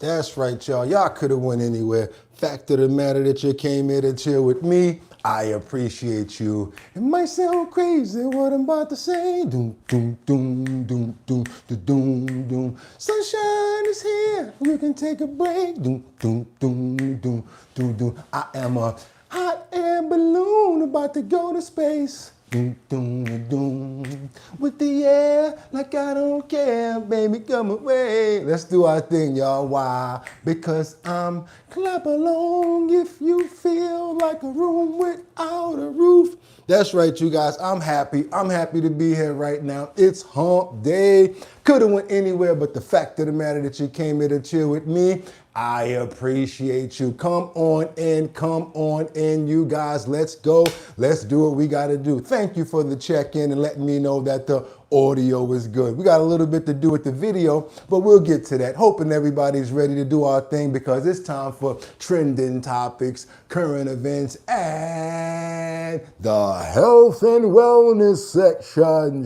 That's right, y'all. Y'all could have went anywhere. Fact of the matter that you came here to chill with me, I appreciate you. It might sound crazy what I'm about to say. Doom, doom, doom, doom, doom, doom, doom, doom. Sunshine is here. We can take a break. Doom, doom, doom, doom, doom, doom. I am a hot air balloon about to go to space. Doom, doom, doom. With the air, like I don't care, baby, come away. Let's do our thing, y'all. Why? Because I'm clap along if you feel like a room without a roof. That's right, you guys. I'm happy. I'm happy to be here right now. It's hump day. Could have went anywhere, but the fact of the matter that you came here to chill with me, I appreciate you. Come on in, you guys. Let's go. Let's do what we got to do. Thank you for the check-in and letting me know that the audio is good. We got a little bit to do with the video, but we'll get to that. Hoping everybody's ready to do our thing because it's time for trending topics, current events, and the health and wellness section.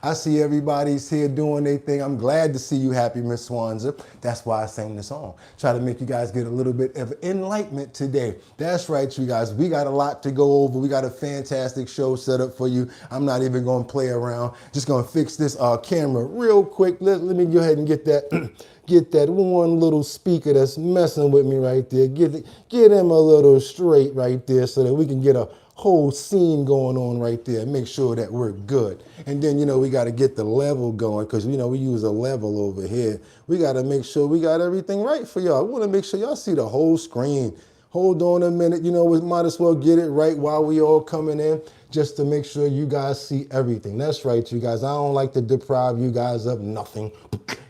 I see everybody's here doing their thing. I'm glad to see you happy, Miss Swanza. That's why I sang the song. Try to make you guys get a little bit of enlightenment today. That's right, you guys. We got a lot to go over. We got a fantastic show set up for you. I'm not even going to play around. Just going to fix this camera real quick. Let me go ahead and get that get that one little speaker that's messing with me right there. Get him a little straight right there so that we can get a whole scene going on right there. Make sure that we're good. And then, we got to get the level going because, we use a level over here. We got to make sure we got everything right for y'all. We want to make sure y'all see the whole screen. Hold on a minute. We might as well get it right while we all coming in just to make sure you guys see everything. That's right, you guys. I don't like to deprive you guys of nothing.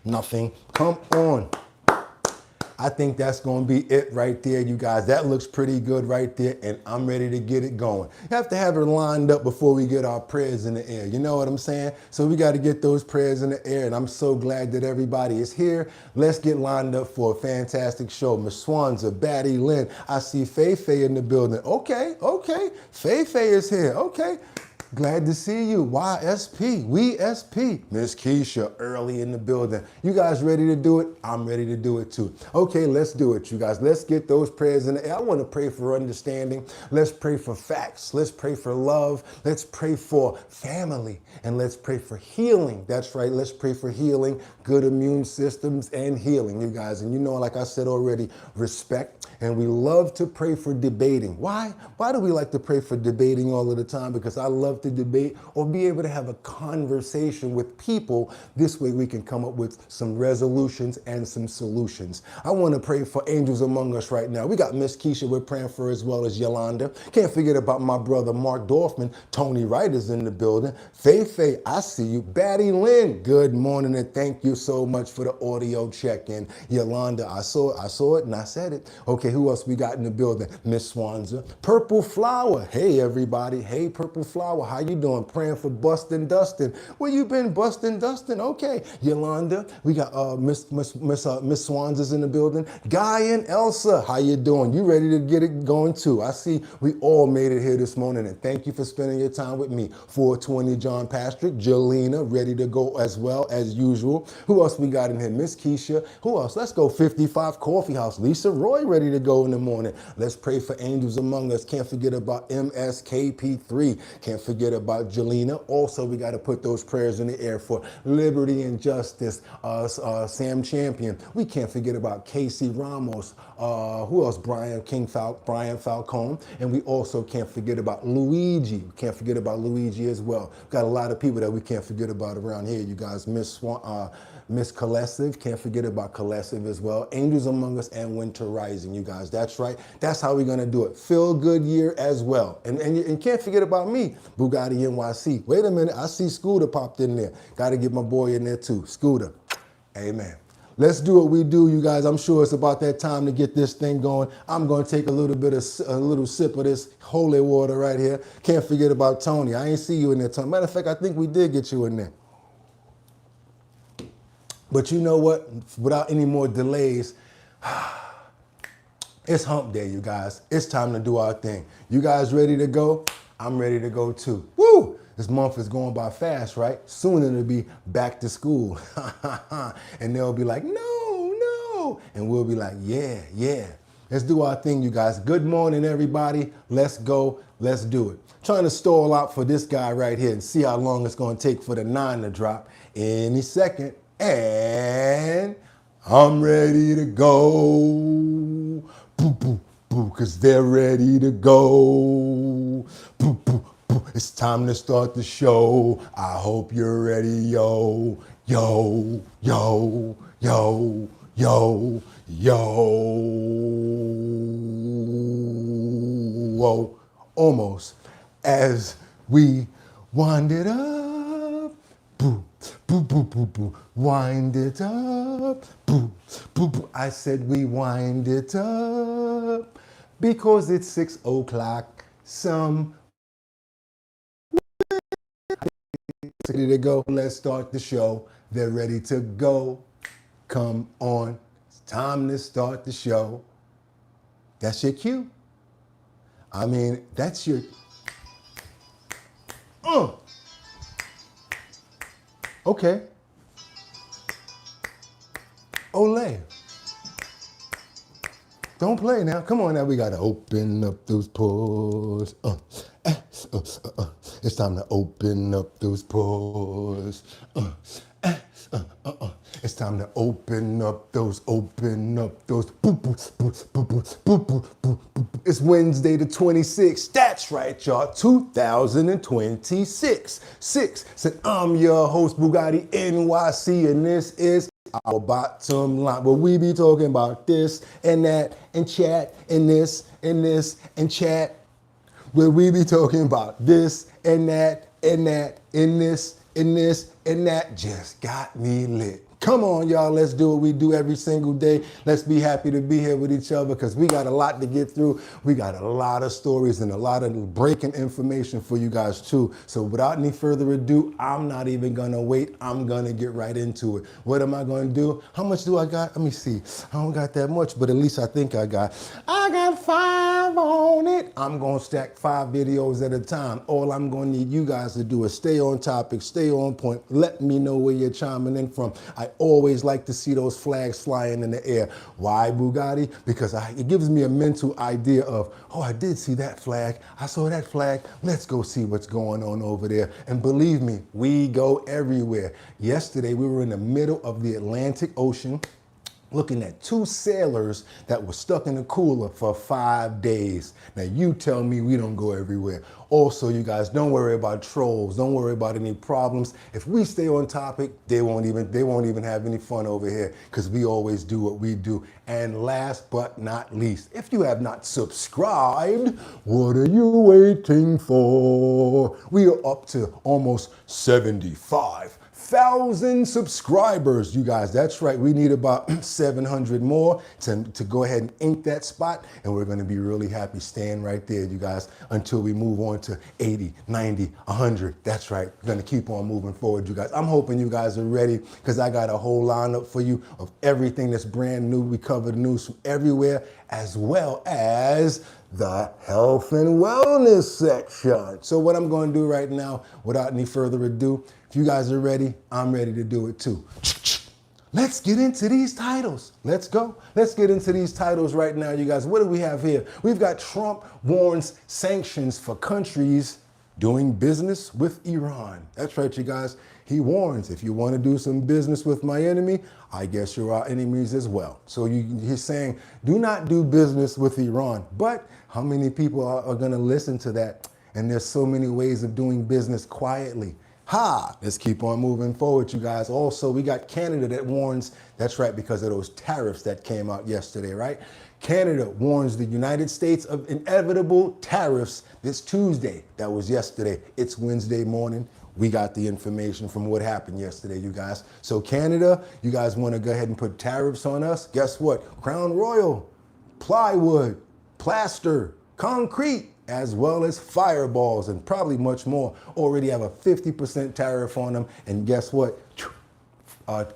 Nothing. Come on. I think that's going to be it right there, you guys. That looks pretty good right there, and I'm ready to get it going. You have to have it lined up before we get our prayers in the air. You know what I'm saying? So we got to get those prayers in the air, and I'm so glad that everybody is here. Let's get lined up for a fantastic show. Miss Swanza, Batty Lynn. I see Faye in the building. Okay. Faye is here. Okay. Glad to see you. YSP, we SP. Miss Keisha, early in the building. You guys ready to do it? I'm ready to do it too. Okay, let's do it, you guys. Let's get those prayers in the air. I want to pray for understanding. Let's pray for facts. Let's pray for love. Let's pray for family. And let's pray for healing. That's right. Let's pray for healing, good immune systems, and healing, you guys. And like I said already, respect. And we love to pray for debating. Why? Why do we like to pray for debating all of the time? Because I love to debate or be able to have a conversation with people. This way we can come up with some resolutions and some solutions. I want to pray for angels among us right now. We got Miss Keisha we're praying for as well as Yolanda. Can't forget about my brother Mark Dorfman. Tony Wright is in the building. Faye, I see you. Batty Lynn, good morning and thank you so much for the audio check-in. Yolanda, I saw it and I said it. Okay, who else we got in the building? Miss Swanza. Purple Flower. Hey, everybody. Hey, Purple Flower. How you doing? Praying for Bustin' Dustin. Where you been, Bustin' Dustin? Okay. Yolanda. We got Miss Swanza's in the building. Guy and Elsa. How you doing? You ready to get it going too? I see we all made it here this morning and thank you for spending your time with me. 420 John Patrick. Jelena, ready to go as well as usual. Who else we got in here? Miss Keisha. Who else? Let's go 55 Coffee House. Lisa Roy ready to go in the morning. Let's pray for angels among us. Can't forget about MSKP3. Can't forget about Jelena. Also, we got to put those prayers in the air for liberty and justice. Sam Champion. We can't forget about Casey Ramos. Who else? Brian Falcone. And we also can't forget about Luigi. Can't forget about Luigi as well. Got a lot of people that we can't forget about around here, you guys. Miss Colessive, can't forget about Colessive as well. Angels Among Us and Winter Rising, you guys. That's right. That's how we're going to do it. Feel good year as well. And can't forget about me, Bugatti NYC. Wait a minute. I see Scooter popped in there. Got to get my boy in there too. Scooter. Amen. Let's do what we do, you guys. I'm sure it's about that time to get this thing going. I'm going to take a little sip of this holy water right here. Can't forget about Tony. I ain't see you in there, Tony. Matter of fact, I think we did get you in there. But you know what? Without any more delays, it's hump day, you guys. It's time to do our thing. You guys ready to go? I'm ready to go too. Woo! This month is going by fast, right? Soon it'll be back to school. And they'll be like, no, And we'll be like, yeah, yeah. Let's do our thing, you guys. Good morning, everybody. Let's go. Let's do it. Trying to stall out for this guy right here and see how long it's going to take for the 9 to drop any second. And I'm ready to go. Boo, boo, boo, because they're ready to go. Boo, boo, boo. It's time to start the show. I hope you're ready, yo. Yo, yo, yo, yo, yo. Whoa, almost. As we wind it up, boo, boo, boo, boo, boo, wind it up, boo, boo, boo. I said we wind it up because it's 6 o'clock. Some ready to go. Let's start the show. They're ready to go. Come on. It's time to start the show. That's your cue. I mean, that's your... Okay. Olay. Don't play now. Come on now. We got to open up those pores. It's time to open up those pores. It's time to open up those. Boop, boop, boop, boop, boop, boop, boop, boop. It's Wednesday the 26th. That's right, y'all. 2026. Said I'm your host, Boogottinyc, and this is our bottom line. Where we be talking about this and that and chat and this and this and chat. Where we be talking about this and that and that and this and this and that. Just got me lit. Come on, y'all. Let's do what we do every single day. Let's be happy to be here with each other because we got a lot to get through. We got a lot of stories and a lot of breaking information for you guys too. So without any further ado, I'm not even going to wait. I'm going to get right into it. What am I going to do? How much do I got? Let me see. I don't got that much, but at least I think I got 5 on it. I'm going to stack 5 videos at a time. All I'm going to need you guys to do is stay on topic, stay on point. Let me know where you're chiming in from. I always like to see those flags flying in the air. Why, Bugatti? Because it gives me a mental idea of, oh, I did see that flag. I saw that flag. Let's go see what's going on over there. And believe me, we go everywhere. Yesterday, we were in the middle of the Atlantic Ocean, looking at 2 sailors that were stuck in the cooler for 5 days. Now you tell me we don't go everywhere. Also, you guys, don't worry about trolls. Don't worry about any problems. If we stay on topic, they won't even have any fun over here because we always do what we do. And last but not least, if you have not subscribed, what are you waiting for? We are up to almost 75,000 subscribers, you guys. That's right. We need about 700 more to go ahead and ink that spot. And we're going to be really happy staying right there, you guys, until we move on to 80, 90, 100. That's right. We're going to keep on moving forward, you guys. I'm hoping you guys are ready because I got a whole lineup for you of everything that's brand new. We cover the news from everywhere, as well as the health and wellness section. So what I'm going to do right now, without any further ado, if you guys are ready, I'm ready to do it too. Let's get into these titles. Let's go. Let's get into these titles right now, you guys. What do we have here? We've got Trump warns sanctions for countries doing business with Iran. That's right, you guys. He warns, if you want to do some business with my enemy, I guess you're our enemies as well. So he's saying, do not do business with Iran. But how many people are going to listen to that? And there's so many ways of doing business quietly. Let's keep on moving forward, you guys. Also, we got Canada that warns, that's right, because of those tariffs that came out yesterday, right? Canada warns the United States of inevitable tariffs this Tuesday. That was yesterday. It's Wednesday morning. We got the information from what happened yesterday, you guys. So Canada, you guys want to go ahead and put tariffs on us? Guess what? Crown Royal, plywood, plaster, concrete, as well as fireballs and probably much more already have a 50% tariff on them. And guess what?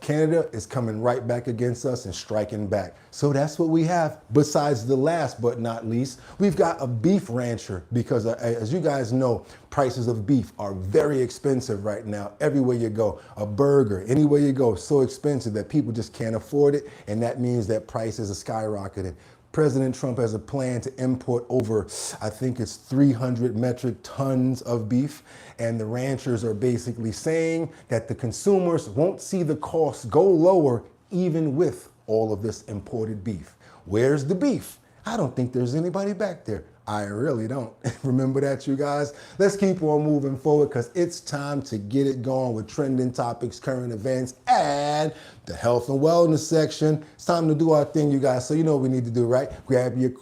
Canada is coming right back against us and striking back. So that's what we have. Besides the last but not least, we've got a beef rancher because as you guys know, prices of beef are very expensive right now. Everywhere you go, a burger, anywhere you go, so expensive that people just can't afford it. And that means that prices are skyrocketing. President Trump has a plan to import over, I think it's 300 metric tons of beef. And the ranchers are basically saying that the consumers won't see the costs go lower even with all of this imported beef. Where's the beef? I don't think there's anybody back there. I really don't. Remember that, you guys? Let's keep on moving forward because it's time to get it going with trending topics, current events, and the health and wellness section. It's time to do our thing, you guys. So you know what we need to do, right? Grab your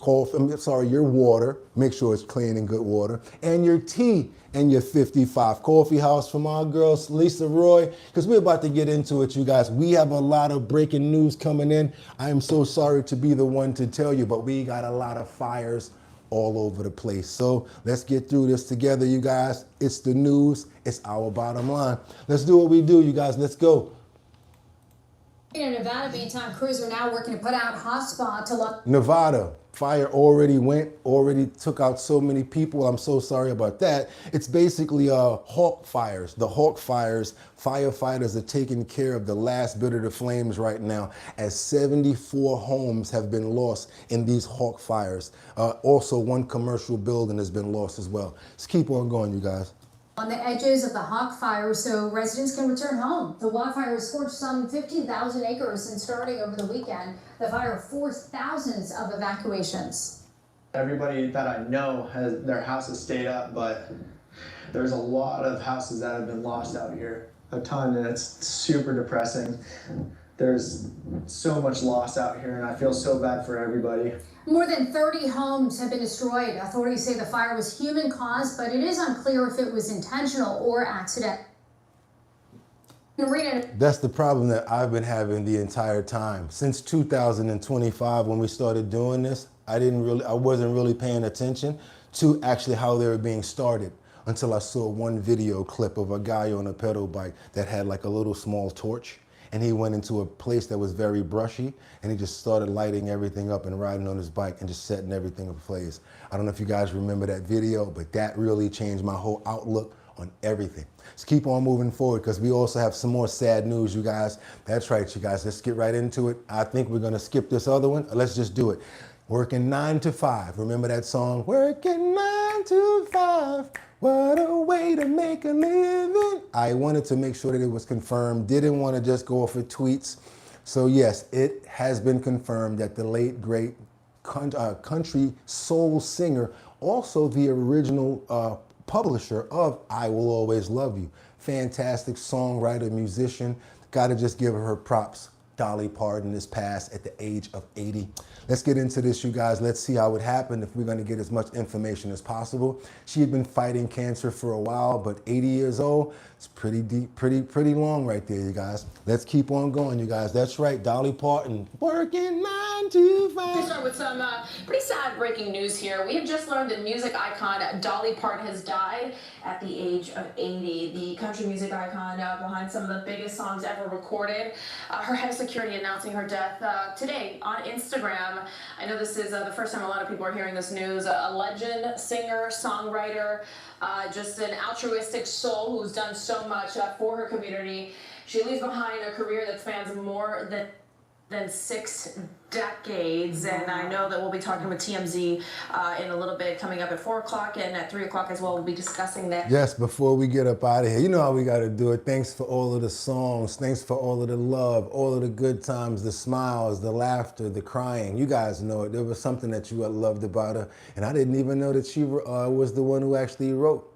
your water. Make sure it's clean and good water. And your tea and your 55 Coffee House from our girl, Lisa Roy, because we're about to get into it, you guys. We have a lot of breaking news coming in. I am so sorry to be the one to tell you, but we got a lot of fires all over the place. So let's get through this together, you guys. It's the news. It's our bottom line. Let's do what we do, you guys. Let's go. In Nevada, Baytime crews are now working to put out hotspot to look. Nevada, fire already took out so many people. I'm so sorry about that. It's basically hawk fires. The hawk fires, firefighters are taking care of the last bit of the flames right now, as 74 homes have been lost in these hawk fires. Also, one commercial building has been lost as well. Let's keep on going, you guys. On the edges of the hawk fire so residents can return home. The wildfire scorched some 15,000 acres, and starting over the weekend, the fire forced thousands of evacuations. Everybody that I know has their houses stayed up, but there's a lot of houses that have been lost out here. A ton, and it's super depressing. There's so much loss out here, and I feel so bad for everybody. More than 30 homes have been destroyed. Authorities say the fire was human caused, but it is unclear if it was intentional or accident. That's the problem that I've been having the entire time. Since 2025, when we started doing this, I wasn't really paying attention to actually how they were being started until I saw one video clip of a guy on a pedal bike that had like a little small torch. And he went into a place that was very brushy, and he just started lighting everything up and riding on his bike and just setting everything in place. I don't know if you guys remember that video, but that really changed my whole outlook on everything. Let's keep on moving forward because we also have some more sad news, you guys. That's right, you guys. Let's get right into it. I think we're going to skip this other one. Let's just do it. Working 9 to 5. Remember that song? Working 9 to 5. What a way to make a living. I wanted to make sure that it was confirmed. Didn't want to just go off of tweets. So yes, it has been confirmed that the late, great country soul singer, also the original publisher of I Will Always Love You, fantastic songwriter, musician, got to just give her props. Dolly Parton is passed at the age of 80. Let's get into this, you guys. Let's see how it happened if we're going to get as much information as possible. She had been fighting cancer for a while, but 80 years old, it's pretty deep, pretty long right there, you guys. Let's keep on going, you guys. That's right, Dolly Parton, working 9 to 5. We start with some pretty sad breaking news here. We have just learned that music icon Dolly Parton has died at the age of 80. The country music icon behind some of the biggest songs ever recorded. Her head of security announcing her death today on Instagram. I know this is the first time a lot of people are hearing this news. A legend, singer, songwriter, just an altruistic soul who's done so much for her community. She leaves behind a career that spans more than 6 decades, and I know that we'll be talking with TMZ in a little bit, coming up at 4 o'clock, and at 3 o'clock as well, we'll be discussing that. Yes, before we get up out of here, you know how we got to do it. Thanks for all of the songs. Thanks for all of the love, all of the good times, the smiles, the laughter, the crying. You guys know it. There was something that you loved about her, and I didn't even know that she was the one who actually wrote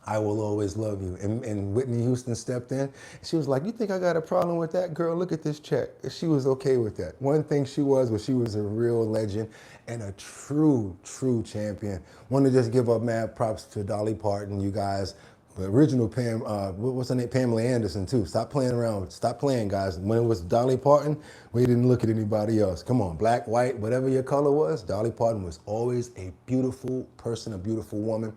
I Will Always Love You. And Whitney Houston stepped in. She was like, you think I got a problem with that? Girl, look at this check. She was okay with that. One thing she was a real legend and a true champion. Want to just give up mad props to Dolly Parton, you guys. The original what's her name? Pamela Anderson too. Stop playing around. Stop playing, guys. When it was Dolly Parton, we didn't look at anybody else. Come on, black, white, whatever your color was, Dolly Parton was always a beautiful person, a beautiful woman.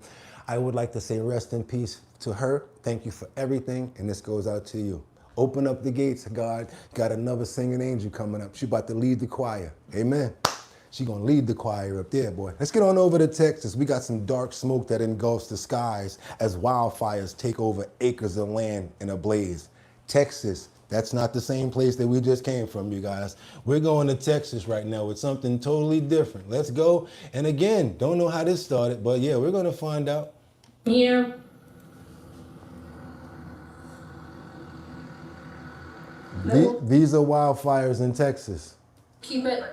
I would like to say rest in peace to her. Thank you for everything, and this goes out to you. Open up the gates, God. Got another singing angel coming up. She about to lead the choir. Amen. She gonna lead the choir up there, boy. Let's get on over to Texas. We got some dark smoke that engulfs the skies as wildfires take over acres of land in a blaze. Texas, that's not the same place that we just came from, you guys. We're going to Texas right now with something totally different. Let's go. And again, don't know how this started, but yeah, we're gonna find out. Here. These are wildfires in Texas. Keep it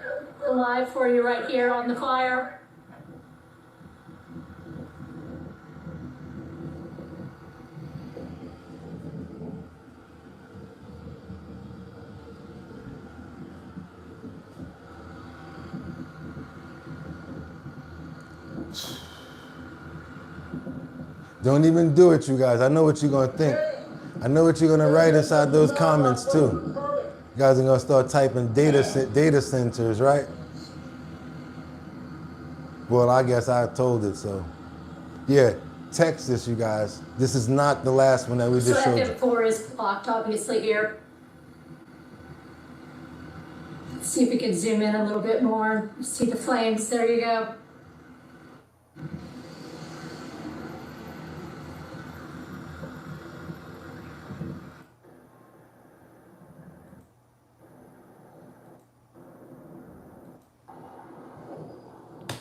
alive for you right here on the fire. Don't even do it, you guys. I know what you're gonna think. I know what you're gonna write inside those comments too. You guys are gonna start typing data centers, right? Well, I guess I told it so. Yeah, Texas, you guys. This is not the last one that we just showed you. Second floor is blocked, obviously, here. Let's see if we can zoom in a little bit more. See the flames. There you go.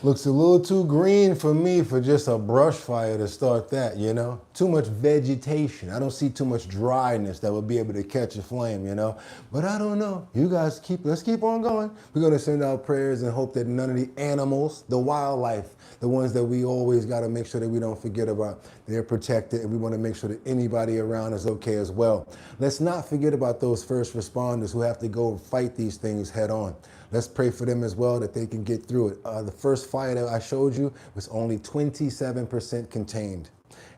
Looks a little too green for me for just a brush fire to start that, you know? Too much vegetation. I don't see too much dryness that would be able to catch a flame, you know? But I don't know. You guys let's keep on going. We're gonna send out prayers and hope that none of the animals, the wildlife, the ones that we always gotta make sure that we don't forget about, they're protected, and we wanna make sure that anybody around is okay as well. Let's not forget about those first responders who have to go fight these things head on. Let's pray for them as well that they can get through it. The first fire that I showed you was only 27% contained.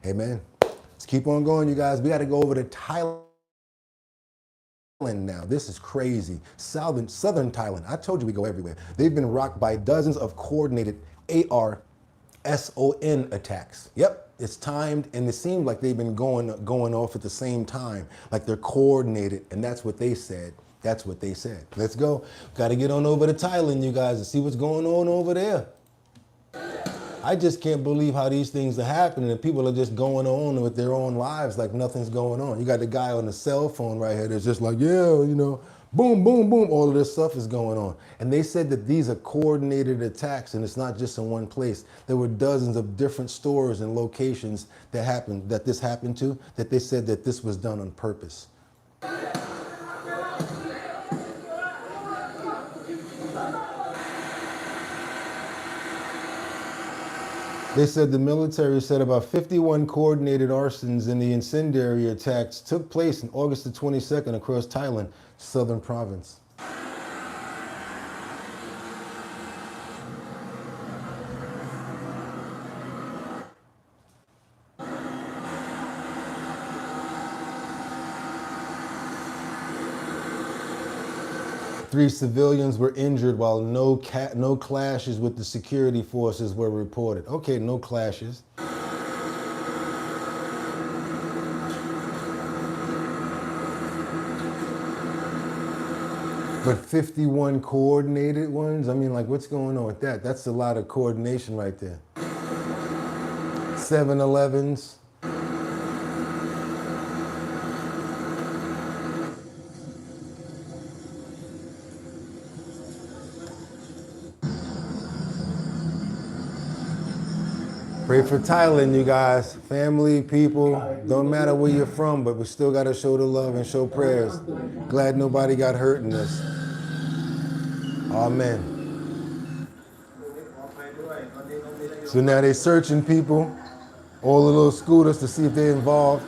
Amen. Let's keep on going, you guys. We got to go over to Thailand now. This is crazy. Southern Thailand. I told you we go everywhere. They've been rocked by dozens of coordinated ARSON attacks. Yep, it's timed, and it seemed like they've been going off at the same time, like they're coordinated, and that's what they said. That's what they said. Let's go. Got to get on over to Thailand, you guys, and see what's going on over there. I just can't believe how these things are happening and people are just going on with their own lives like nothing's going on. You got the guy on the cell phone right here that's just like, yeah, you know, boom, boom, boom. All of this stuff is going on. And they said that these are coordinated attacks, and it's not just in one place. There were dozens of different stores and locations that this happened to, that they said that this was done on purpose. They said the military said about 51 coordinated arsons in the incendiary attacks took place on August the 22nd across Thailand, southern province. Three civilians were injured while no clashes with the security forces were reported. Okay, no clashes. But 51 coordinated ones? I mean, like, what's going on with that? That's a lot of coordination right there. 7-Elevens. Pray for Thailand, you guys. Family, people, don't matter where you're from, but we still got to show the love and show prayers. Glad nobody got hurt in this. Amen. So now they're searching people, all the little scooters, to see if they're involved.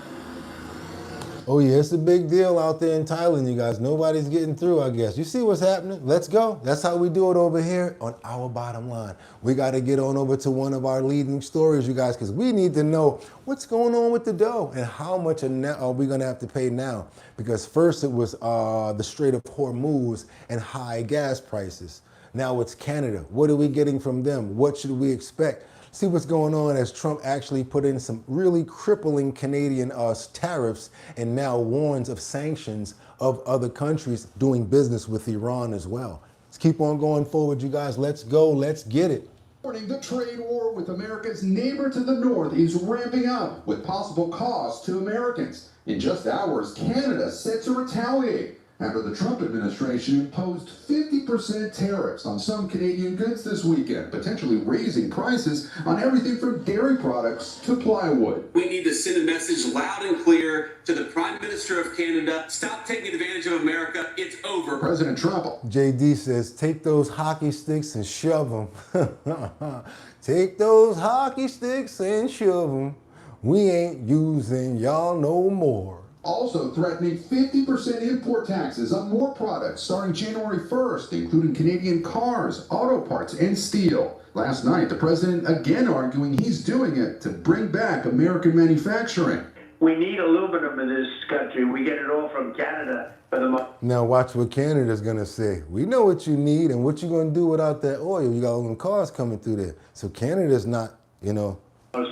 Oh yeah, it's a big deal out there in Thailand, you guys. Nobody's getting through, I guess. You see what's happening? Let's go. That's how we do it over here on Our Bottom Line. We got to get on over to one of our leading stories, you guys, because we need to know what's going on with the dough and how much are we going to have to pay now. Because first it was the Strait of Hormuz and high gas prices. Now it's Canada. What are we getting from them? What should we expect? See what's going on as Trump actually put in some really crippling Canadian tariffs and now warns of sanctions of other countries doing business with Iran as well. Let's keep on going forward, you guys. Let's go. Let's get it. The trade war with America's neighbor to the north is ramping up with possible costs to Americans. In just hours, Canada set to retaliate after the Trump administration imposed 50% tariffs on some Canadian goods this weekend, potentially raising prices on everything from dairy products to plywood. We need to send a message loud and clear to the Prime Minister of Canada. Stop taking advantage of America. It's over. President Trump. JD says, take those hockey sticks and shove them. Take those hockey sticks and shove them. We ain't using y'all no more. Also threatening 50% import taxes on more products starting January 1st, including Canadian cars, auto parts, and steel. Last night, the president again arguing he's doing it to bring back American manufacturing. We need a little bit of this country. We get it all from Canada for the most. Now watch what Canada's gonna say. We know what you need and what you're gonna do without that oil. You got all them cars coming through there. So Canada's not,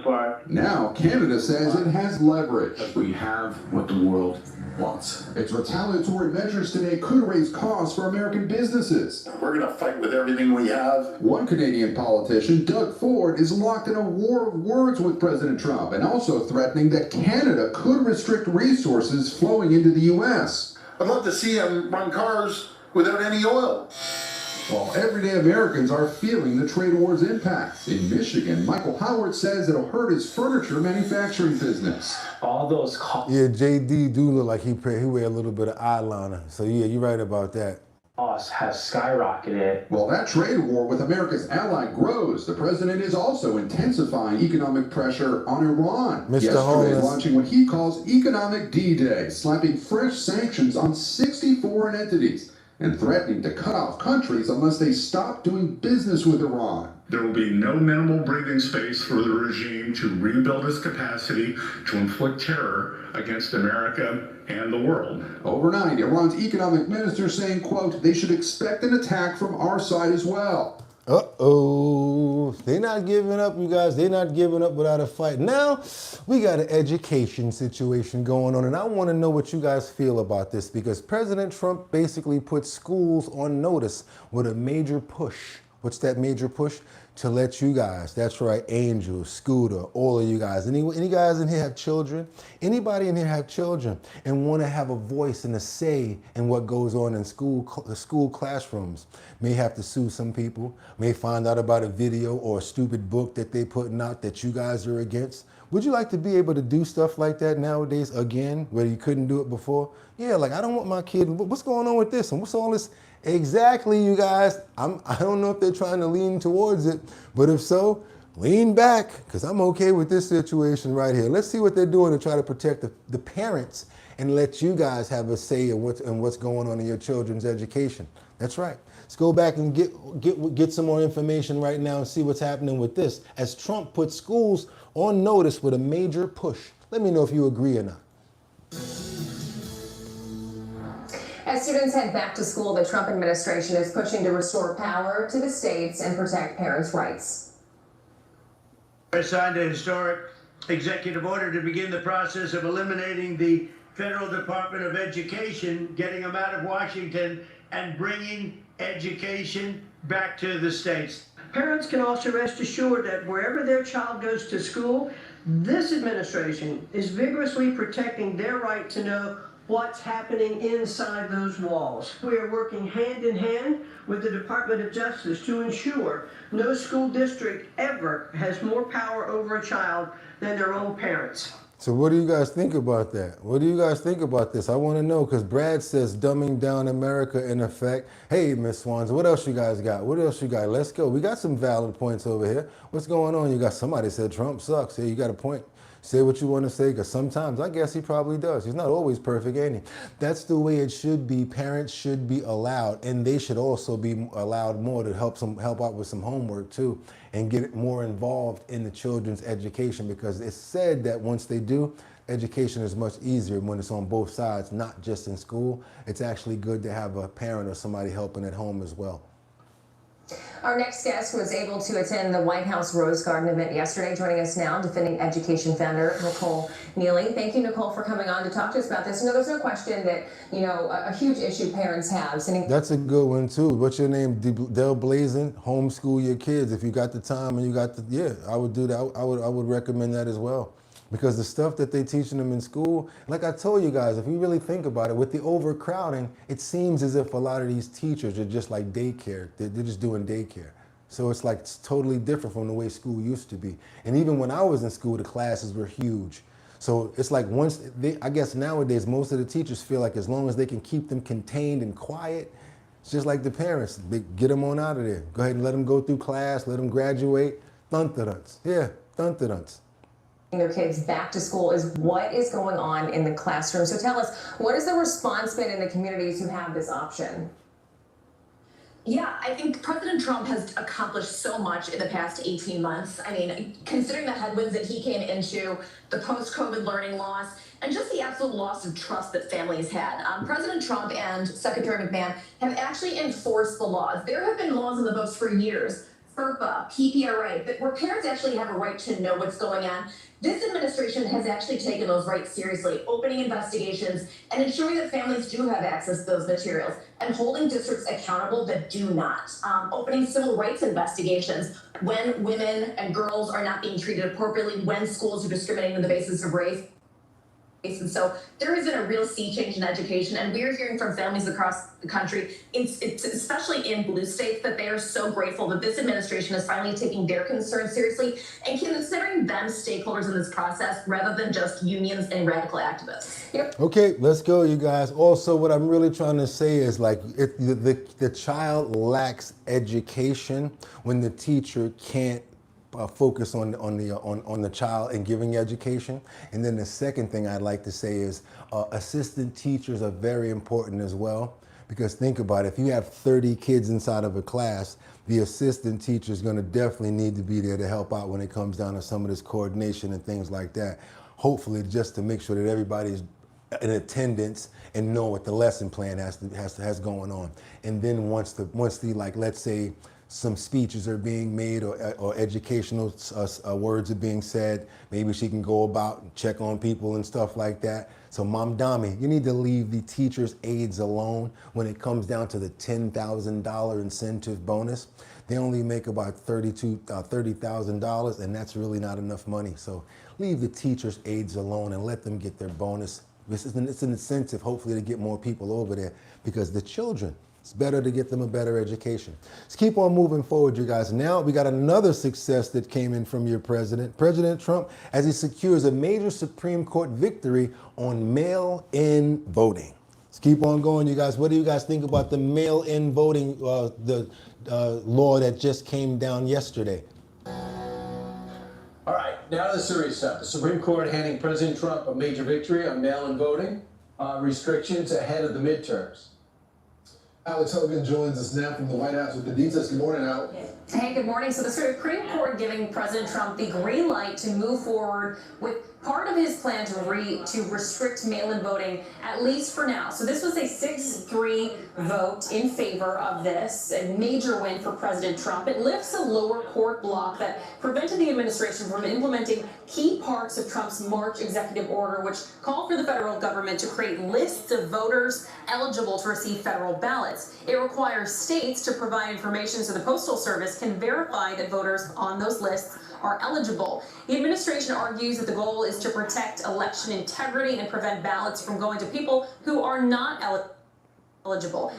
Part. Now, Canada says it has leverage. We have what the world wants. Its retaliatory measures today could raise costs for American businesses. We're going to fight with everything we have. One Canadian politician, Doug Ford, is locked in a war of words with President Trump and also threatening that Canada could restrict resources flowing into the U.S. I'd love to see him run cars without any oil. While everyday Americans are feeling the trade war's impact. In Michigan, Michael Howard says it'll hurt his furniture manufacturing business. All those costs Yeah, JD do look like he wear a little bit of eyeliner. So yeah, you're right about that. have skyrocketed. While that trade war with America's ally grows, the president is also intensifying economic pressure on Iran. Mr. Yesterday, Holmes. launching what he calls Economic D-Day, slapping fresh sanctions on 60 foreign entities and threatening to cut off countries unless they stop doing business with Iran. There will be no minimal breathing space for the regime to rebuild its capacity to inflict terror against America and the world. Overnight, Iran's economic minister saying, quote, they should expect an attack from our side as well. Uh-oh. They're not giving up, you guys. They're not giving up without a fight. Now, we got an education situation going on, and I want to know what you guys feel about this because President Trump basically put schools on notice with a major push. What's that major push? To let you guys, that's right, Angel, Scooter, all of you guys. Any guys in here have children? Anybody in here have children and want to have a voice and a say in what goes on in school classrooms? May have to sue some people, may find out about a video or a stupid book that they putting out that you guys are against. Would you like to be able to do stuff like that nowadays again, where you couldn't do it before? Yeah, like I don't want my kid, what's going on with this and what's all this? Exactly, you guys. I don't know if they're trying to lean towards it, but if so, lean back, because I'm okay with this situation right here. Let's see what they're doing to try to protect the parents and let you guys have a say in what's going on in your children's education. That's right. Let's go back and get some more information right now and see what's happening with this, as Trump put schools on notice with a major push. Let me know if you agree or not. As students head back to school, the Trump administration is pushing to restore power to the states and protect parents' rights. I signed a historic executive order to begin the process of eliminating the Federal Department of Education, getting them out of Washington, and bringing education back to the states. Parents can also rest assured that wherever their child goes to school, this administration is vigorously protecting their right to know what's happening inside those walls. We are working hand in hand with the Department of Justice to ensure no school district ever has more power over a child than their own parents. So what do you guys think about that? What do you guys think about this? I want to know, because Brad says dumbing down America in effect. Hey, Miss Swans, what else you guys got? What else you got? Let's go. We got some valid points over here. What's going on? You got somebody said Trump sucks. Hey, you got a point. Say what you want to say, because sometimes I guess he probably does. He's not always perfect, ain't he? That's the way it should be. Parents should be allowed, and they should also be allowed more to help out with some homework too, and get more involved in the children's education, because it's said that once they do, education is much easier when it's on both sides, not just in school. It's actually good to have a parent or somebody helping at home as well. Our next guest was able to attend the White House Rose Garden event yesterday. Joining us now, Defending Education founder Nicole Neely. Thank you, Nicole, for coming on to talk to us about this. There's no question that, a huge issue parents have. That's a good one too. What's your name? Del Blazin. Homeschool your kids if you got the time and you got I would do that. I would recommend that as well. Because the stuff that they teaching them in school, like I told you guys, if you really think about it, with the overcrowding, it seems as if a lot of these teachers are just like daycare. They're just doing daycare. So it's totally different from the way school used to be. And even when I was in school, the classes were huge. So it's like I guess nowadays, most of the teachers feel like as long as they can keep them contained and quiet, it's just like the parents. They get them on out of there. Go ahead and let them go through class, let them graduate. Thun-ta-dunts. Yeah, thun-ta-dunts. Their kids back to school is what is going on in the classroom. So tell us, what has the response been in the communities who have this option? Yeah, I think President Trump has accomplished so much in the past 18 months. I mean, considering the headwinds that he came into, the post-COVID learning loss, and just the absolute loss of trust that families had. President Trump and Secretary McMahon have actually enforced the laws. There have been laws in the books for years, FERPA, PPRA, but where parents actually have a right to know what's going on. This administration has actually taken those rights seriously, opening investigations and ensuring that families do have access to those materials and holding districts accountable that do not. Opening civil rights investigations when women and girls are not being treated appropriately, when schools are discriminating on the basis of race. And so there has been a real sea change in education, and we're hearing from families across the country, especially in blue states, that they are so grateful that this administration is finally taking their concerns seriously and considering them stakeholders in this process rather than just unions and radical activists. Yep. Okay, let's go, you guys. Also, what I'm really trying to say is the child lacks education when the teacher can't focus on the child and giving education. And then the second thing I'd like to say is assistant teachers are very important as well, because think about it, if you have 30 kids inside of a class, the assistant teacher is going to definitely need to be there to help out when it comes down to some of this coordination and things like that. Hopefully just to make sure that everybody's in attendance and know what the lesson plan has going on. And then once the like, let's say some speeches are being made or educational words are being said, maybe she can go about and check on people and stuff like that. So Mom Dami, you need to leave the teachers' aides alone when it comes down to the $10,000 incentive bonus. They only make about $30,000, and that's really not enough money. So leave the teachers' aides alone and let them get their bonus. It's an incentive, hopefully, to get more people over there, because the children, it's better to get them a better education. Let's keep on moving forward, you guys. Now we got another success that came in from your president, President Trump, as he secures a major Supreme Court victory on mail-in voting. Let's keep on going, you guys. What do you guys think about the mail-in voting, law that just came down yesterday? All right, now to the serious stuff. The Supreme Court handing President Trump a major victory on mail-in voting restrictions ahead of the midterms. Alex Hogan joins us now from the White House with the details. Good morning, Alex. Hey, good morning. So the Supreme Court giving President Trump the green light to move forward with part of his plan to restrict mail-in voting, at least for now. So this was a 6-3 vote in favor of this, a major win for President Trump. It lifts a lower court block that prevented the administration from implementing key parts of Trump's March executive order, which called for the federal government to create lists of voters eligible to receive federal ballots. It requires states to provide information so the Postal Service can verify that voters on those lists are eligible. The administration argues that the goal is to protect election integrity and prevent ballots from going to people who are not eligible.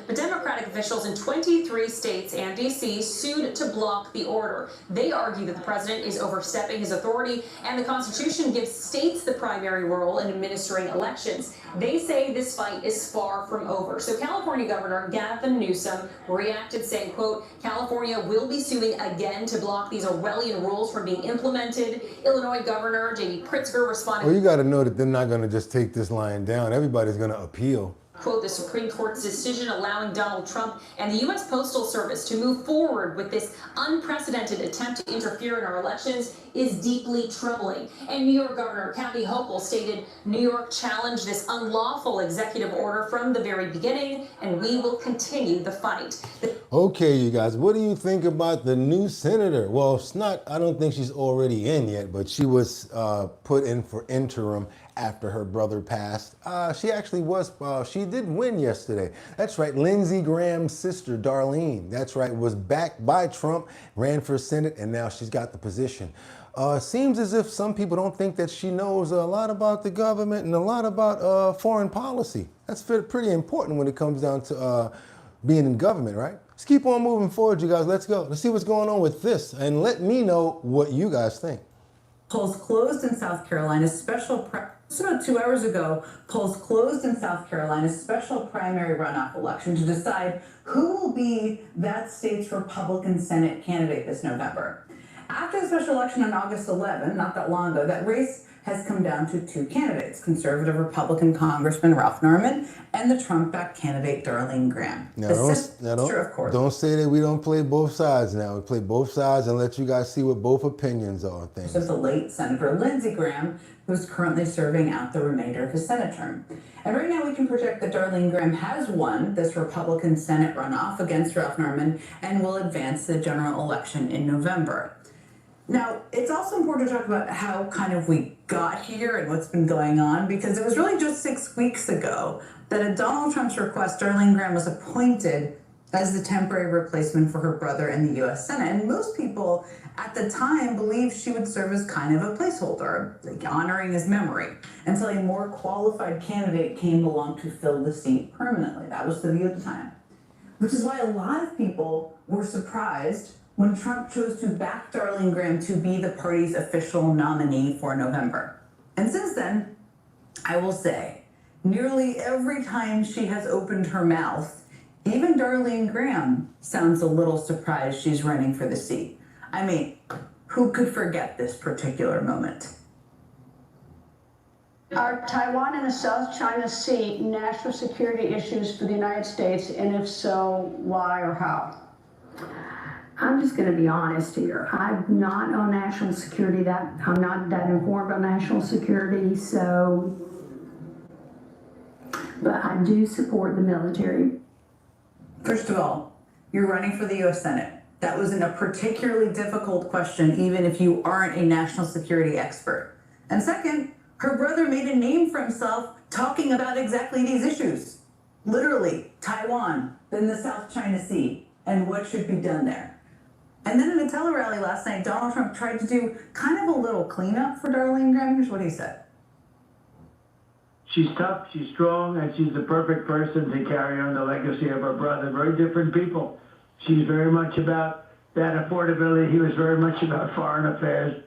But Democratic officials in 23 states and D.C. sued to block the order. They argue that the president is overstepping his authority and the Constitution gives states the primary role in administering elections. They say this fight is far from over. So California Governor Gavin Newsom reacted saying, quote, California will be suing again to block these Orwellian rules from being implemented. Illinois Governor J.B. Pritzker responded. Well, you got to know that they're not going to just take this lying down. Everybody's going to appeal. Quote, the Supreme Court's decision allowing Donald Trump and the U.S. Postal Service to move forward with this unprecedented attempt to interfere in our elections is deeply troubling. And New York Governor Kathy Hochul stated New York challenged this unlawful executive order from the very beginning, and we will continue the fight. Okay, you guys, what do you think about the new senator? Well, it's not, I don't think she's already in yet, but she was put in for interim after her brother passed. She actually was, she did win yesterday. That's right, Lindsey Graham's sister, Darlene, that's right, was backed by Trump, ran for Senate, and now she's got the position. Seems as if some people don't think that she knows a lot about the government and a lot about foreign policy. That's pretty important when it comes down to being in government, right? Let's keep on moving forward, you guys. Let's go. Let's see what's going on with this, and let me know what you guys think. Polls closed in South Carolina's just about 2 hours ago, polls closed in South Carolina's special primary runoff election to decide who will be that state's Republican Senate candidate this November. After the special election on August 11, not that long ago, that race has come down to two candidates, conservative Republican Congressman Ralph Norman and the Trump-backed candidate Darlene Graham. Don't say that we don't play both sides now. We play both sides and let you guys see what both opinions are on things. So the late Senator Lindsey Graham, who's currently serving out the remainder of his Senate term. And right now we can project that Darlene Graham has won this Republican Senate runoff against Ralph Norman and will advance the general election in November. Now, it's also important to talk about how kind of we got here and what's been going on, because it was really just 6 weeks ago that at Donald Trump's request, Darlene Graham was appointed as the temporary replacement for her brother in the U.S. Senate. And most people at the time believed she would serve as kind of a placeholder, like honoring his memory, until a more qualified candidate came along to fill the seat permanently. That was the view at the time. Which is why a lot of people were surprised when Trump chose to back Darlene Graham to be the party's official nominee for November. And since then, I will say, nearly every time she has opened her mouth, even Darlene Graham sounds a little surprised she's running for the seat. I mean, who could forget this particular moment? Are Taiwan and the South China Sea national security issues for the United States? And if so, why or how? I'm just going to be honest here. I'm not on national security. I'm not that informed on national security, but I do support the military. First of all, you're running for the U.S. Senate. That wasn't a particularly difficult question, even if you aren't a national security expert. And second, her brother made a name for himself talking about exactly these issues. Literally, Taiwan, then the South China Sea, and what should be done there. And then in a tele-rally last night, Donald Trump tried to do kind of a little cleanup for Darlene Graham. Here's what he said. She's tough, she's strong, and she's the perfect person to carry on the legacy of her brother. Very different people. She's very much about that affordability. He was very much about foreign affairs.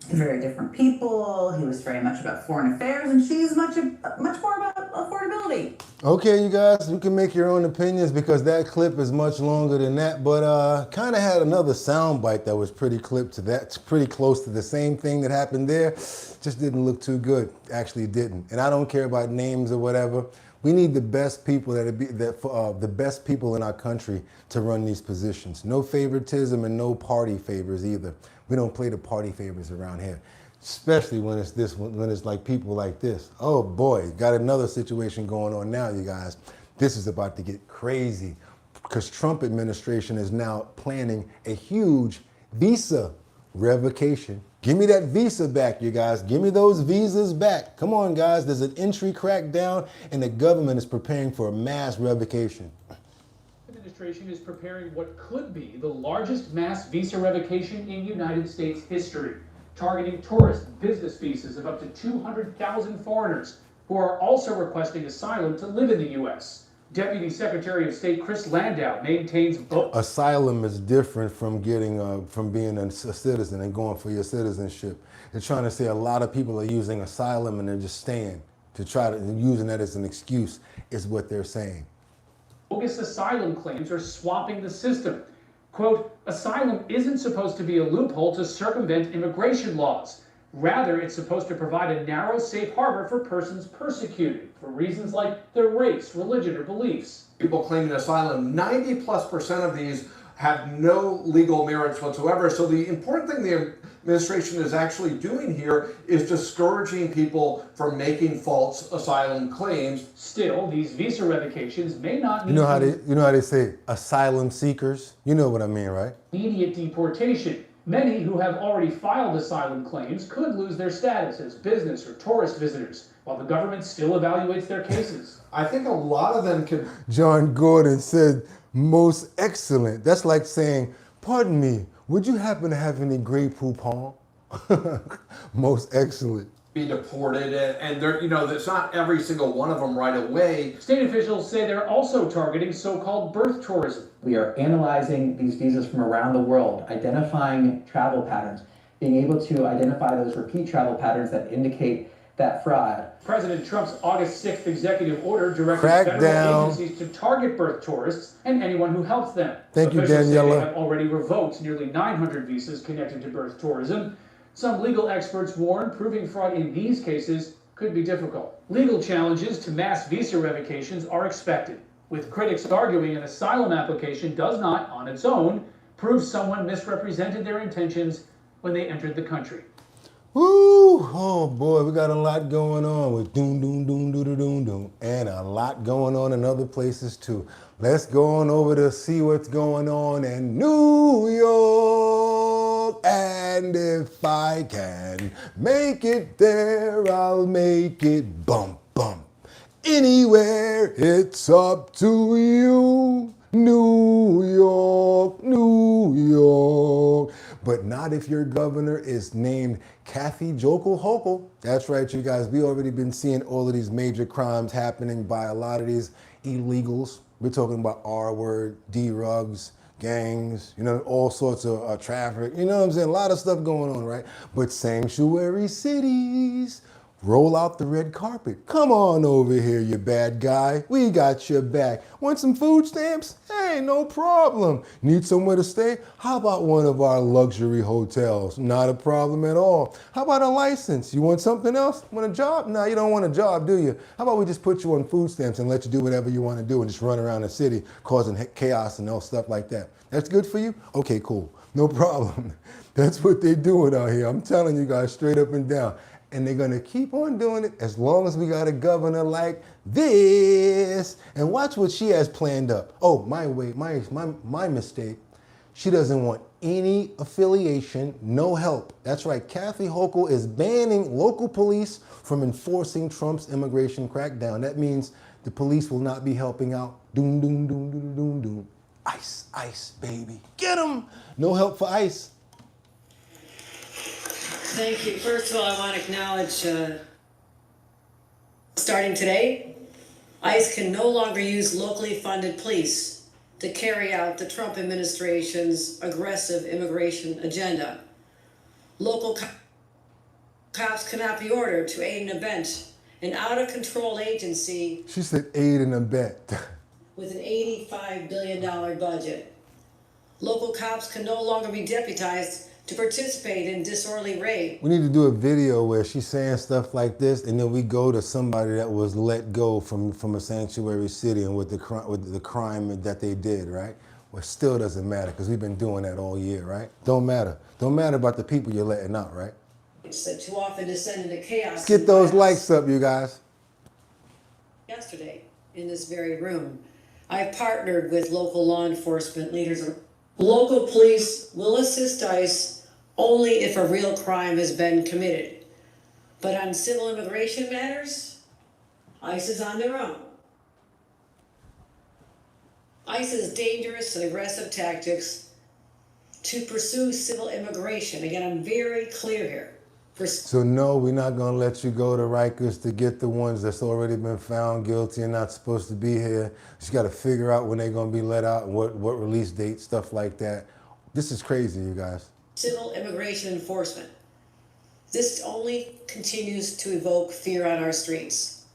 Very different people. He was very much about foreign affairs, and she's much more about affordability. Okay, you guys, you can make your own opinions because that clip is much longer than that, but kind of had another soundbite that was pretty clipped to that, pretty close to the same thing that happened there. Just didn't look too good. Actually didn't. And I don't care about names or whatever. We need the best people the best people in our country to run these positions. No favoritism and no party favors either. We don't play the party favors around here, especially when it's like people like this. Oh boy, got another situation going on now, you guys. This is about to get crazy because Trump administration is now planning a huge visa revocation. Give me that visa back, you guys. Give me those visas back. Come on, guys. There's an entry crackdown, and the government is preparing for a mass revocation. The administration is preparing what could be the largest mass visa revocation in United States history, targeting tourist business visas of up to 200,000 foreigners who are also requesting asylum to live in the U.S. Deputy Secretary of State Chris Landau maintains both. Asylum is different from getting from being a citizen and going for your citizenship. They're trying to say a lot of people are using asylum and they're just staying to try to using that as an excuse is what they're saying. Bogus asylum claims are swamping the system. Quote, asylum isn't supposed to be a loophole to circumvent immigration laws. Rather, it's supposed to provide a narrow, safe harbor for persons persecuted for reasons like their race, religion, or beliefs. People claiming asylum, 90+% of these have no legal merits whatsoever. So the important thing the administration is actually doing here is discouraging people from making false asylum claims. Still, these visa revocations may not mean You know how they say asylum seekers? You know what I mean, right? immediate deportation. Many who have already filed asylum claims could lose their status as business or tourist visitors, while the government still evaluates their cases. I think a lot of them could. John Gordon said, most excellent. That's like saying, pardon me, would you happen to have any Grey Poupon? Most excellent. Be deported, and they're, it's not every single one of them right away. State officials say they're also targeting so-called birth tourism. We are analyzing these visas from around the world, identifying travel patterns, being able to identify those repeat travel patterns that indicate that fraud. President Trump's August 6th executive order directed Crackdown. federal agencies to target birth tourists and anyone who helps them. Thank you, Officials say Daniela. they have already revoked nearly 900 visas connected to birth tourism. Some legal experts warn proving fraud in these cases could be difficult. Legal challenges to mass visa revocations are expected, with critics arguing an asylum application does not, on its own, prove someone misrepresented their intentions when they entered the country. Woo! Oh boy, we got a lot going on with doom, doom, doom, doom, doom, doom, doom, and a lot going on in other places too. Let's go on over to see what's going on in New York. And if I can make it there, I'll make it bump, bump. Anywhere, it's up to you. New York, New York. But not if your governor is named Kathy Jokel Hochul. That's right, you guys. We already been seeing all of these major crimes happening by a lot of these illegals. We're talking about R-word, D-rugs, gangs, all sorts of traffic. You know what I'm saying? A lot of stuff going on, right? But sanctuary cities, roll out the red carpet. Come on over here, you bad guy. We got your back. Want some food stamps? Hey, no problem. Need somewhere to stay? How about one of our luxury hotels? Not a problem at all. How about a license? You want something else? Want a job? No, you don't want a job, do you? How about we just put you on food stamps and let you do whatever you want to do and just run around the city causing chaos and all stuff like that? That's good for you? Okay, cool. No problem. That's what they're doing out here. I'm telling you guys straight up and down. And they're gonna keep on doing it as long as we got a governor like this. And watch what she has planned up. Oh, my mistake. She doesn't want any affiliation, no help. That's right, Kathy Hochul is banning local police from enforcing Trump's immigration crackdown. That means the police will not be helping out. Doom, doom, doom, doom, doom, doom. ICE, ICE, baby. Get them. No help for ICE. Thank you. First of all, I want to acknowledge, starting today, ICE can no longer use locally funded police to carry out the Trump administration's aggressive immigration agenda. Local cops cannot be ordered to aid and abet an out-of-control agency. She said aid and abet. With an $85 billion budget. Local cops can no longer be deputized to participate in disorderly raid. We need to do a video where she's saying stuff like this, and then we go to somebody that was let go from a sanctuary city and with the crime that they did, right? Well, it still doesn't matter because we've been doing that all year, right? Don't matter. Don't matter about the people you're letting out, right? That too often descend into chaos. Let's get those likes up, you guys. Yesterday, in this very room, I partnered with local law enforcement leaders. Local police will assist ICE only if a real crime has been committed. But on civil immigration matters, ICE is on their own. ICE's dangerous and aggressive tactics to pursue civil immigration. Again, I'm very clear here. So no, we're not gonna let you go to Rikers to get the ones that's already been found guilty and not supposed to be here. You gotta figure out when they're gonna be let out, what release date, stuff like that. This is crazy, you guys. Civil immigration enforcement. This only continues to evoke fear on our streets.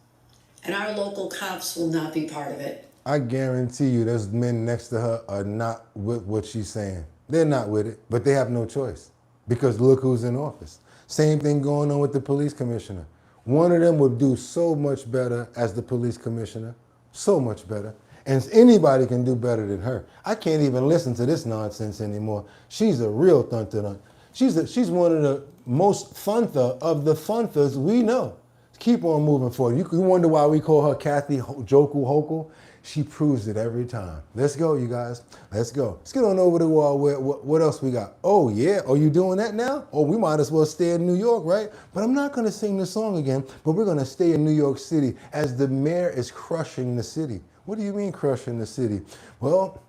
And our local cops will not be part of it. I guarantee you those men next to her are not with what she's saying. They're not with it, but they have no choice because look who's in office. Same thing going on with the police commissioner. One of them would do so much better as the police commissioner, so much better. And anybody can do better than her. I can't even listen to this nonsense anymore. She's a real thunther. She's one of the most thunther of the thunthers we know. Keep on moving forward. You wonder why we call her Kathy Joku Hokel? She proves it every time. Let's go, you guys. Let's go. Let's get on over to what else we got. Oh, yeah. Oh, you doing that now? Oh, we might as well stay in New York, right? But I'm not going to sing the song again, but we're going to stay in New York City as the mayor is crushing the city. What do you mean crushing the city? Well,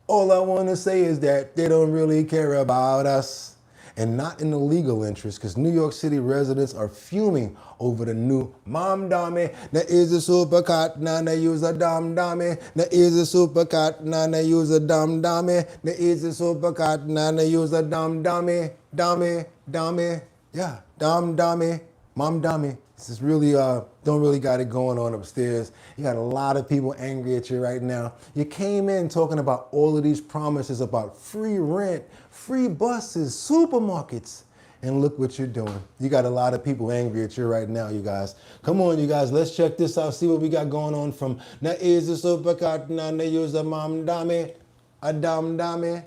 all I want to say is that they don't really care about us. And not in the legal interest, because New York City residents are fuming over the new Mom Dummy. There is a supercut, now they use a dumb dummy. There is a supercut, now they use a dumb dummy. There is a supercut, now they use a dumb dummy. Dummy. Yeah, dumb dummy, Mom Dummy. This is really, don't really got it going on upstairs. You got a lot of people angry at you right now. You came in talking about all of these promises about free rent, free buses, supermarkets, and look what you're doing. You got a lot of people angry at you right now, you guys. Come on, you guys, let's check this out, see what we got going on from now is a supercut, now they use a Mom Dummy, a dumb dummy.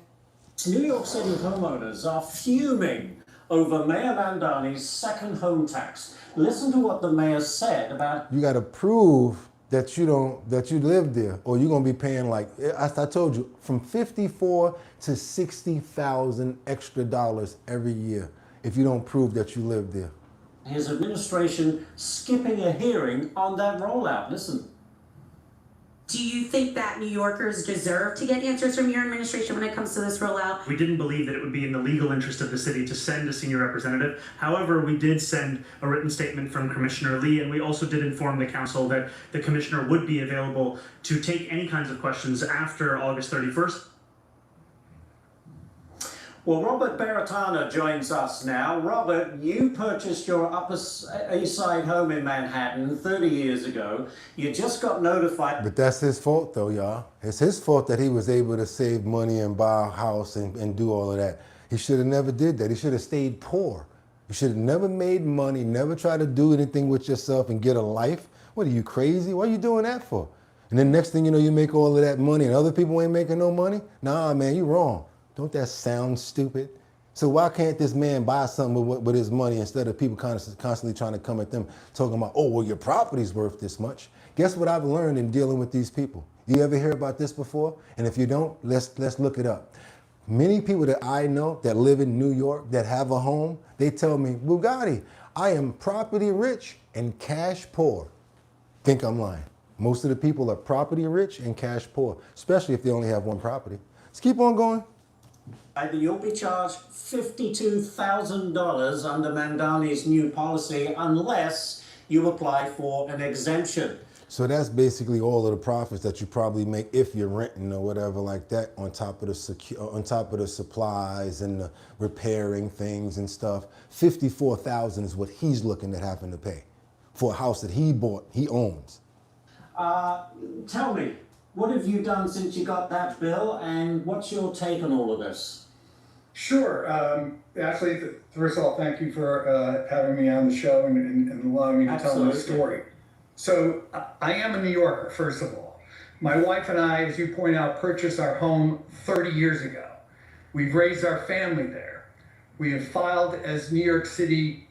New York City homeowners are fuming over Mayor Mandani's second home tax. Listen to what the mayor said about. You got to prove that you live there, or you're gonna be paying like I told you, from $54,000 to $60,000 extra dollars every year if you don't prove that you live there. His administration skipping a hearing on that rollout. Listen. Do you think that New Yorkers deserve to get answers from your administration when it comes to this rollout? We didn't believe that it would be in the legal interest of the city to send a senior representative. However, we did send a written statement from Commissioner Lee, and we also did inform the council that the commissioner would be available to take any kinds of questions after August 31st. Well, Robert Baratana joins us now. Robert, you purchased your Upper East Side home in Manhattan 30 years ago. You just got notified. But that's his fault though, y'all. It's his fault that he was able to save money and buy a house and do all of that. He should have never did that. He should have stayed poor. You should have never made money, never tried to do anything with yourself and get a life. What are you, crazy? What are you doing that for? And then next thing you know, you make all of that money and other people ain't making no money? Nah, man, you wrong. Don't that sound stupid? So why can't this man buy something with his money instead of people constantly trying to come at them talking about, oh, well, your property's worth this much? Guess what I've learned in dealing with these people? You ever hear about this before? And if you don't, let's look it up. Many people that I know that live in New York that have a home, they tell me, Bugatti, I am property rich and cash poor. Think I'm lying. Most of the people are property rich and cash poor, especially if they only have one property. Let's keep on going. You'll be charged $52,000 under Mandani's new policy unless you apply for an exemption. So that's basically all of the profits that you probably make if you're renting or whatever like that, on top of the supplies and the repairing things and stuff. $54,000 is what he's looking at having to pay for a house that he bought, he owns. Tell me, what have you done since you got that bill, and what's your take on all of this? Sure. Actually, first of all, thank you for having me on the show and allowing me to tell my story. So I am a New Yorker, first of all. My wife and I, as you point out, purchased our home 30 years ago. We've raised our family there. We have filed as New York City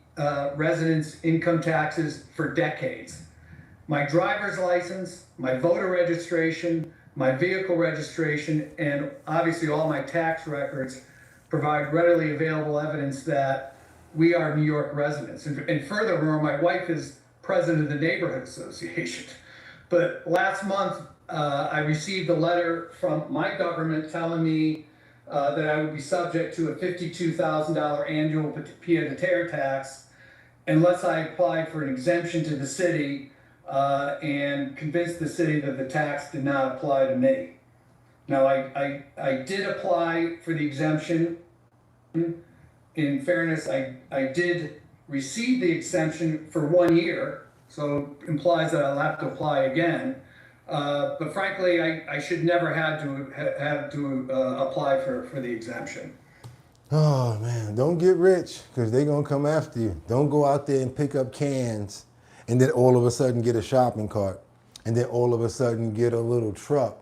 residents income taxes for decades. My driver's license, my voter registration, my vehicle registration, and obviously all my tax records provide readily available evidence that we are New York residents. And furthermore, my wife is president of the neighborhood association. But last month, I received a letter from my government telling me that I would be subject to a $52,000 annual pied-à-terre tax unless I applied for an exemption to the city and convinced the city that the tax did not apply to me. Now, I did apply for the exemption. In fairness, I did receive the exemption for 1 year, so it implies that I'll have to apply again. But frankly, I should never have to apply for the exemption. Oh man, don't get rich because they're gonna come after you. Don't go out there and pick up cans and then all of a sudden get a shopping cart and then all of a sudden get a little truck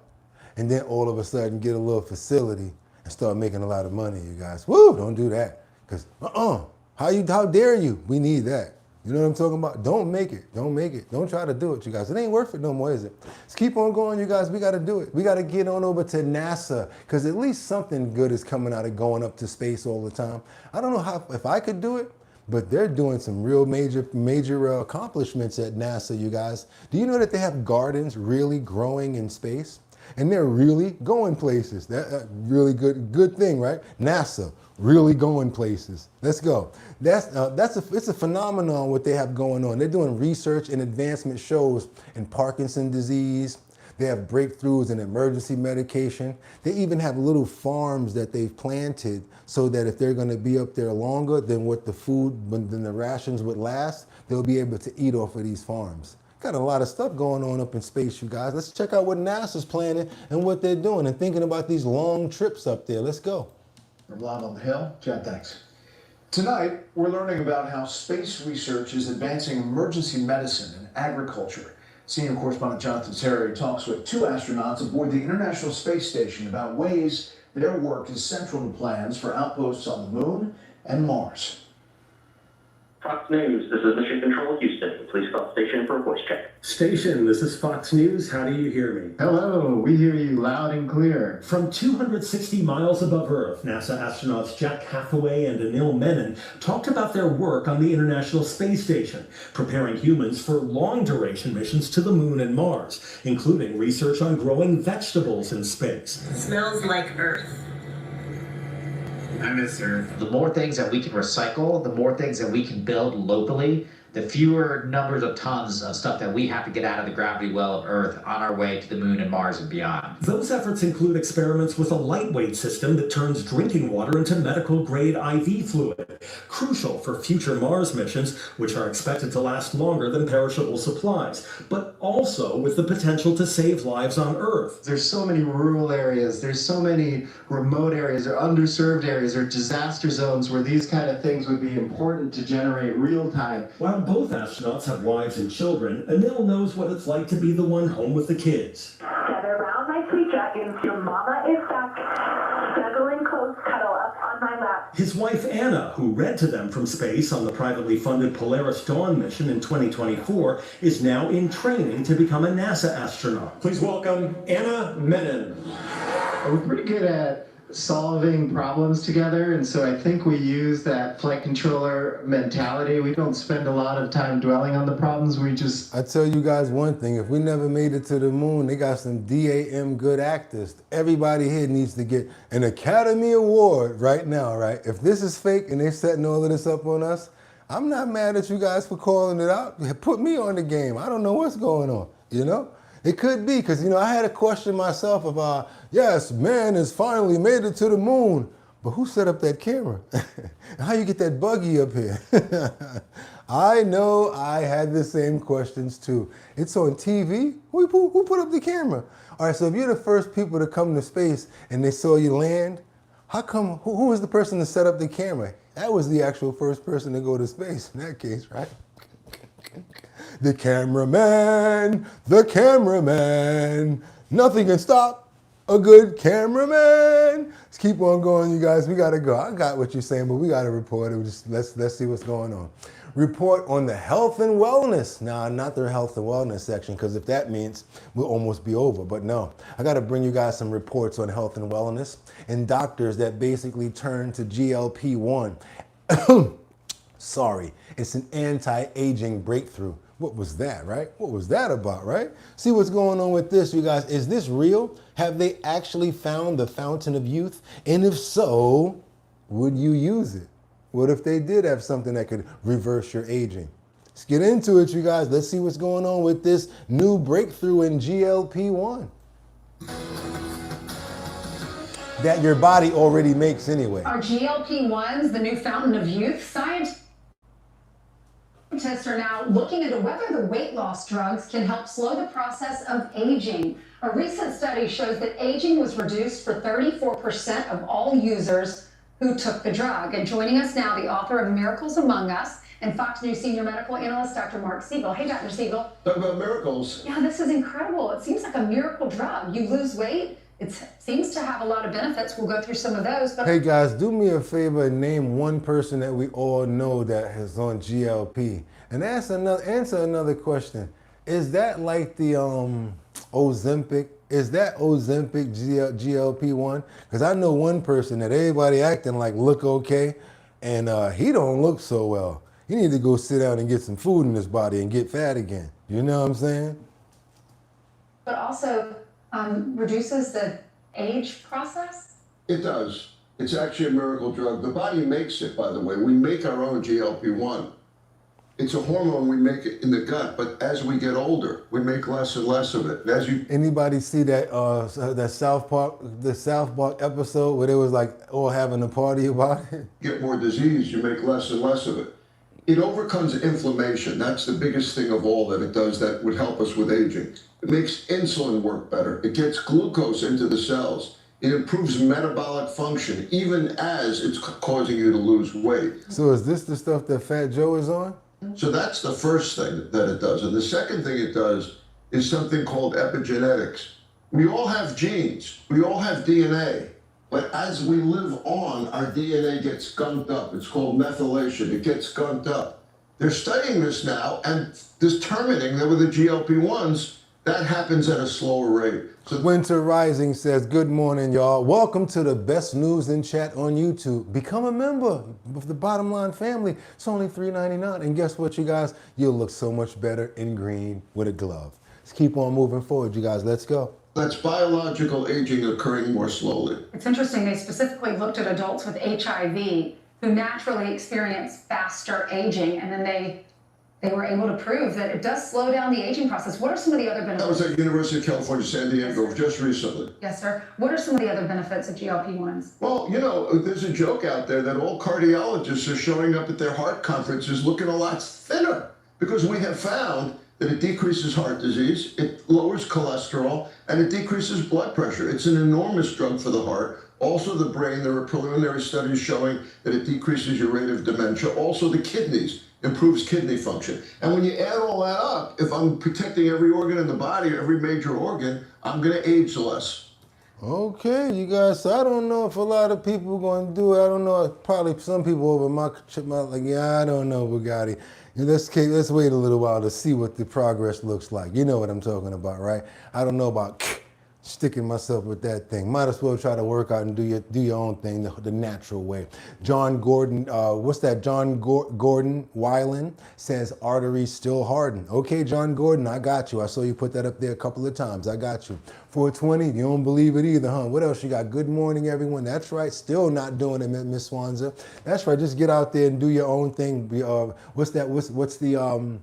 and then all of a sudden get a little facility and start making a lot of money, you guys. Woo, don't do that. Because how dare you? We need that. You know what I'm talking about? Don't make it. Don't make it. Don't try to do it, you guys. It ain't worth it no more, is it? Let's keep on going, you guys. We got to do it. We got to get on over to NASA because at least something good is coming out of going up to space all the time. I don't know if I could do it, but they're doing some real major accomplishments at NASA, you guys. Do you know that they have gardens really growing in space? And they're really going places. That's really good thing, right? NASA really going places. Let's go. It's a phenomenon what they have going on. They're doing research and advancement shows in Parkinson's disease. They have breakthroughs in emergency medication. They even have little farms that they've planted so that if they're going to be up there longer than what than the rations would last, they'll be able to eat off of these farms. Got a lot of stuff going on up in space, you guys. Let's check out what NASA's planning and what they're doing and thinking about these long trips up there. Let's go. From live on the Hill, Chad, thanks. Tonight, we're learning about how space research is advancing emergency medicine and agriculture. Senior correspondent Jonathan Terry talks with two astronauts aboard the International Space Station about ways their work is central to plans for outposts on the Moon and Mars. Fox News, this is Mission Control Houston. Please call station for a voice check. Station, this is Fox News. How do you hear me? Hello, we hear you loud and clear. From 260 miles above Earth, NASA astronauts Jack Hathaway and Anil Menon talked about their work on the International Space Station, preparing humans for long-duration missions to the Moon and Mars, including research on growing vegetables in space. It smells like Earth. I miss her. The more things that we can recycle, the more things that we can build locally, the fewer numbers of tons of stuff that we have to get out of the gravity well of Earth on our way to the Moon and Mars and beyond. Those efforts include experiments with a lightweight system that turns drinking water into medical-grade IV fluid, crucial for future Mars missions, which are expected to last longer than perishable supplies, but also with the potential to save lives on Earth. There's so many rural areas, there's so many remote areas or underserved areas or disaster zones where these kind of things would be important to generate real time. While both astronauts have wives and children, Anil knows what it's like to be the one home with the kids. Gather around my sweet dragons, your mama is back. Snuggle in close, cuddle up on my lap. His wife Anna, who read to them from space on the privately funded Polaris Dawn mission in 2024, is now in training to become a NASA astronaut. Please welcome Anna Menon. We're pretty good at solving problems together, and so I think we use that flight controller mentality. We don't spend a lot of time dwelling on the problems. I tell you guys one thing, if we never made it to the moon, they got some damn good actors. Everybody here needs to get an Academy Award right now, right? If this is fake and they're setting all of this up on us, I'm not mad at you guys for calling it out. Put me on the game. I don't know what's going on, you know? It could be, because, I had a question myself of, yes, man has finally made it to the moon. But who set up that camera? How you get that buggy up here? I know I had the same questions too. It's on TV? Who put up the camera? All right, so if you're the first people to come to space and they saw you land, how come, who was the person to set up the camera? That was the actual first person to go to space in that case, right? The cameraman. Nothing can stop a good cameraman. Let's keep on going, you guys. We gotta go. I got what you're saying, but we gotta report it. Let's see what's going on. Report on the health and wellness. Nah, not the health and wellness section, because if that means we'll almost be over. But no, I gotta bring you guys some reports on health and wellness and doctors that basically turn to GLP-1. Sorry, it's an anti-aging breakthrough. What was that, right? What was that about, right? See what's going on with this, you guys. Is this real? Have they actually found the fountain of youth? And if so, would you use it? What if they did have something that could reverse your aging? Let's get into it, you guys. Let's see what's going on with this new breakthrough in GLP-1 that your body already makes anyway. Are GLP-1s the new fountain of youth? Scientists are now looking into whether the weight loss drugs can help slow the process of aging. A recent study shows that aging was reduced for 34% of all users who took the drug. And joining us now, the author of Miracles Among Us and Fox News senior medical analyst, Dr. Mark Siegel. Hey, Dr. Siegel. Talk about miracles. Yeah, this is incredible. It seems like a miracle drug. You lose weight. It seems to have a lot of benefits. We'll go through some of those. But Hey guys, do me a favor and name one person that we all know that is on GLP. And answer another question. Is that like the Ozempic? Is that Ozempic GLP-1? Because I know one person that everybody acting like look okay, and he don't look so well. He need to go sit down and get some food in his body and get fat again. You know what I'm saying? But also reduces the age process? It does. It's actually a miracle drug. The body makes it, by the way. We make our own GLP-1. It's a hormone, we make it in the gut, but as we get older, we make less and less of it. As you Anybody see that South Park episode where they was like all having a party about it? get more disease, you make less and less of it. It overcomes inflammation. That's the biggest thing of all that it does that would help us with aging. It makes insulin work better. It gets glucose into the cells. It improves metabolic function, even as it's causing you to lose weight. So is this the stuff that Fat Joe is on? So that's the first thing that it does. And the second thing it does is something called epigenetics. We all have genes. We all have DNA. But as we live on, our DNA gets gunked up. It's called methylation. It gets gunked up. They're studying this now and determining that with the GLP-1s, that happens at a slower rate. So Winter Rising says, good morning, y'all. Welcome to the best news in chat on YouTube. Become a member of the Bottom Line family. It's only $3.99. And guess what, you guys? You'll look so much better in green with a glove. Let's keep on moving forward, you guys. Let's go. that's biological aging occurring more slowly. It's interesting. They specifically looked at adults with HIV who naturally experience faster aging, and then they were able to prove that it does slow down the aging process. What are some of the other benefits? That was at University of California, San Diego, just recently. Yes, sir. What are some of the other benefits of GLP-1s? Well, you know, there's a joke out there that all cardiologists are showing up at their heart conferences looking a lot thinner because we have found that it decreases heart disease, it lowers cholesterol, and it decreases blood pressure. It's an enormous drug for the heart. Also the brain, there are preliminary studies showing that it decreases your rate of dementia. Also the kidneys, improves kidney function. And when you add all that up, if I'm protecting every organ in the body, every major organ, I'm gonna age less. Okay, you guys, so I don't know if a lot of people are going to do it. I don't know, probably some people over my like, yeah, I don't know, Bugatti. Let's wait a little while to see what the progress looks like. You know what I'm talking about, right? I don't know about sticking myself with that thing. Might as well try to work out and do your own thing the natural way. John Gordon, what's that? John Gordon Weiland says arteries still harden. Okay, John Gordon, I got you. I saw you put that up there a couple of times. I got you. 420, you don't believe it either, huh? What else you got? Good morning, everyone. That's right. Still not doing it, Miss Swanza. That's right. Just get out there and do your own thing. What's that? What's the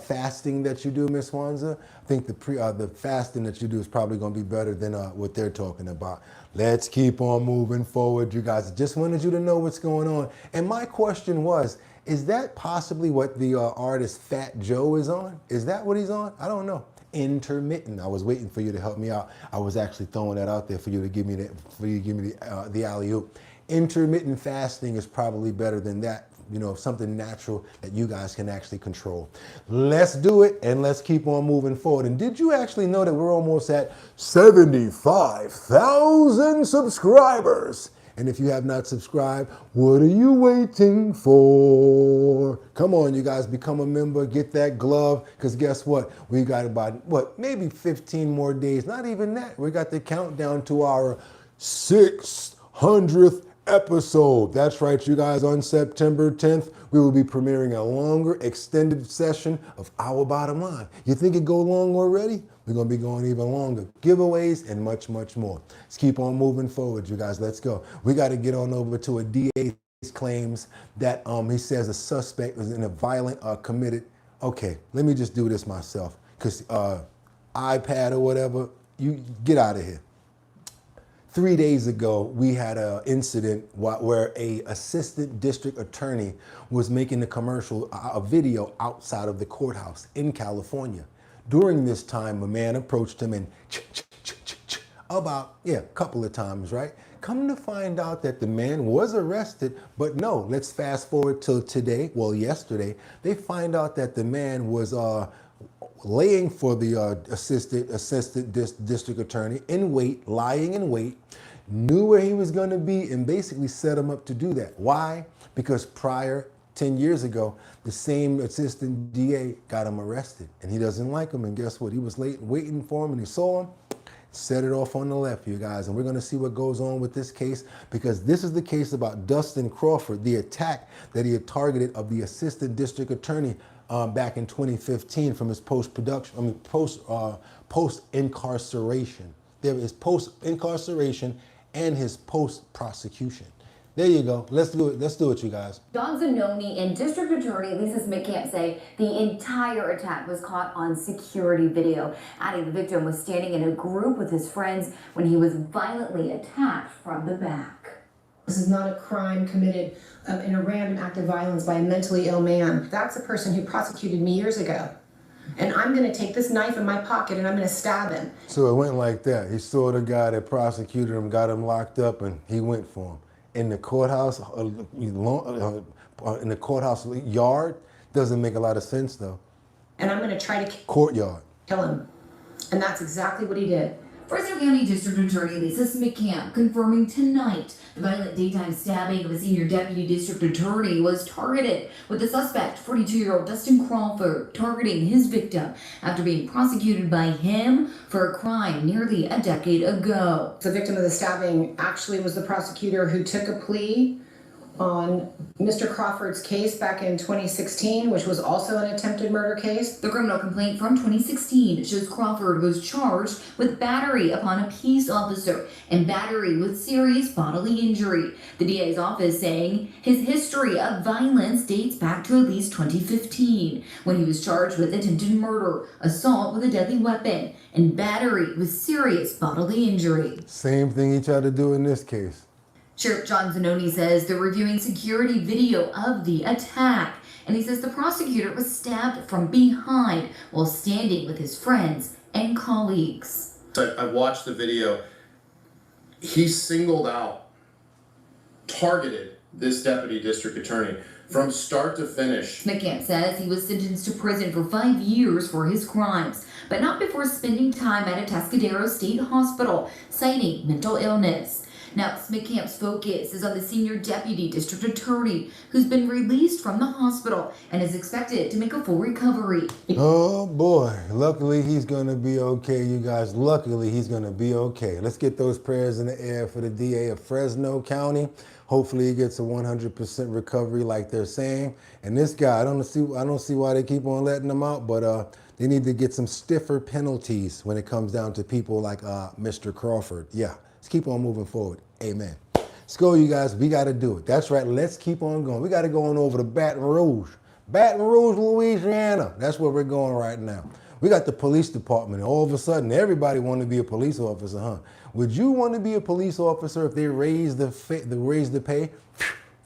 fasting that you do, Miss Swanza? I think the fasting that you do is probably going to be better than what they're talking about. Let's keep on moving forward, you guys. Just wanted you to know what's going on. And my question was, is that possibly what the artist Fat Joe is on? Is that what he's on? I don't know. Intermittent. I was waiting for you to help me out. I was actually throwing that out there for you to give me the alley-oop. Intermittent fasting is probably better than that. You know, something natural that you guys can actually control. Let's do it and let's keep on moving forward. And did you actually know that we're almost at 75,000 subscribers? And if you have not subscribed, what are you waiting for? Come on, you guys, become a member, get that glove, because guess what? We got about, maybe 15 more days, not even that. We got the countdown to our 600th episode. That's right, you guys, on September 10th, we will be premiering a longer, extended session of Our Bottom Line. You think it go long already? We're going to be going even longer. Giveaways and much, much more. Let's keep on moving forward, you guys. Let's go. We got to get on over to a DA's claims that he says a suspect was in a violent committed. Okay, let me just do this myself because iPad or whatever, you get out of here. 3 days ago, we had an incident where a assistant district attorney was making a video outside of the courthouse in California. During this time, a man approached him and a couple of times, right? Come to find out that the man was arrested, but no, let's fast forward till today, well, yesterday, they find out that the man was laying for the assistant district attorney in wait, lying in wait, knew where he was going to be, and basically set him up to do that. Why? Because prior, 10 years ago, the same assistant DA got him arrested, and he doesn't like him, and guess what? He was late waiting for him, and he saw him, set it off on the left, you guys, and we're going to see what goes on with this case, because this is the case about Dustin Crawford, the attack that he had targeted of the assistant district attorney back in 2015 from his post-incarceration. There is post-incarceration and his post-prosecution. There you go. Let's do it. Let's do it, you guys. Don Zanoni and District Attorney Lisa Smith-Camp say the entire attack was caught on security video, adding the victim was standing in a group with his friends when he was violently attacked from the back. This is not a crime committed in a random act of violence by a mentally ill man. That's a person who prosecuted me years ago. And I'm going to take this knife in my pocket and I'm going to stab him. So it went like that. He saw the guy that prosecuted him, got him locked up, and he went for him. In the courthouse, yard, doesn't make a lot of sense though. And I'm going to try to courtyard kill him. And that's exactly what he did. Fresno County District Attorney Lisa Smith-Camp confirming tonight the violent daytime stabbing of a senior deputy district attorney was targeted, with the suspect, 42-year-old Dustin Crawford, targeting his victim after being prosecuted by him for a crime nearly a decade ago. The victim of the stabbing actually was the prosecutor who took a plea on Mr. Crawford's case back in 2016, which was also an attempted murder case. The criminal complaint from 2016 shows Crawford was charged with battery upon a peace officer and battery with serious bodily injury. The DA's office saying his history of violence dates back to at least 2015, when he was charged with attempted murder, assault with a deadly weapon, and battery with serious bodily injury. Same thing he tried to do in this case. Sheriff John Zanoni says they're reviewing security video of the attack, and he says the prosecutor was stabbed from behind while standing with his friends and colleagues. I watched the video. He singled out, targeted this deputy district attorney from start to finish. Smith-Camp says he was sentenced to prison for 5 years for his crimes, but not before spending time at a Atascadero State Hospital, citing mental illness. Now, Smith-Camp's focus is on the senior deputy district attorney, who's been released from the hospital and is expected to make a full recovery. Oh boy, luckily he's gonna be okay, you guys. Luckily he's gonna be okay. Let's get those prayers in the air for the DA of Fresno County. Hopefully he gets a 100% recovery like they're saying. And this guy, I don't see why they keep on letting him out, but they need to get some stiffer penalties when it comes down to people like Mr. Crawford. Yeah, let's keep on moving forward. Amen. Let's go, you guys. We got to do it. That's right. Let's keep on going. We got to go on over to Baton Rouge. Baton Rouge, Louisiana. That's where we're going right now. We got the police department, and all of a sudden, everybody want to be a police officer, huh? Would you want to be a police officer if they raise the pay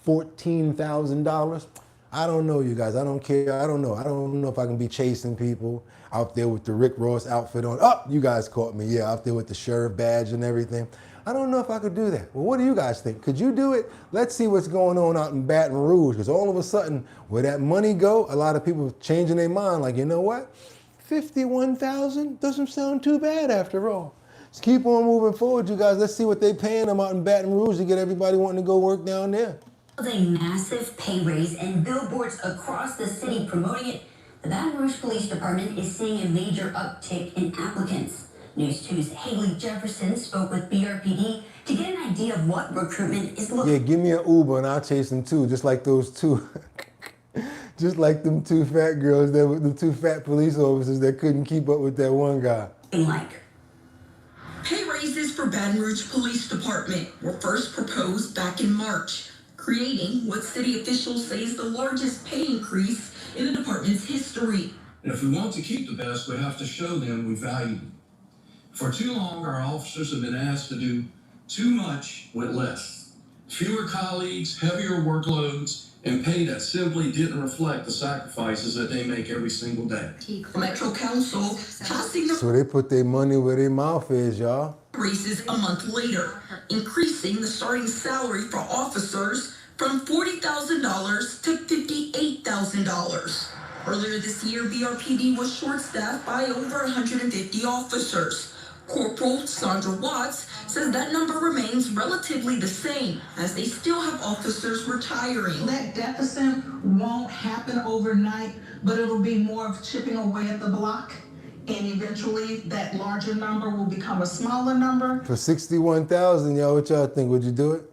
$14,000? I don't know, you guys. I don't care. I don't know. I don't know if I can be chasing people out there with the Rick Ross outfit on. Oh, you guys caught me. Yeah, out there with the sheriff badge and everything. I don't know if I could do that. Well, what do you guys think? Could you do it? Let's see what's going on out in Baton Rouge, because all of a sudden, where that money go, a lot of people changing their mind. Like, you know what? $51,000 doesn't sound too bad after all. Let's keep on moving forward, you guys. Let's see what they're paying them out in Baton Rouge to get everybody wanting to go work down there. With a massive pay raise and billboards across the city promoting it, the Baton Rouge Police Department is seeing a major uptick in applicants. News 2's Haley Jefferson spoke with BRPD to get an idea of what recruitment is looking. Yeah, give me an Uber and I'll chase them too, just like those two. Just like them two fat girls, the two fat police officers that couldn't keep up with that one guy. Like. Pay raises for Baton Rouge Police Department were first proposed back in March, creating what city officials say is the largest pay increase in the department's history. And if we want to keep the best, we have to show them we value them. For too long, our officers have been asked to do too much with less. Fewer colleagues, heavier workloads, and pay that simply didn't reflect the sacrifices that they make every single day. Metro Council passing the So they put their money where their mouth is, y'all. raises a month later, increasing the starting salary for officers from $40,000 to $58,000. Earlier this year, BRPD was short-staffed by over 150 officers. Corporal Sandra Watts says that number remains relatively the same as they still have officers retiring. That deficit won't happen overnight, but it'll be more of chipping away at the block. And eventually that larger number will become a smaller number. For 61,000, y'all, what y'all think? Would you do it?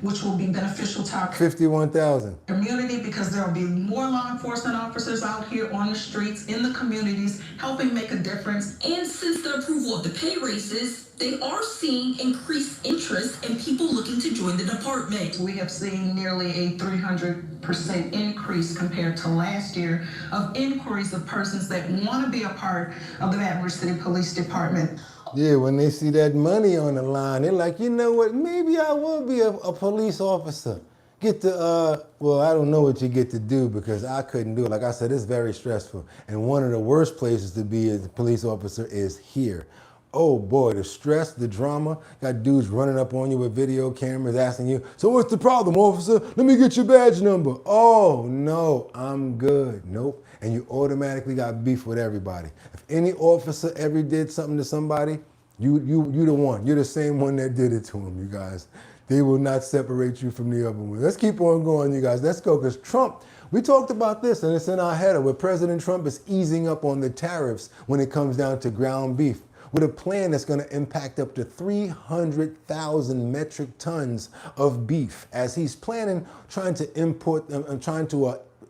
Which will be beneficial to our 51,000. community because there will be more law enforcement officers out here on the streets, in the communities, helping make a difference. And since the approval of the pay raises, they are seeing increased interest in people looking to join the department. We have seen nearly a 300% increase compared to last year of inquiries of persons that want to be a part of the Baton Rouge City Police Department. Yeah, when they see that money on the line, they're like, you know what, maybe I will be a police officer. Get to, well, I don't know what you get to do because I couldn't do it. Like I said, it's very stressful. And one of the worst places to be as a police officer is here. Oh boy, the stress, the drama, got dudes running up on you with video cameras asking you, so what's the problem, officer? Let me get your badge number. Oh no, I'm good. Nope. And you automatically got beef with everybody. If any officer ever did something to somebody, you the one. You're the same one that did it to them, you guys. They will not separate you from the other one. Let's keep on going, you guys. Let's go, because Trump, we talked about this, and it's in our header, where President Trump is easing up on the tariffs when it comes down to ground beef, with a plan that's going to impact up to 300,000 metric tons of beef, as he's planning,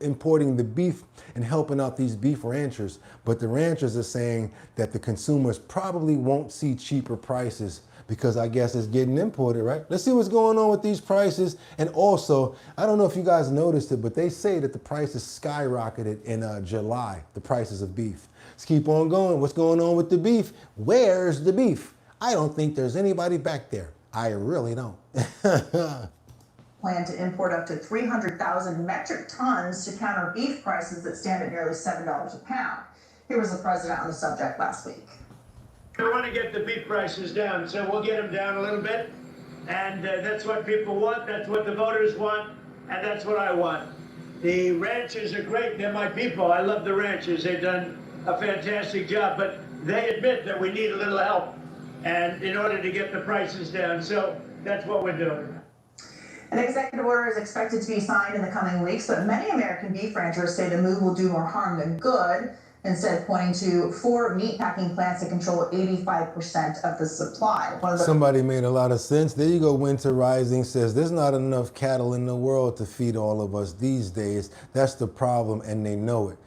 importing the beef and helping out these beef ranchers. But the ranchers are saying that the consumers probably won't see cheaper prices because I guess it's getting imported, right? Let's see what's going on with these prices. And also, I don't know if you guys noticed it, but they say that the prices skyrocketed in July, the prices of beef. Let's keep on going. What's going on with the beef? Where's the beef? I don't think there's anybody back there. I really don't. Plan to import up to 300,000 metric tons to counter beef prices that stand at nearly $7 a pound. Here was the president on the subject last week. We want to get the beef prices down, so we'll get them down a little bit. And that's what people want, that's what the voters want, and that's what I want. The ranchers are great, they're my people. I love the ranchers, they've done a fantastic job, but they admit that we need a little help and in order to get the prices down, so that's what we're doing. An executive order is expected to be signed in the coming weeks, but many American beef ranchers say the move will do more harm than good, instead pointing to 4 meatpacking plants that control 85% of the supply. Somebody made a lot of sense. There you go, Winter Rising says, there's not enough cattle in the world to feed all of us these days. That's the problem, and they know it.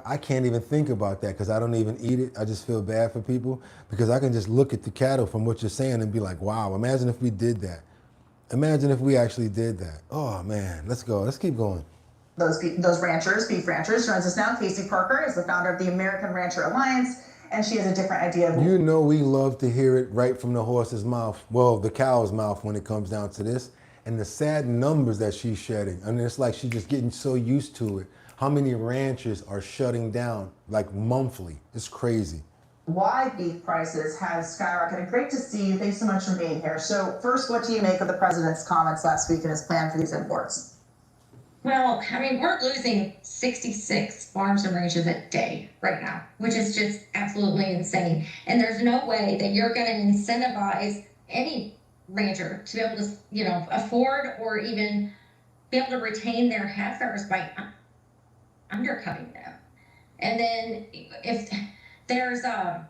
I can't even think about that because I don't even eat it. I just feel bad for people because I can just look at the cattle from what you're saying and be like, wow, imagine if we did that. Imagine if we actually did that. Oh man, let's go. Let's keep going. Those ranchers, beef ranchers, joins us now. Casey Parker is the founder of the American Rancher Alliance, and she has a different idea of. You know we love to hear it right from the horse's mouth. Well, the cow's mouth when it comes down to this. And the sad numbers that she's shedding. I mean, it's like she's just getting so used to it. How many ranchers are shutting down, like monthly? It's crazy. Why beef prices have skyrocketed. Great to see you. Thanks so much for being here. So first, what do you make of the president's comments last week and his plan for these imports? Well, I mean, we're losing 66 farms and ranches a day right now, which is just absolutely insane. And there's no way that you're going to incentivize any rancher to be able to, you know, afford or even be able to retain their heifers by undercutting them. And then if there's that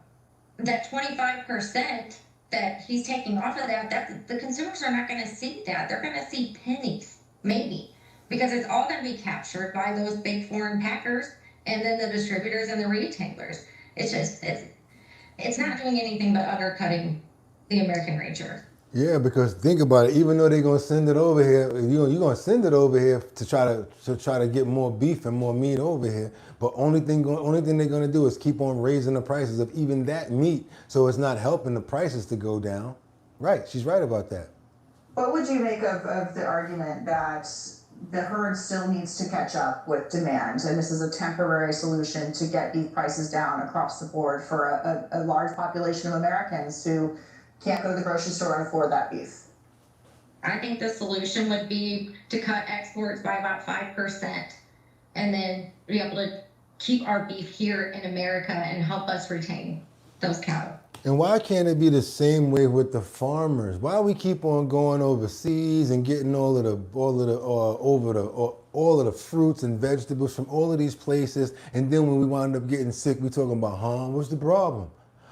25% that he's taking off of that the consumers are not going to see that. They're going to see pennies, maybe, because it's all going to be captured by those big foreign packers and then the distributors and the retailers. It's just, it's not doing anything but undercutting the American rancher. Yeah, because think about it. Even though they're gonna send it over here, you're gonna send it over here to try to get more beef and more meat over here. But only thing they're gonna do is keep on raising the prices of even that meat. So it's not helping the prices to go down. Right? She's right about that. What would you make of the argument that the herd still needs to catch up with demand, and this is a temporary solution to get beef prices down across the board for a large population of Americans who can't go to the grocery store and afford that beef. I think the solution would be to cut exports by about 5% and then be able to keep our beef here in America and help us retain those cattle. And why can't it be the same way with the farmers? Why we keep on going overseas and getting all of the fruits and vegetables from all of these places, and then when we wind up getting sick, we talking about, what's the problem?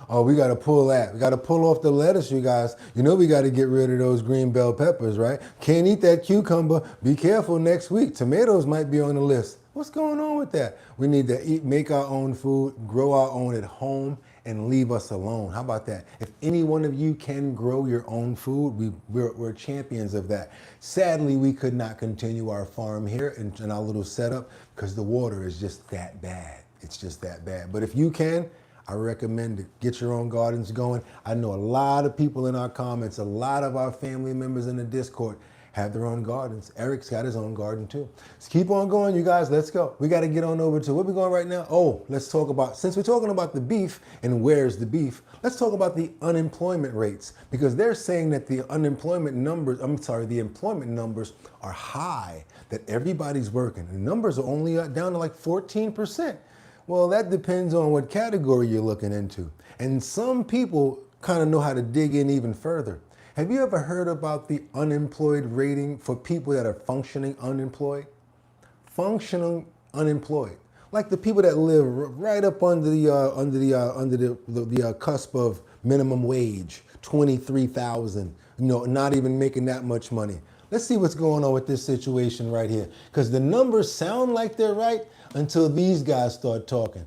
Oh, we got to pull that. We got to pull off the lettuce, you guys. You know we got to get rid of those green bell peppers, right? Can't eat that cucumber. Be careful next week. Tomatoes might be on the list. What's going on with that? We need to make our own food, grow our own at home, and leave us alone. How about that? If any one of you can grow your own food, we're champions of that. Sadly, we could not continue our farm here in our little setup because the water is just that bad. It's just that bad. But if you can, I recommend it. Get your own gardens going. I know a lot of people in our comments, a lot of our family members in the Discord have their own gardens. Eric's got his own garden too. So keep on going, you guys. Let's go. We got to get on over to where we going right now. Oh, let's talk about, since we're talking about the beef and where's the beef, let's talk about the unemployment rates, because they're saying that the employment numbers are high, that everybody's working. The numbers are only down to like 14%. Well, that depends on what category you're looking into. And some people kind of know how to dig in even further. Have you ever heard about the unemployed rating for people that are functioning unemployed? Functioning unemployed. Like the people that live right up under the cusp of minimum wage, 23,000, not even making that much money. Let's see what's going on with this situation right here, because the numbers sound like they're right until these guys start talking.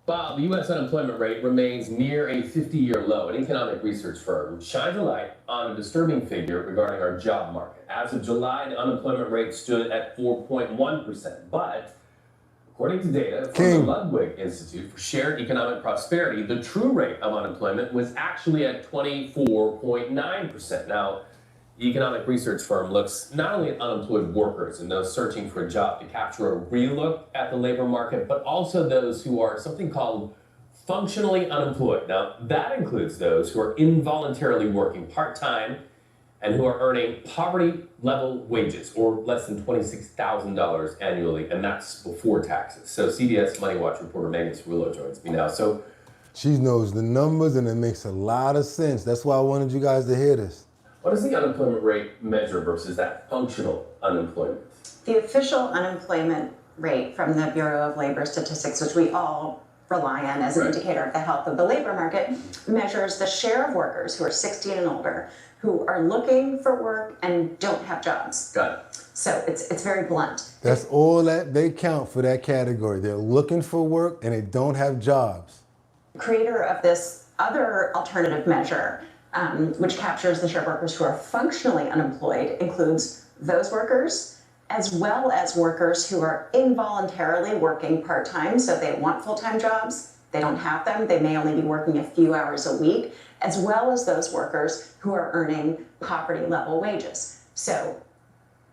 Bob, the U.S. unemployment rate remains near a 50-year low. An economic research firm shines a light on a disturbing figure regarding our job market. As of July, the unemployment rate stood at 4.1%. But according to data from the Ludwig Institute for Shared Economic Prosperity, the true rate of unemployment was actually at 24.9%. Now, the economic research firm looks not only at unemployed workers and those searching for a job to capture a real look at the labor market, but also those who are something called functionally unemployed. Now, that includes those who are involuntarily working part-time and who are earning poverty-level wages, or less than $26,000 annually, and that's before taxes. So CBS Money Watch reporter Megan Cerullo joins me now. So she knows the numbers, and it makes a lot of sense. That's why I wanted you guys to hear this. What does the unemployment rate measure versus that functional unemployment? The official unemployment rate from the Bureau of Labor Statistics, which we all rely on as an indicator of the health of the labor market, measures the share of workers who are 16 and older who are looking for work and don't have jobs. Got it. So it's very blunt. That's all that they count for that category. They're looking for work and they don't have jobs. Creator of this other alternative measure, which captures the share of workers who are functionally unemployed, includes those workers, as well as workers who are involuntarily working part-time, so they want full-time jobs, they don't have them, they may only be working a few hours a week, as well as those workers who are earning poverty-level wages. So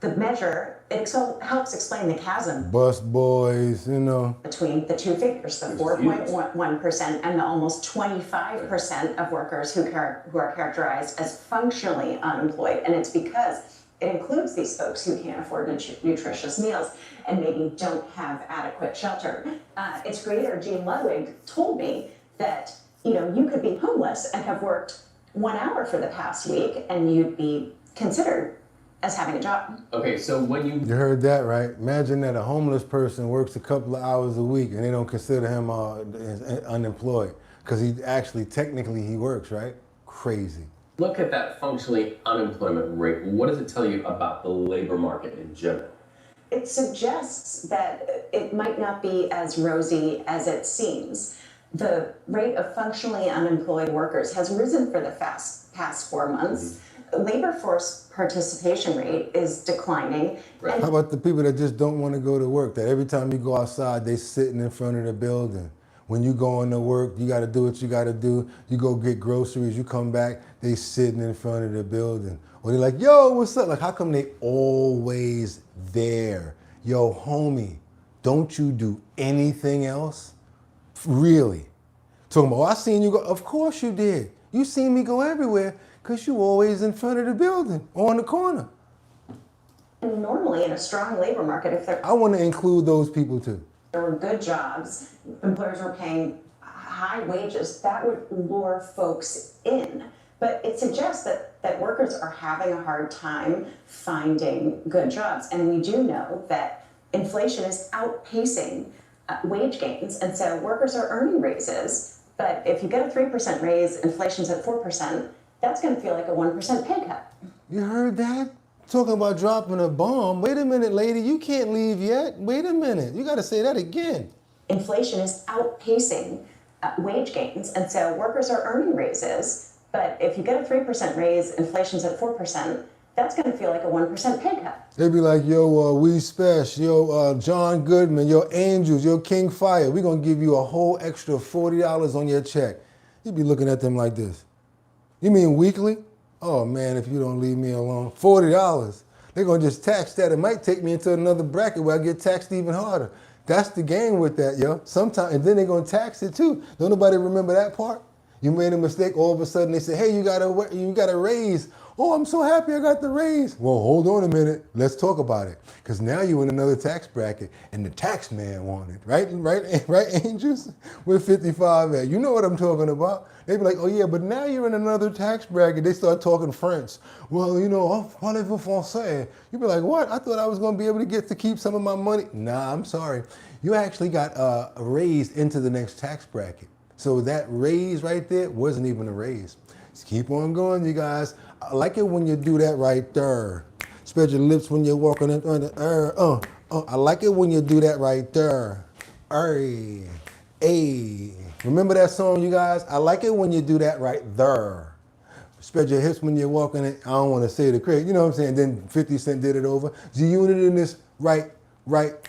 the measure, it helps explain the chasm Bus boys, between the two figures, the 4.1% and the almost 25% of workers who are characterized as functionally unemployed. And it's because it includes these folks who can't afford nutritious meals and maybe don't have adequate shelter. Its creator, Gene Ludwig, told me that you could be homeless and have worked 1 hour for the past week and you'd be considered as having a job. Okay, so when you heard that, right? Imagine that a homeless person works a couple of hours a week and they don't consider him unemployed because he actually, technically, he works, right? Crazy. Look at that functionally unemployment rate. What does it tell you about the labor market in general? It suggests that it might not be as rosy as it seems. The rate of functionally unemployed workers has risen for the past 4 months. Labor force participation rate is declining. Right. How about the people that just don't want to go to work, that every time you go outside, they sitting in front of the building? When you go into work, you got to do what you got to do. You go get groceries, you come back, they sitting in front of the building. Or they're like, yo, what's up? Like, how come they always there? Yo, homie, don't you do anything else? Really? Talking about, I seen you go. Of course you did. You see me go everywhere because you always in front of the building or on the corner. And normally in a strong labor market, if there I want to include those people too. were good jobs, employers were paying high wages, that would lure folks in. But it suggests that workers are having a hard time finding good jobs. And we do know that inflation is outpacing wage gains. And so workers are earning raises. But if you get a 3% raise, inflation's at 4%, that's going to feel like a 1% pay cut. You heard that? Talking about dropping a bomb. Wait a minute, lady, you can't leave yet. Wait a minute, you got to say that again. Inflation is outpacing wage gains, and so workers are earning raises. But if you get a 3% raise, inflation's at 4%, that's going to feel like a 1% pay cut. They'd be like, yo, We Special, yo, John Goodman, yo, Angels, yo, King Fire. We're going to give you a whole extra $40 on your check. You'd be looking at them like this. You mean weekly? Oh man, if you don't leave me alone, $40. They're gonna just tax that. It might take me into another bracket where I get taxed even harder. That's the game with that, yo. Sometimes, and then they're gonna tax it too. Don't nobody remember that part? You made a mistake, all of a sudden they say, hey, you got a raise. Oh, I'm so happy I got the raise. Well, hold on a minute. Let's talk about it. Because now you're in another tax bracket and the tax man wanted, right, Angels? Where 55 at? You know what I'm talking about. They be like, oh yeah, but now you're in another tax bracket. They start talking French. Well, you know, parlez-vous français? You be like, what? I thought I was going to be able to get to keep some of my money. Nah, I'm sorry. You actually got raised into the next tax bracket. So that raise right there wasn't even a raise. Just keep on going, you guys. I like it when you do that right there. Spread your lips when you're walking in. I like it when you do that right there. Hey. Remember that song, you guys? I like it when you do that right there. Spread your hips when you're walking in. I don't want to say the crazy. You know what I'm saying? Then 50 Cent did it over. The unit in this right there.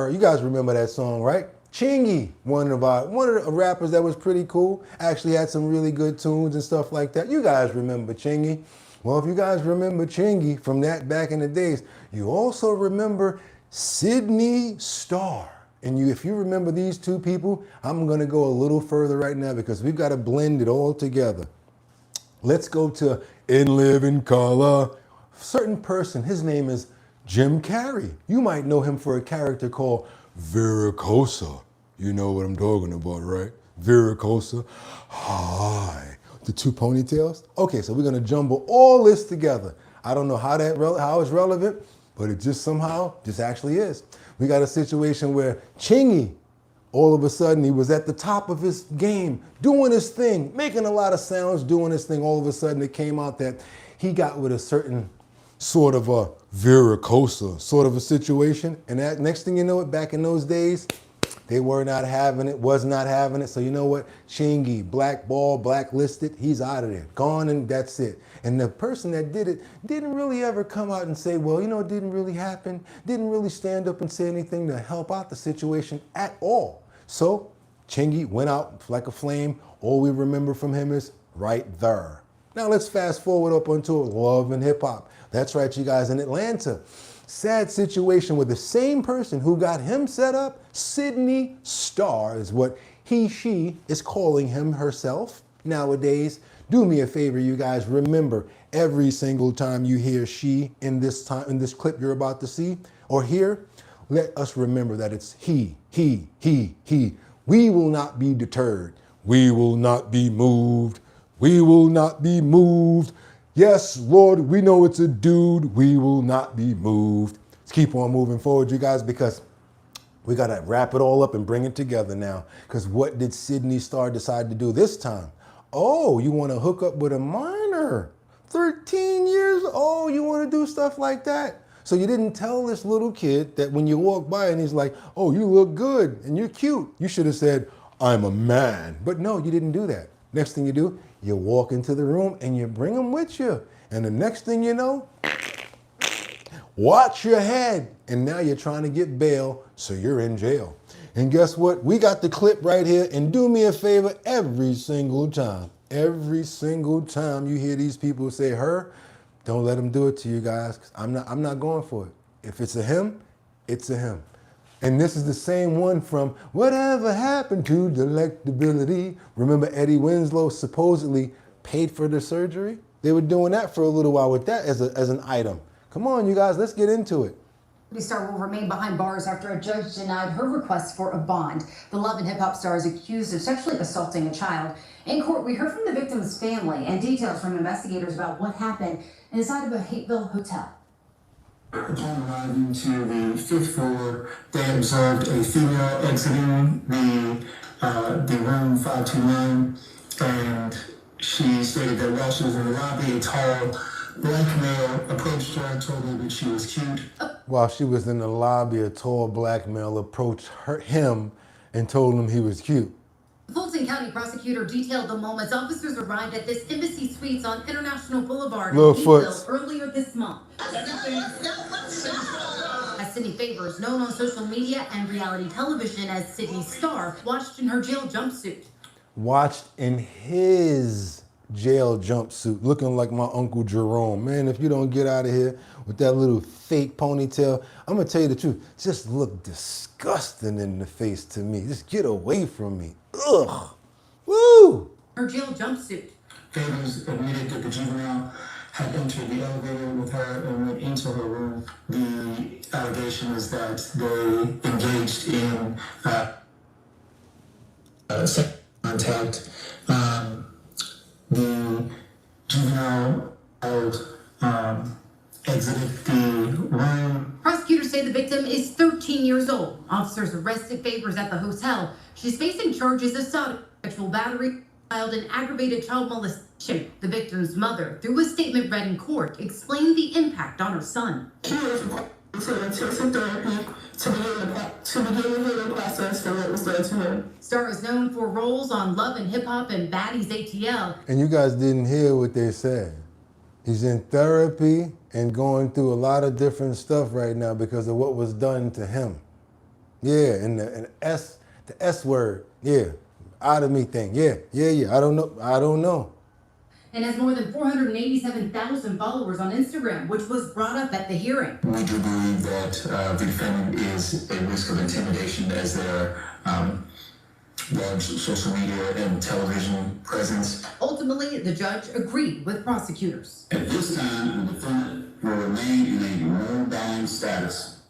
You guys remember that song, right? Chingy, one of the rappers that was pretty cool, actually had some really good tunes and stuff like that. You guys remember Chingy? Well, if you guys remember Chingy from that back in the days, you also remember Sydney Starr. And if you remember these two people, I'm going to go a little further right now because we've got to blend it all together. Let's go to In Living Color. Certain person, his name is Jim Carrey. You might know him for a character called Vericosa. You know what I'm talking about, right? Vericosa. Hi. The two ponytails. Okay, so we're going to jumble all this together. I don't know how it's relevant, but it just somehow just actually is. We got a situation where Chingy, all of a sudden, he was at the top of his game, doing his thing, making a lot of sounds, doing his thing. All of a sudden, it came out that he got with a certain sort of a Vericosa sort of a situation. And that next thing you know, back in those days, they were not having it, was not having it. So you know what? Chingy, blackball, blacklisted, he's out of there. Gone and that's it. And the person that did it didn't really ever come out and say, well, you know, it didn't really happen. Didn't really stand up and say anything to help out the situation at all. So Chingy went out like a flame. All we remember from him is right there. Now let's fast forward up onto Love and Hip Hop. That's right, you guys, in Atlanta. Sad situation with the same person who got him set up, Sydney Starr is what she is calling him herself nowadays. Do me a favor, you guys, remember every single time you hear she in this clip you're about to see or hear, let us remember that it's he. We will not be deterred. We will not be moved. We will not be moved. Yes, Lord, we know it's a dude. We will not be moved. Let's keep on moving forward, you guys, because we got to wrap it all up and bring it together now. Because what did Sydney Starr decide to do this time? Oh, you want to hook up with a minor? 13 years? Oh, you want to do stuff like that? So you didn't tell this little kid that when you walk by and he's like, oh, you look good and you're cute. You should have said, I'm a man. But no, you didn't do that. Next thing you do, you walk into the room and you bring them with you. And the next thing you know, watch your head. And now you're trying to get bail, so you're in jail. And guess what? We got the clip right here. And do me a favor every single time you hear these people say her, don't let them do it to you guys. 'Cause I'm not going for it. If it's a him, it's a him. And this is the same one from Whatever Happened to Delectability. Remember Eddie Winslow supposedly paid for the surgery? They were doing that for a little while with that as an item. Come on, you guys, let's get into it. The star will remain behind bars after a judge denied her request for a bond. The Love and Hip Hop star is accused of sexually assaulting a child. In court, we heard from the victim's family and details from investigators about what happened inside of a Hateville hotel. Upon arriving to the 5th floor, they observed a female exiting the room 529, and she stated that while she was in the lobby, a tall black male approached her and told her that she was cute. While she was in the lobby, a tall black male approached him and told him he was cute. Fulton County prosecutor detailed the moments officers arrived at this Embassy Suites on International Boulevard in Hateville earlier this month. As Sydney Favors, known on social media and reality television as Sydney Star, watched in her jail jumpsuit. Watched in his jail jumpsuit, looking like my Uncle Jerome. Man, if you don't get out of here with that little fake ponytail, I'm gonna tell you the truth, just look disgusting in the face to me. Just get away from me. Ugh. Woo! Her jail jumpsuit. Favors admitted that the juvenile had entered the elevator with her and went into her room. The allegation is that they engaged in sexual contact. The juvenile exited the room. Prosecutors say the victim is 13 years old. Officers arrested Favors at the hotel. She's facing charges of sexual battery, child, and aggravated child molestation. The victim's mother, through a statement read in court, explained the impact on her son. She was required to intensive therapy to begin the healing process for what was done to him. Star is known for roles on Love and Hip Hop and Baddies ATL. And you guys didn't hear what they said. He's in therapy and going through a lot of different stuff right now because of what was done to him. Yeah, and the S word, yeah, out of me thing, yeah, I don't know. And has more than 487,000 followers on Instagram, which was brought up at the hearing. We do believe that the defendant is a risk of intimidation as their large social media and television presence. Ultimately, the judge agreed with prosecutors. At this time, the defendant will remain in a no-bond status.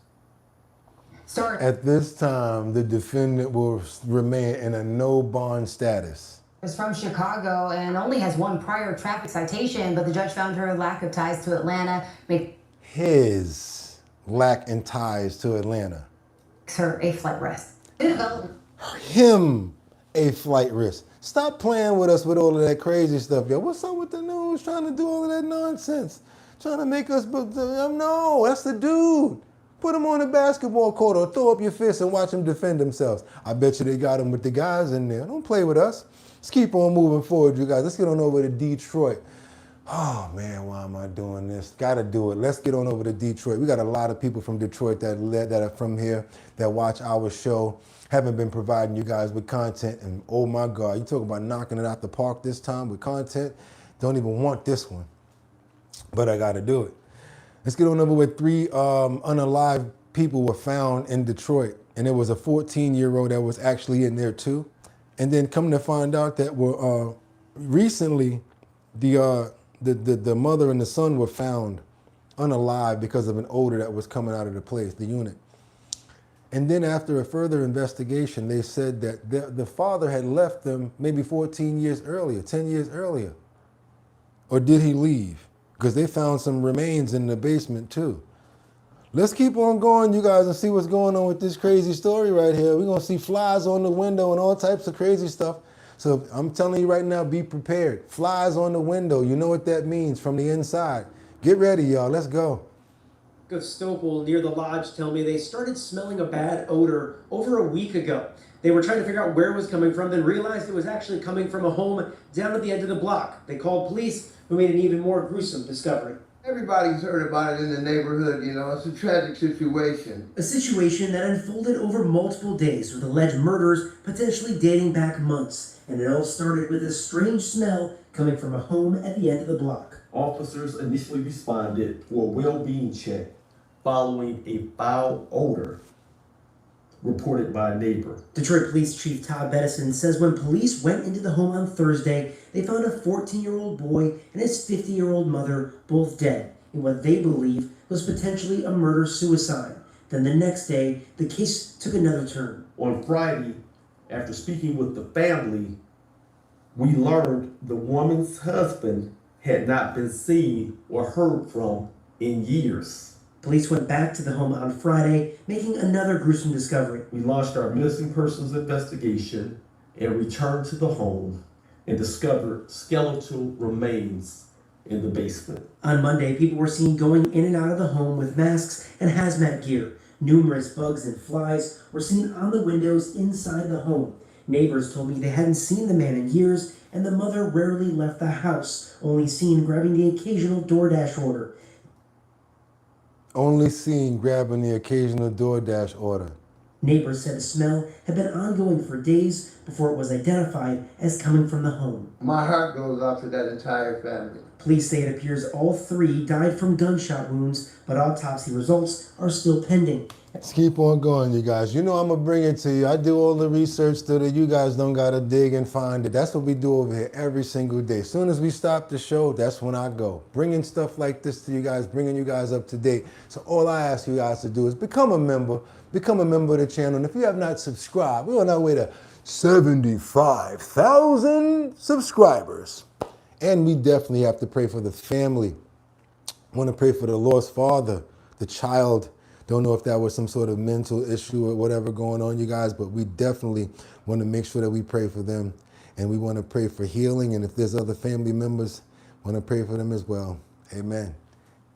At this time, the defendant will remain in a no-bond status. Is from Chicago and only has one prior traffic citation, but the judge found her lack of ties to Atlanta makes His lack in ties to Atlanta. her a flight risk. Him a flight risk. Stop playing with us with all of that crazy stuff, yo. What's up with the news trying to do all of that nonsense? Trying to make us, no, that's the dude. Put him on the basketball court or throw up your fist and watch him defend themselves. I bet you they got him with the guys in there. Don't play with us. Let's keep on moving forward, you guys. Let's get on over to Detroit. Oh man, why am I doing this? Gotta do it. Let's get on over to Detroit. We got a lot of people from Detroit that are from here that watch our show. Haven't been providing you guys with content, and oh my God, you talk about knocking it out the park this time with content. Don't even want this one, but I gotta do it. Let's get on over with 3 unalived people were found in Detroit, and there was a 14-year-old that was actually in there too. And then come to find out that recently the mother and the son were found unalive because of an odor that was coming out of the place, the unit. And then after a further investigation, they said that the father had left them maybe 14 years earlier, 10 years earlier. Or did he leave? Because they found some remains in the basement too. Let's keep on going, you guys, and see what's going on with this crazy story right here. We're going to see flies on the window and all types of crazy stuff. So I'm telling you right now, be prepared. Flies on the window. You know what that means from the inside. Get ready, y'all. Let's go. Of Stouffville near the lodge tell me they started smelling a bad odor over a week ago. They were trying to figure out where it was coming from, then realized it was actually coming from a home down at the end of the block. They called police, who made an even more gruesome discovery. Everybody's heard about it in the neighborhood, you know, it's a tragic situation. A situation that unfolded over multiple days with alleged murders potentially dating back months. And it all started with a strange smell coming from a home at the end of the block. Officers initially responded for a well-being check following a foul odor reported by a neighbor. Detroit Police Chief Todd Bettison says when police went into the home on Thursday, they found a 14-year-old boy and his 50-year-old mother both dead in what they believe was potentially a murder-suicide. Then the next day, the case took another turn. On Friday, after speaking with the family, we learned the woman's husband had not been seen or heard from in years. Police went back to the home on Friday, making another gruesome discovery. We launched our missing persons investigation and returned to the home and discovered skeletal remains in the basement. On Monday, people were seen going in and out of the home with masks and hazmat gear. Numerous bugs and flies were seen on the windows inside the home. Neighbors told me they hadn't seen the man in years, and the mother rarely left the house, only seen grabbing the occasional DoorDash order. Only seen grabbing the occasional DoorDash order. Neighbors said the smell had been ongoing for days before it was identified as coming from the home. My heart goes out to that entire family. Police say it appears all three died from gunshot wounds, but autopsy results are still pending. Let's keep on going, you guys. You know I'm going to bring it to you. I do all the research so that you guys don't got to dig and find it. That's what we do over here every single day. As soon as we stop the show, that's when I go. Bringing stuff like this to you guys, bringing you guys up to date. So all I ask you guys to do is become a member of the channel. And if you have not subscribed, we're on our way to 75,000 subscribers. And we definitely have to pray for the family. I want to pray for the lost father, the child. Don't know if that was some sort of mental issue or whatever going on, you guys, but we definitely want to make sure that we pray for them. And we want to pray for healing. And if there's other family members, want to pray for them as well. Amen.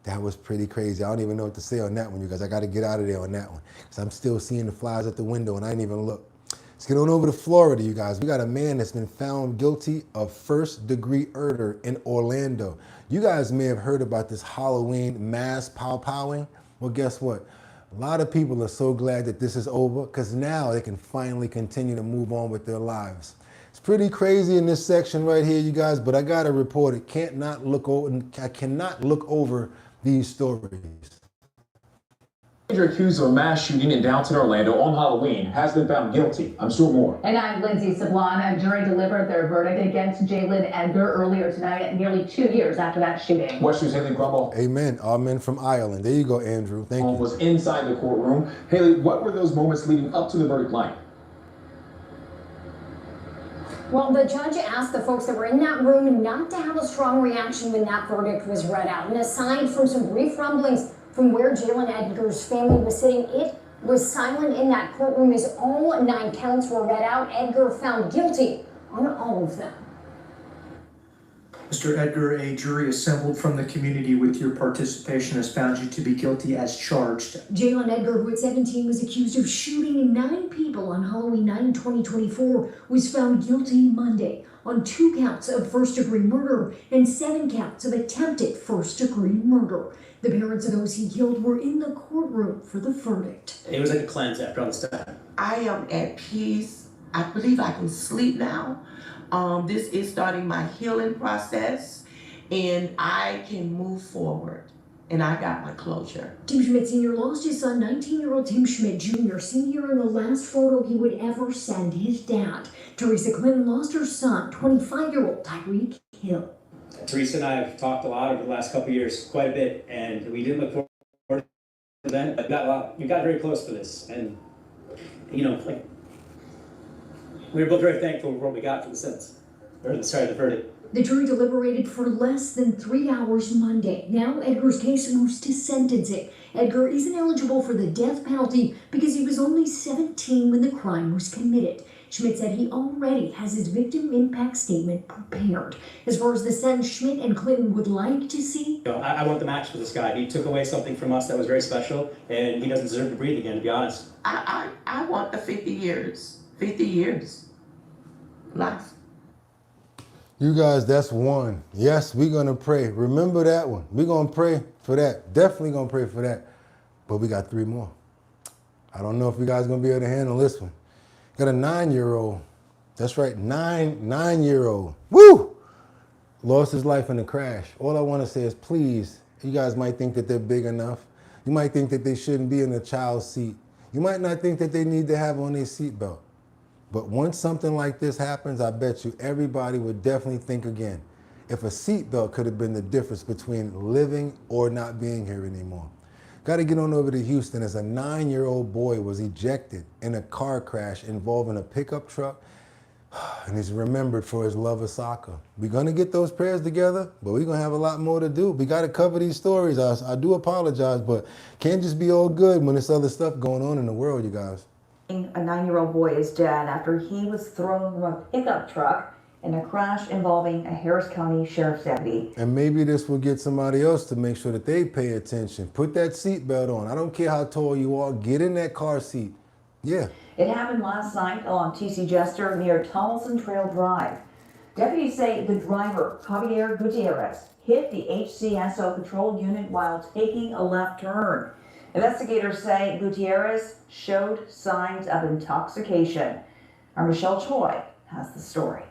That was pretty crazy. I don't even know what to say on that one, you guys. I got to get out of there on that one because I'm still seeing the flies at the window and I didn't even look. Let's get on over to Florida, you guys. We got a man that's been found guilty of first-degree murder in Orlando. You guys may have heard about this Halloween mass pow-powing. Well, guess what? A lot of people are so glad that this is over because now they can finally continue to move on with their lives. It's pretty crazy in this section right here, you guys, but I got to report it. I cannot look over these stories. Accused of a mass shooting in downtown Orlando on Halloween has been found guilty. I'm sure more. And I'm Lindsay Sablon. A jury delivered their verdict against Jalen Edgar earlier tonight, nearly 2 years after that shooting. West News' Haley Crumble. Amen. Amen from Ireland. There you go, Andrew. Thank you. Was inside the courtroom. Haley, what were those moments leading up to the verdict like? Well, the judge asked the folks that were in that room not to have a strong reaction when that verdict was read out. And aside from some brief rumblings from where Jalen Edgar's family was sitting, it was silent in that courtroom as all 9 counts were read out. Edgar found guilty on all of them. Mr. Edgar, a jury assembled from the community with your participation has found you to be guilty as charged. Jalen Edgar, who at 17 was accused of shooting 9 people on Halloween night in 2024, was found guilty Monday on 2 counts of first-degree murder and 7 counts of attempted first-degree murder. The parents of those he killed were in the courtroom for the verdict. It was like a cleanse after all this time. I am at peace. I believe I can sleep now. This is starting my healing process, and I can move forward. And I got my closure. Tim Schmidt Sr. lost his son, 19-year-old Tim Schmidt Jr., seen here in the last photo he would ever send his dad. Teresa Clinton lost her son, 25-year-old Tyreek Hill. Teresa and I have talked a lot over the last couple of years, quite a bit, and we didn't look forward to that. But we got very close to this, and we were both very thankful for what we got from the sentence, the verdict. The jury deliberated for less than 3 hours Monday. Now Edgar's case moves to sentencing. Edgar isn't eligible for the death penalty because he was only 17 when the crime was committed. Schmidt said he already has his victim impact statement prepared. As far as the sentence Schmidt and Clinton would like to see, I want the max for this guy. He took away something from us that was very special, and he doesn't deserve to breathe again, to be honest. I want the 50 years. 50 years. Life. You guys, that's one. Yes, we're going to pray. Remember that one. We're going to pray for that. Definitely going to pray for that. But we got 3 more. I don't know if you guys are going to be able to handle this one. Got a 9-year-old. That's right, 9-year-old. Woo! Lost his life in a crash. All I want to say is, please, you guys might think that they're big enough. You might think that they shouldn't be in a child's seat. You might not think that they need to have on their seatbelt. But once something like this happens, I bet you everybody would definitely think again. If a seatbelt could have been the difference between living or not being here anymore. Got to get on over to Houston as a 9-year-old boy was ejected in a car crash involving a pickup truck, and he's remembered for his love of soccer. We're going to get those prayers together, but we're going to have a lot more to do. We got to cover these stories. I do apologize, but can't just be all good when there's other stuff going on in the world, you guys. A 9-year-old boy is dead after he was thrown from a pickup truck in a crash involving a Harris County Sheriff's deputy. And maybe this will get somebody else to make sure that they pay attention. Put that seatbelt on. I don't care how tall you are. Get in that car seat. Yeah. It happened last night along TC Jester near Tomlinson Trail Drive. Deputies say the driver, Javier Gutierrez, hit the HCSO patrol unit while taking a left turn. Investigators say Gutierrez showed signs of intoxication. Our Michelle Choi has the story.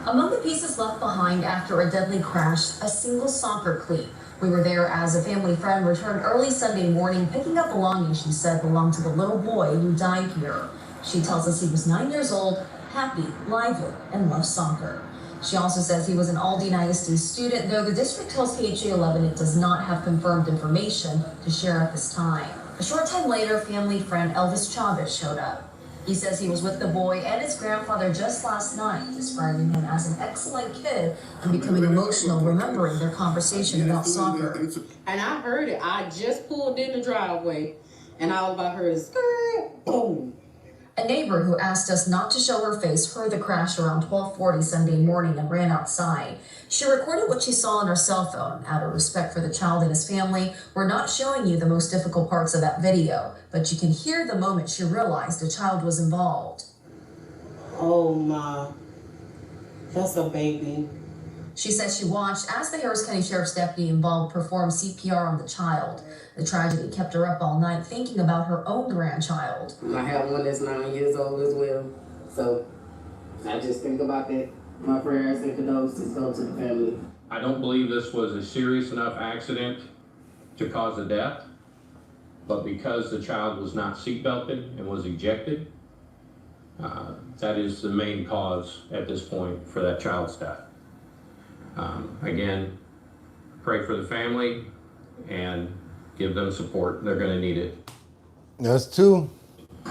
Among the pieces left behind after a deadly crash, a single soccer cleat. We were there as a family friend returned early Sunday morning, picking up belongings she said belonged to the little boy who died here. She tells us he was 9 years old, happy, lively, and loved soccer. She also says he was an Aldine ISD student, though the district tells KHA 11 it does not have confirmed information to share at this time. A short time later, family friend Elvis Chavez showed up. He says he was with the boy and his grandfather just last night, describing him as an excellent kid and becoming emotional remembering their conversation about soccer. And I heard it. I just pulled in the driveway and all I heard is skirt, boom. A neighbor who asked us not to show her face heard the crash around 12:40 Sunday morning and ran outside. She recorded what she saw on her cell phone. Out of respect for the child and his family, we're not showing you the most difficult parts of that video, but you can hear the moment she realized a child was involved. Oh my, that's a baby. She says she watched as the Harris County Sheriff's deputy involved performed CPR on the child. The tragedy kept her up all night thinking about her own grandchild. I have one that's 9 years old as well, so I just think about that. My prayers and condolences go to the family. I don't believe this was a serious enough accident to cause a death, but because the child was not seatbelted and was ejected, that is the main cause at this point for that child's death. Again, pray for the family and give them support. They're going to need it. That's two.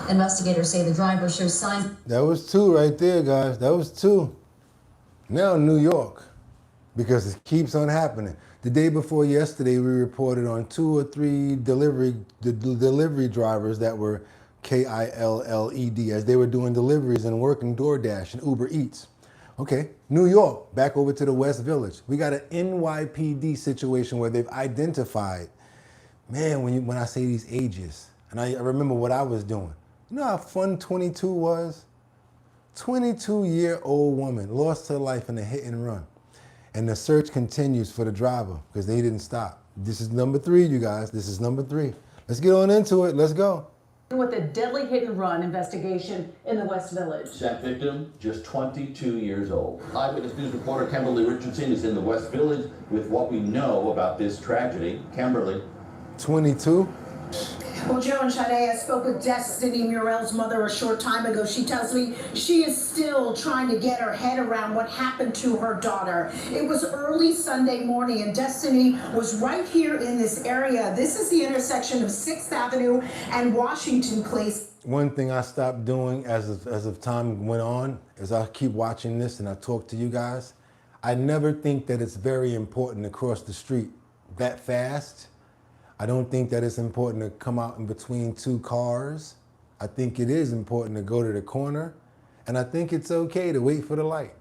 Investigators say the driver shows signs. That was two right there, guys. That was two. Now New York, because it keeps on happening. The day before yesterday, we reported on 2 or 3 delivery drivers that were KILLED as they were doing deliveries and working DoorDash and Uber Eats. Okay, New York, back over to the West Village. We got an NYPD situation where they've identified, man, when I say these ages, and I remember what I was doing. You know how fun 22 was? 22-year-old woman lost her life in a hit and run. And the search continues for the driver because they didn't stop. This is number 3, you guys. This is number 3. Let's get on into it. Let's go. With a deadly hit and run investigation in the West Village. That victim, just 22 years old. Eyewitness News reporter Kimberly Richardson is in the West Village with what we know about this tragedy. Kimberly. 22? Well, Joe and Sade, I spoke with Destiny Murrell's mother a short time ago. She tells me she is still trying to get her head around what happened to her daughter. It was early Sunday morning, and Destiny was right here in this area. This is the intersection of 6th Avenue and Washington Place. One thing I stopped doing as of time went on is I keep watching this and I talk to you guys. I never think that it's very important to cross the street that fast. I don't think that it's important to come out in between 2 cars. I think it is important to go to the corner, and I think it's okay to wait for the light.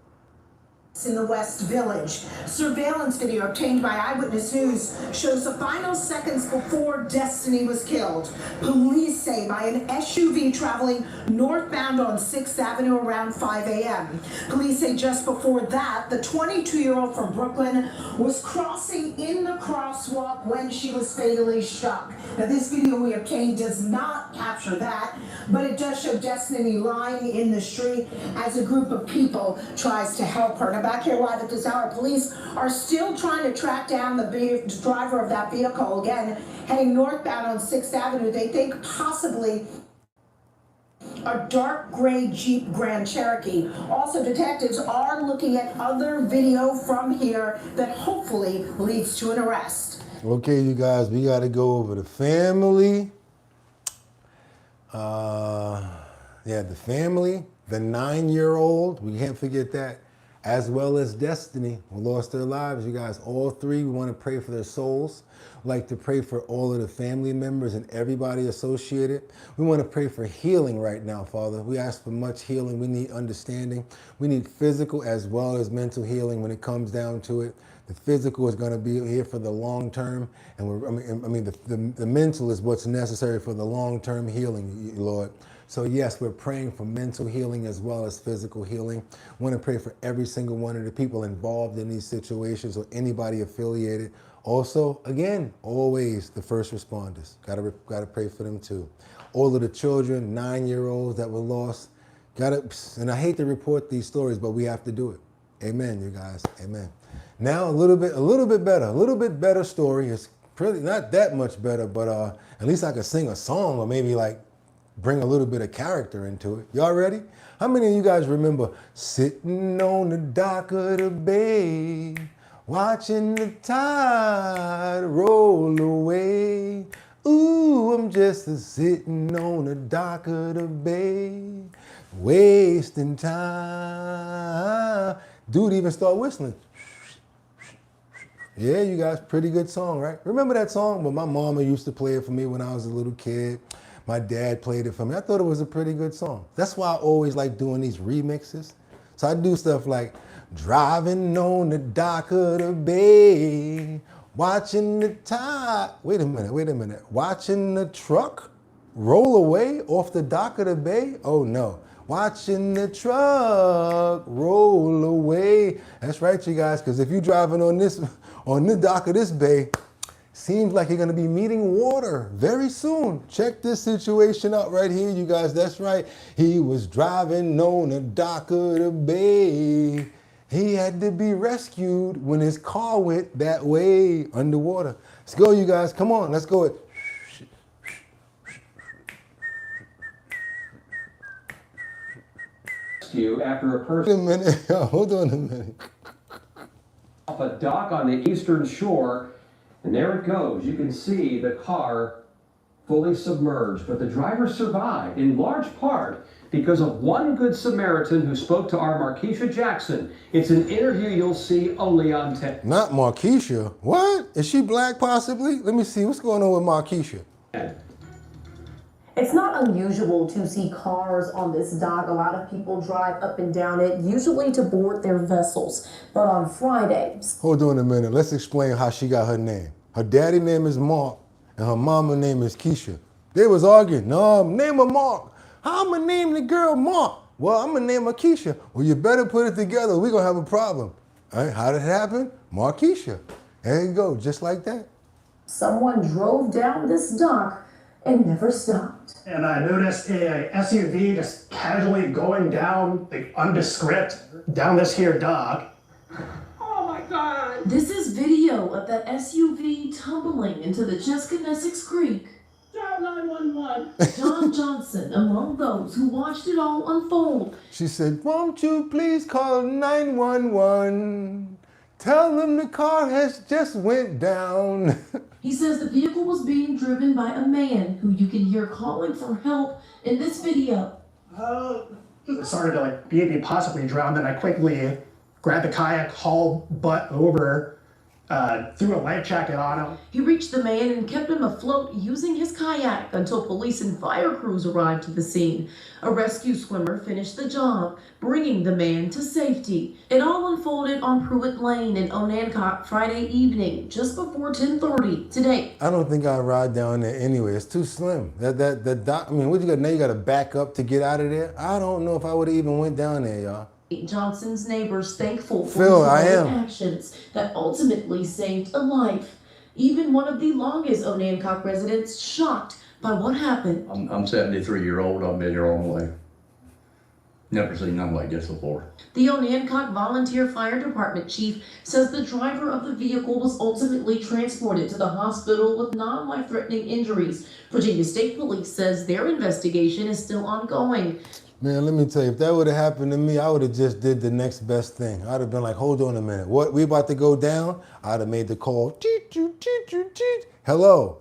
In the West Village. Surveillance video obtained by Eyewitness News shows the final seconds before Destiny was killed. Police say by an SUV traveling northbound on 6th Avenue around 5 a.m. Police say just before that, the 22-year-old from Brooklyn was crossing in the crosswalk when she was fatally struck. Now, this video we obtained does not capture that, but it does show Destiny lying in the street as a group of people tries to help her. Now, back here live at this hour. Police are still trying to track down the driver of that vehicle. Again, heading northbound on 6th Avenue. They think possibly a dark gray Jeep Grand Cherokee. Also, detectives are looking at other video from here that hopefully leads to an arrest. Okay, you guys, we got to go over the family. The family, the 9-year-old, we can't forget that, as well as Destiny, who lost their lives. You guys, all three, we want to pray for their souls. We'd like to pray for all of the family members and everybody associated. We want to pray for healing right now, Father. We ask for much healing. We need understanding. We need physical as well as mental healing when it comes down to it. The physical is going to be here for the long term, and the mental is what's necessary for the long-term healing, Lord. So yes, we're praying for mental healing as well as physical healing. We want to pray for every single one of the people involved in these situations or anybody affiliated. Also, again, always the first responders. Gotta pray for them too. All of the children, 9-year-olds that were lost. And I hate to report these stories, but we have to do it. Amen, you guys. Amen. Now a little bit better story. It's pretty not that much better, but at least I could sing a song or maybe like bring a little bit of character into it. Y'all ready? How many of you guys remember sitting on the dock of the bay, watching the tide roll away? Ooh, I'm just sitting on the dock of the bay, wasting time. Dude even start whistling. Yeah, you guys, pretty good song, right? Remember that song? Well, my mama used to play it for me when I was a little kid. My dad played it for me. I thought it was a pretty good song. That's why I always like doing these remixes. So I do stuff like driving on the dock of the bay, watching the tide. Wait a minute. Watching the truck roll away off the dock of the bay? Oh no. Watching the truck roll away. That's right, you guys, because if you're driving on the dock of this bay, seems like you're going to be meeting water very soon. Check this situation out right here, you guys. That's right. He was driving on the dock of the bay. He had to be rescued when his car went that way underwater. Let's go, you guys. Come on, let's go. After a person Wait a minute. Hold on a minute. off a dock on the eastern shore, and there it goes. You can see the car fully submerged, but the driver survived in large part because of one good Samaritan who spoke to our Markeisha Jackson. It's an interview you'll see only on 10. Not Markeisha. What? Is she black possibly? Let me see. What's going on with Markeisha? It's not unusual to see cars on this dock. A lot of people drive up and down it, usually to board their vessels. But on Fridays... Hold on a minute. Let's explain how she got her name. Her daddy name is Mark, and her mama name is Keisha. They was arguing. No, name her Mark. How am I name the girl Mark? Well, I'm going to name her Keisha. Well, you better put it together. We're going to have a problem. All right, how did it happen? Markeisha. There you go, just like that. Someone drove down this dock and never stopped. And I noticed a SUV just casually going down, like undescript, down this here dock. Oh my God. This is video of that SUV tumbling into the Chesconessix Creek. Dial 911. John Johnson, among those who watched it all unfold. She said, won't you please call 911? Tell them the car has just went down. He says the vehicle was being driven by a man who you can hear calling for help in this video. Started to like be possibly drowned, then I quickly grabbed the kayak, hauled butt over, threw a life jacket on him. He reached the man and kept him afloat using his kayak until police and fire crews arrived to the scene. A rescue swimmer finished the job, bringing the man to safety. It all unfolded on Pruitt Lane in Onancock Friday evening, just before 10:30 today. I don't think I'd ride down there anyway. It's too slim. I mean, what you got now? You got to back up to get out of there? I don't know if I would have even went down there, y'all. Johnson's neighbors thankful for Phil, his I am. actions that ultimately saved a life. Even one of the longest Onancock residents shocked by what happened. I'm 73-year-old. I've been here all my life. Never seen nothing like this before. The Onancock Volunteer Fire Department chief says the driver of the vehicle was ultimately transported to the hospital with non-life-threatening injuries. Virginia State Police says their investigation is still ongoing. Man, let me tell you, if that would have happened to me, I would have just did the next best thing. I'd have been like, hold on a minute. What, we about to go down? I'd have made the call. Hello.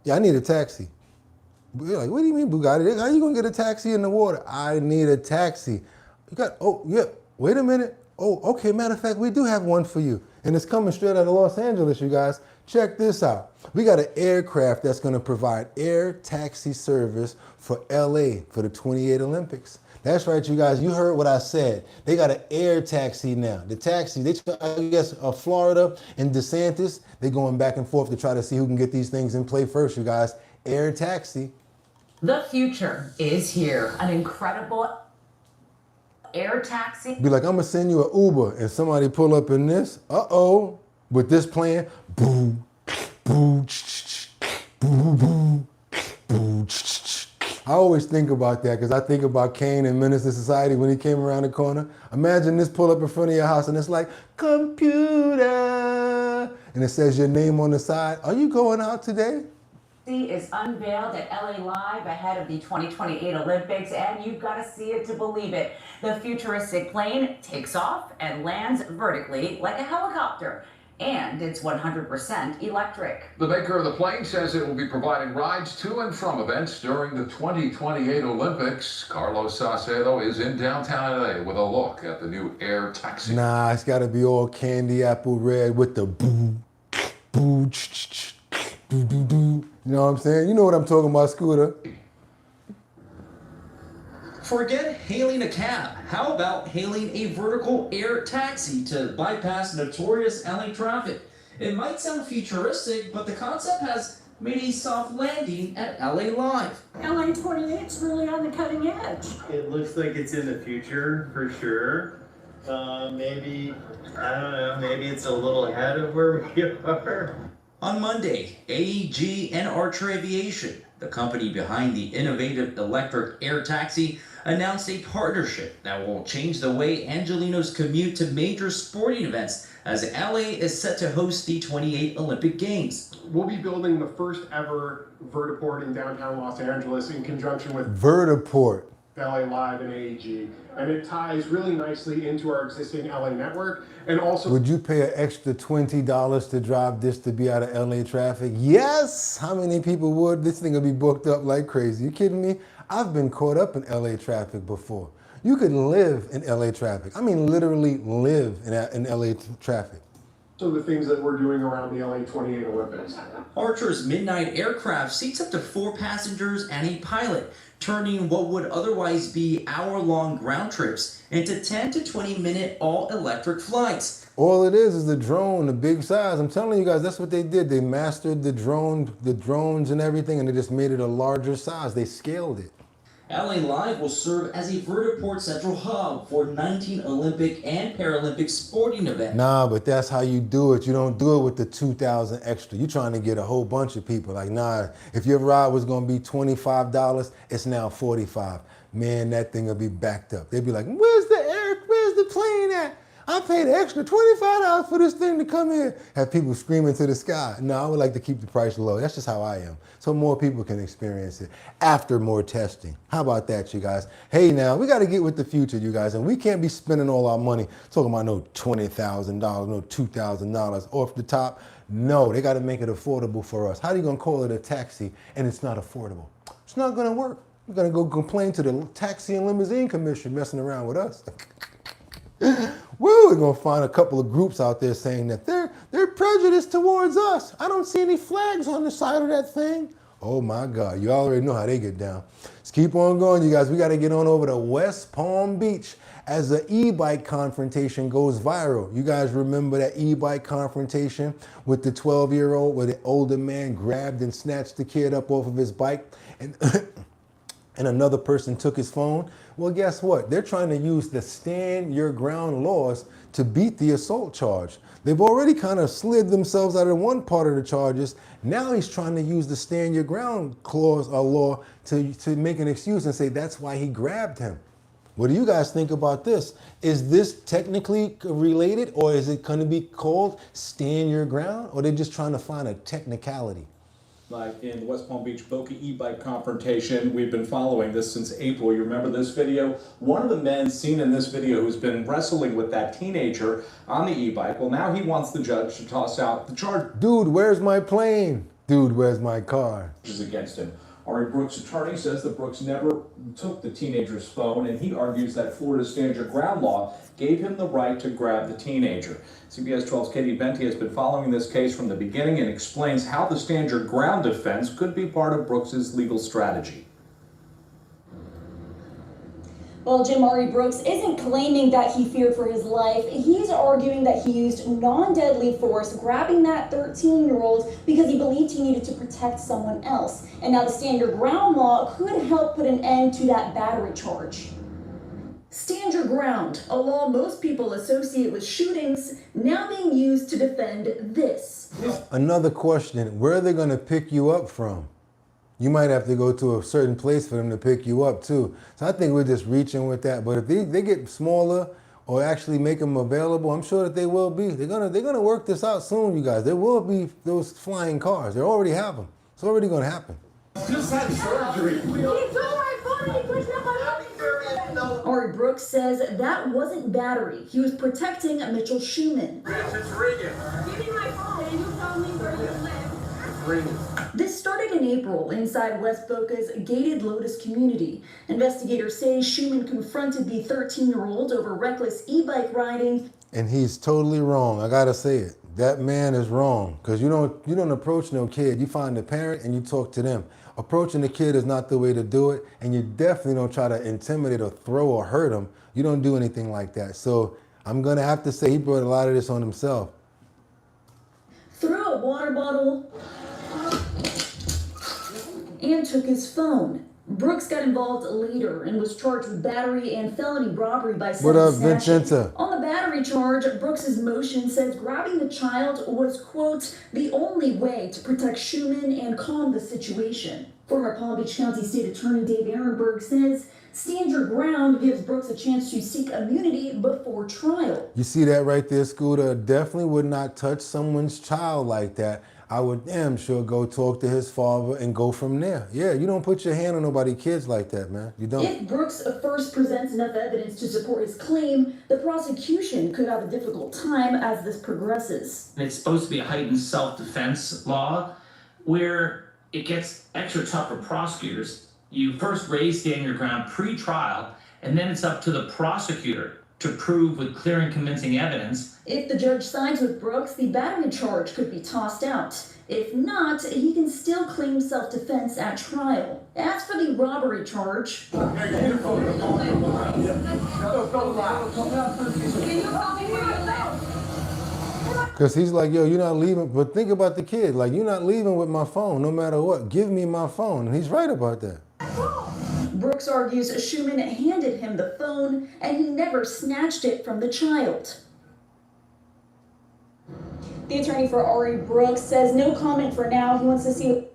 Yeah, I need a taxi. You're like, what do you mean, Bugatti? How you gonna get a taxi in the water? I need a taxi. You got, oh, yeah, wait a minute. Oh, okay, matter of fact, we do have one for you. And it's coming straight out of Los Angeles, you guys. Check this out. We got an aircraft that's gonna provide air taxi service for LA for the 28 Olympics. That's right, you guys, you heard what I said. They got an air taxi now. The taxi, I guess Florida and DeSantis, they're going back and forth to try to see who can get these things in play first, you guys. Air taxi. The future is here. An incredible air taxi. Be like, I'm gonna send you an Uber, and somebody pull up in this, uh-oh, with this plan, boom, boom, boom, boom, boom. I always think about that because I think about Kane in Menace to Society when he came around the corner. Imagine this pull up in front of your house and it's like, computer, and it says your name on the side. Are you going out today? Is unveiled at LA Live ahead of the 2028 Olympics, and you've got to see it to believe it. The futuristic plane takes off and lands vertically like a helicopter, and it's 100% electric. The maker of the plane says it will be providing rides to and from events during the 2028 Olympics. Carlos Saucedo is in downtown LA with a look at the new air taxi. Nah, it's got to be all candy apple red with the boo, boo, do, do, do. You know what I'm saying? You know what I'm talking about, Scooter. Forget hailing a cab. How about hailing a vertical air taxi to bypass notorious LA traffic? It might sound futuristic, but the concept has made a soft landing at LA Live. LA 28's really on the cutting edge. It looks like it's in the future, for sure. Maybe, I don't know, maybe it's a little ahead of where we are. On Monday, AEG and Archer Aviation, the company behind the innovative electric air taxi, announced a partnership that will change the way Angelenos commute to major sporting events as LA is set to host the 28 Olympic Games. We'll be building the first ever vertiport in downtown Los Angeles in conjunction with Vertiport. LA Live and AEG, and it ties really nicely into our existing LA network. And also, would you pay an extra $20 to drive this to be out of LA traffic? Yes! How many people would? This thing will be booked up like crazy. You kidding me? I've been caught up in LA traffic before. You could live in LA traffic. I mean, literally live in LA traffic. So the things that we're doing around the LA 28 Olympics. Archer's midnight aircraft seats up to 4 passengers and a pilot, turning what would otherwise be hour-long ground trips into 10 to 20-minute all-electric flights. All it is the drone, the big size. I'm telling you guys, that's what they did. They mastered the drones and everything, and they just made it a larger size. They scaled it. LA Live will serve as a vertiport central hub for 19 Olympic and Paralympic sporting events. Nah, but that's how you do it. You don't do it with the 2,000 extra. You're trying to get a whole bunch of people. Like, nah, if your ride was gonna be $25, it's now $45. Man, that thing will be backed up. They'd be like, where's the plane at? I paid an extra $25 for this thing to come in. Have people screaming to the sky. No, I would like to keep the price low. That's just how I am. So more people can experience it after more testing. How about that, you guys? Hey, now, we got to get with the future, you guys. And we can't be spending all our money talking about no $20,000, no $2,000 off the top. No, they got to make it affordable for us. How are you going to call it a taxi and it's not affordable? It's not going to work. We're going to go complain to the Taxi and Limousine Commission messing around with us. We're gonna find a couple of groups out there saying that they're prejudiced towards us. I don't see any flags on the side of that thing. Oh my God, you already know how they get down. Let's keep on going, you guys. We gotta get on over to West Palm Beach as the e-bike confrontation goes viral. You guys remember that e-bike confrontation with the 12-year-old where the older man grabbed and snatched the kid up off of his bike and and another person took his phone? Well, guess what? They're trying to use the stand your ground laws to beat the assault charge. They've already kind of slid themselves out of one part of the charges. Now he's trying to use the stand your ground clause law to make an excuse and say that's why he grabbed him. What do you guys think about this? Is this technically related, or is it going to be called stand your ground, or they're just trying to find a technicality? Like in the West Palm Beach Boca e-bike confrontation, we've been following this since April. You remember this video? One of the men seen in this video who's been wrestling with that teenager on the e-bike, well, now he wants the judge to toss out the charges Dude, where's my plane? Dude, where's my car? against him. Ari Brooks' attorney says that Brooks never took the teenager's phone, and he argues that Florida's stand your ground law gave him the right to grab the teenager. CBS 12's Katie Venti has been following this case from the beginning and explains how the stand your ground defense could be part of Brooks' legal strategy. Well, Jim, Ari Brooks isn't claiming that he feared for his life. He's arguing that he used non-deadly force, grabbing that 13-year-old because he believed he needed to protect someone else. And now the stand your ground law could help put an end to that battery charge. Stand your ground, a law most people associate with shootings, now being used to defend this. Another question, where are they going to pick you up from? You might have to go to a certain place for them to pick you up too. So I think we're just reaching with that. But if they get smaller or actually make them available, I'm sure that they will be. They're gonna work this out soon, you guys. There will be those flying cars. They already have them. It's already gonna happen. Just had surgery. Ari Brooks says that wasn't battery. He was protecting Mitchell Schumann. It's ringing. Give me my phone and you tell me where you live. It's ringing. This started in April inside West Boca's gated Lotus community. Investigators say Schumann confronted the 13-year-old over reckless e-bike riding. And he's totally wrong. I gotta say it. That man is wrong. Because you don't approach no kid. You find the parent and you talk to them. Approaching the kid is not the way to do it. And you definitely don't try to intimidate or throw or hurt him. You don't do anything like that. So I'm gonna have to say he brought a lot of this on himself. Threw a water bottle and took his phone. Brooks got involved later and was charged with battery and felony robbery by What up, snatching. Vincenta? On the battery charge, Brooks's motion says grabbing the child was, quote, the only way to protect Schumann and calm the situation. Former Palm Beach County State Attorney Dave Ehrenberg says stand your ground gives Brooks a chance to seek immunity before trial. You see that right there, Scooter? Definitely would not touch someone's child like that. I would damn sure go talk to his father and go from there. Yeah, you don't put your hand on nobody's kids like that, man. You don't. If Brooks first presents enough evidence to support his claim, the prosecution could have a difficult time as this progresses. It's supposed to be a heightened self-defense law where it gets extra tough for prosecutors. You first raise stand your ground pre-trial, and then it's up to the prosecutor to prove with clear and convincing evidence. If the judge sides with Brooks, the battery charge could be tossed out. If not, he can still claim self-defense at trial. As for the robbery charge, Because he's like, yo, you're not leaving. But think about the kid. Like, you're not leaving with my phone no matter what. Give me my phone. And he's right about that. Brooks argues Schumann handed him the phone and he never snatched it from the child. The attorney for Ari Brooks says no comment for now. He wants to see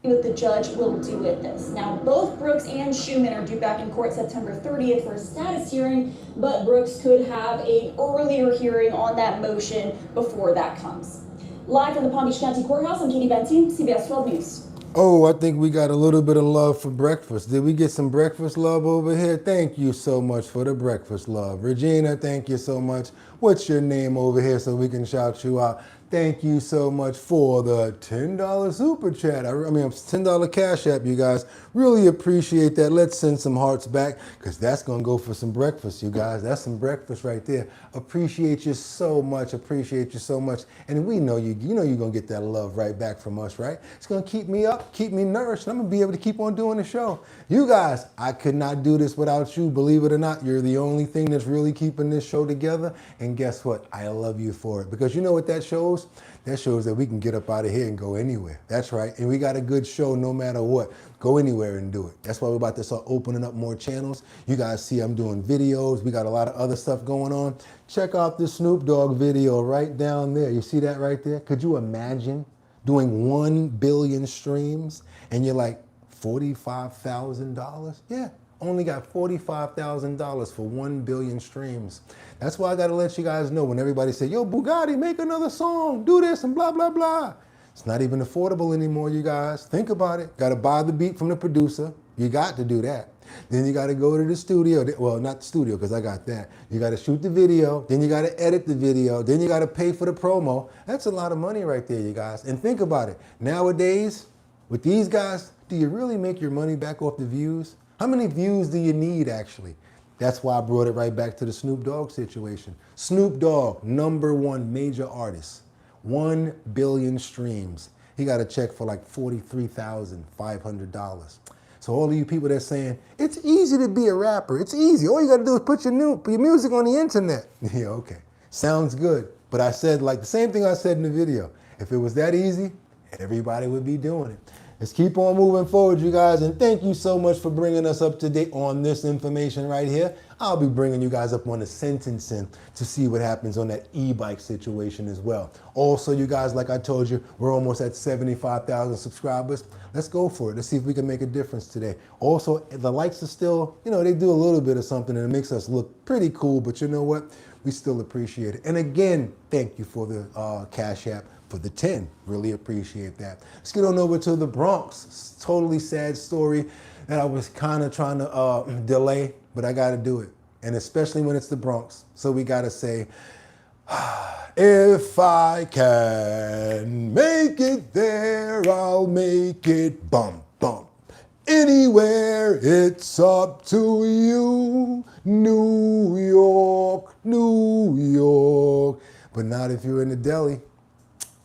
what the judge will do with this. Now, both Brooks and Schumann are due back in court September 30th for a status hearing, but Brooks could have an earlier hearing on that motion before that comes. Live from the Palm Beach County Courthouse, I'm Katie Benton, CBS 12 News. Oh, I think we got a little bit of love for breakfast. Did we get some breakfast love over here? Thank you so much for the breakfast love. Regina, thank you so much. What's your name over here so we can shout you out? Thank you so much for the $10 super chat. $10 cash app, you guys. Really appreciate that. Let's send some hearts back because that's going to go for some breakfast, you guys. That's some breakfast right there. Appreciate you so much. Appreciate you so much. And we know you're going to get that love right back from us, right? It's going to keep me up, keep me nourished, and I'm going to be able to keep on doing the show. You guys, I could not do this without you. Believe it or not, you're the only thing that's really keeping this show together. And guess what? I love you for it because you know what that shows? That shows that we can get up out of here and go anywhere. That's right. And we got a good show no matter what. Go anywhere and do it. That's why we're about to start opening up more channels. You guys see I'm doing videos. We got a lot of other stuff going on. Check out the Snoop Dogg video right down there. You see that right there? Could you imagine doing 1 billion streams and you're like $45,000? Yeah. only got $45,000 for 1 billion streams. That's why I gotta let you guys know when everybody say, yo, Bugatti, make another song, do this and blah, blah, blah. It's not even affordable anymore, you guys. Think about it. Gotta buy the beat from the producer. You got to do that. Then you gotta go to the studio. Well, not the studio, because I got that. You gotta shoot the video. Then you gotta edit the video. Then you gotta pay for the promo. That's a lot of money right there, you guys. And think about it. Nowadays, with these guys, do you really make your money back off the views? How many views do you need, actually? That's why I brought it right back to the Snoop Dogg situation. Snoop Dogg, #1 major artist. 1 billion streams. He got a check for like $43,500. So all of you people that's saying, it's easy to be a rapper, it's easy. All you gotta do is put your music on the internet. Yeah, okay, sounds good. But I said like the same thing I said in the video. If it was that easy, everybody would be doing it. Let's keep on moving forward, you guys, and thank you so much for bringing us up to date on this information right here. I'll be bringing you guys up on the sentencing to see what happens on that e-bike situation as well. Also, you guys, like I told you, we're almost at 75,000 subscribers. Let's go for it. Let's see if we can make a difference today. Also, the likes are still, they do a little bit of something and it makes us look pretty cool, but you know what? We still appreciate it. And again, thank you for the Cash App. For the 10, really appreciate that. Let's get on over to the Bronx. It's a totally sad story that I was kind of trying to delay, but I got to do it. And especially when it's the Bronx. So we got to say, if I can make it there, I'll make it bump, bump. Anywhere, it's up to you. New York, New York. But not if you're in the deli.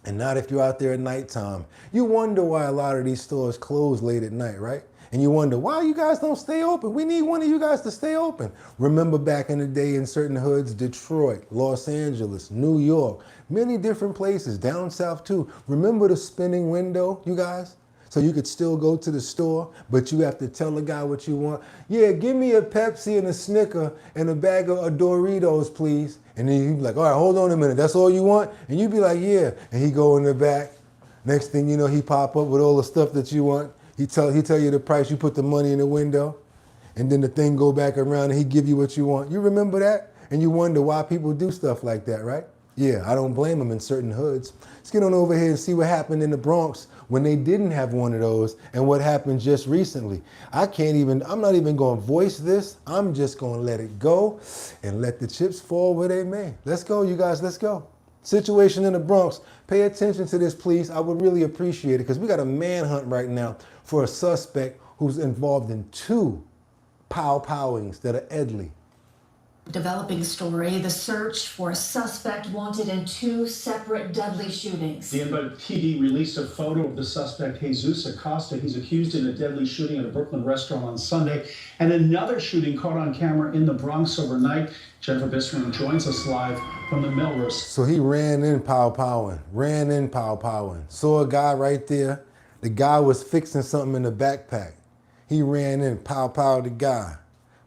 And not if you're out there at nighttime. You wonder why a lot of these stores close late at night, right? And you wonder why you guys don't stay open. We need one of you guys to stay open. Remember back in the day in certain hoods, Detroit, Los Angeles, New York, many different places, down south too. Remember the spinning window, you guys? So you could still go to the store, but you have to tell the guy what you want. Yeah, give me a Pepsi and a Snicker and a bag of Doritos, please. And then he'd be like, all right, hold on a minute. That's all you want? And you'd be like, yeah. And he'd go in the back. Next thing you know, he pop up with all the stuff that you want. He tell you the price. You put the money in the window. And then the thing go back around and he give you what you want. You remember that? And you wonder why people do stuff like that, right? Yeah, I don't blame them in certain hoods. Let's get on over here and see what happened in the Bronx when they didn't have one of those and what happened just recently. I'm not even going to voice this. I'm just going to let it go and let the chips fall where they may. Let's go, you guys, let's go. Situation in the Bronx. Pay attention to this, please. I would really appreciate it because we got a manhunt right now for a suspect who's involved in 2 pow-powings that are deadly. Developing story, the search for a suspect wanted in 2 separate deadly shootings. The NYPD released a photo of the suspect, Jesus Acosta. He's accused in a deadly shooting at a Brooklyn restaurant on Sunday, and another shooting caught on camera in the Bronx overnight. Jennifer Bissman joins us live from the Melrose. So he ran in pow-powing, Saw a guy right there. The guy was fixing something in the backpack. He ran in, pow-powed the guy.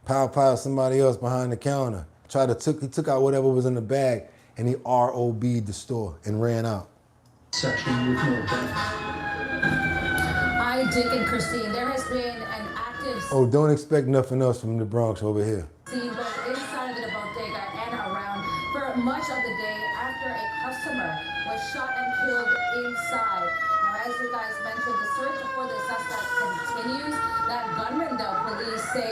Pow somebody else behind the counter. He took out whatever was in the bag and he ROB'd the store and ran out. Hi, Dick and Christine. There has been an active Oh, don't expect nothing else from the Bronx over here. scene both inside of the bodega and around for much of the day after a customer was shot and killed inside. Now, as you guys mentioned, the search for the suspect continues. That gunman, though, police say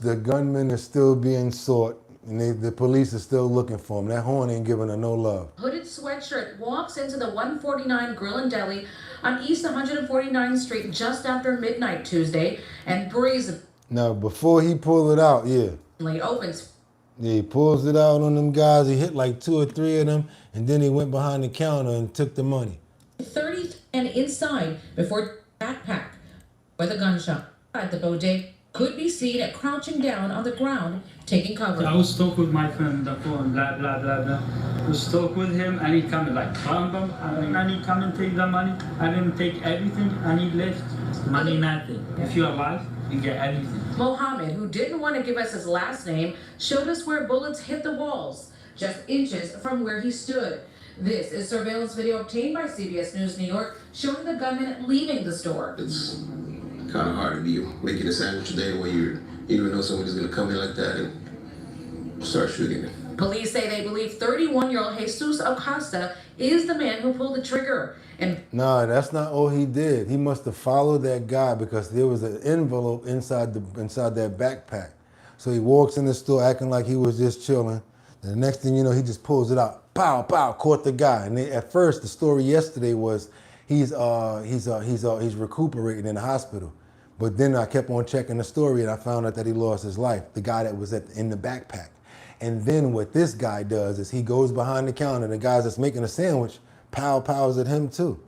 The gunman is still being sought, and the police are still looking for him. That horn ain't giving her no love. hooded sweatshirt walks into the 149 Grill and Deli on East 149th Street just after midnight Tuesday and brazenly Now, before he pulled it out, opens. Yeah, he pulls it out on them guys. He hit like 2 or 3 of them, and then he went behind the counter and took the money. 30 and inside before backpack with a gunshot at the bodega could be seen at crouching down on the ground taking cover. I was talking with my friend on the phone, blah, blah, blah, blah. I was talking with him and he come like, bam, and he come and take the money. I didn't take everything and he left. Money, nothing. If you're alive, you get everything. Mohammed, who didn't want to give us his last name, showed us where bullets hit the walls, just inches from where he stood. This is surveillance video obtained by CBS News New York showing the gunman leaving the store. It's kind of hard to be making a sandwich today when you don't know somebody's gonna come in like that and start shooting it. Police say they believe 31-year-old Jesus Acosta is the man who pulled the trigger. And nah, that's not all he did. He must have followed that guy because there was an envelope inside that backpack. So he walks in the store acting like he was just chilling. And the next thing you know, he just pulls it out. Pow, pow, caught the guy. And at first, the story yesterday was he's recuperating in the hospital. But then I kept on checking the story and I found out that he lost his life. The guy that was in the backpack. And then what this guy does is he goes behind the counter. The guy that's making a sandwich pows at him too.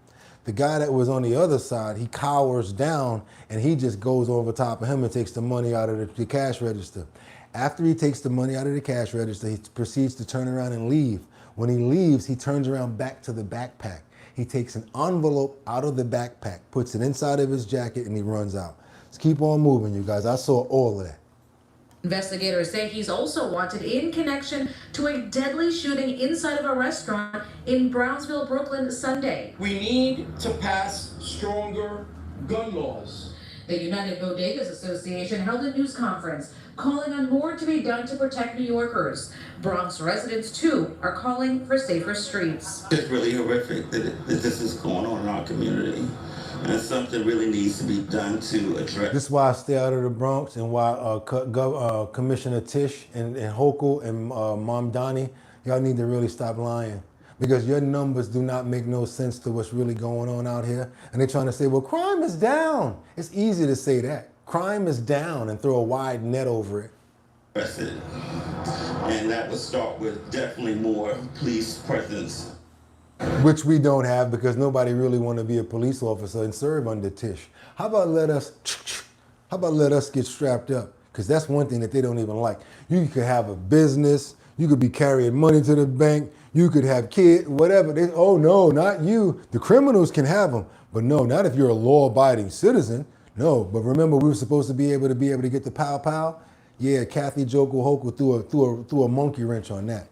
The guy that was on the other side, he cowers down and he just goes over top of him and takes the money out of the cash register. After he takes the money out of the cash register, he proceeds to turn around and leave. When he leaves, he turns around back to the backpack. He takes an envelope out of the backpack, puts it inside of his jacket, and he runs out. Let's keep on moving, you guys. I saw all of that. investigators say he's also wanted in connection to a deadly shooting inside of a restaurant in Brownsville, Brooklyn, Sunday. We need to pass stronger gun laws. The United Bodegas Association held a news conference calling on more to be done to protect New Yorkers. Bronx residents, too, are calling for safer streets. It's really horrific that this is going on in our community. And something really needs to be done to address. This is why I stay out of the Bronx and why Commissioner Tisch and Hochul and Mom Donnie, y'all need to really stop lying. Because your numbers do not make no sense to what's really going on out here. And they're trying to say, well, crime is down. It's easy to say that. Crime is down and throw a wide net over it. And that would start with definitely more police presence. Which we don't have because nobody really want to be a police officer and serve under Tisch. How about let us get strapped up? Because that's one thing that they don't even like. You could have a business, you could be carrying money to the bank, you could have kids, whatever. Oh no, not you. The criminals can have them, but no, not if you're a law-abiding citizen. No, but remember we were supposed to be able to get the pow pow. Yeah, Kathy Joko Hochul threw a monkey wrench on that.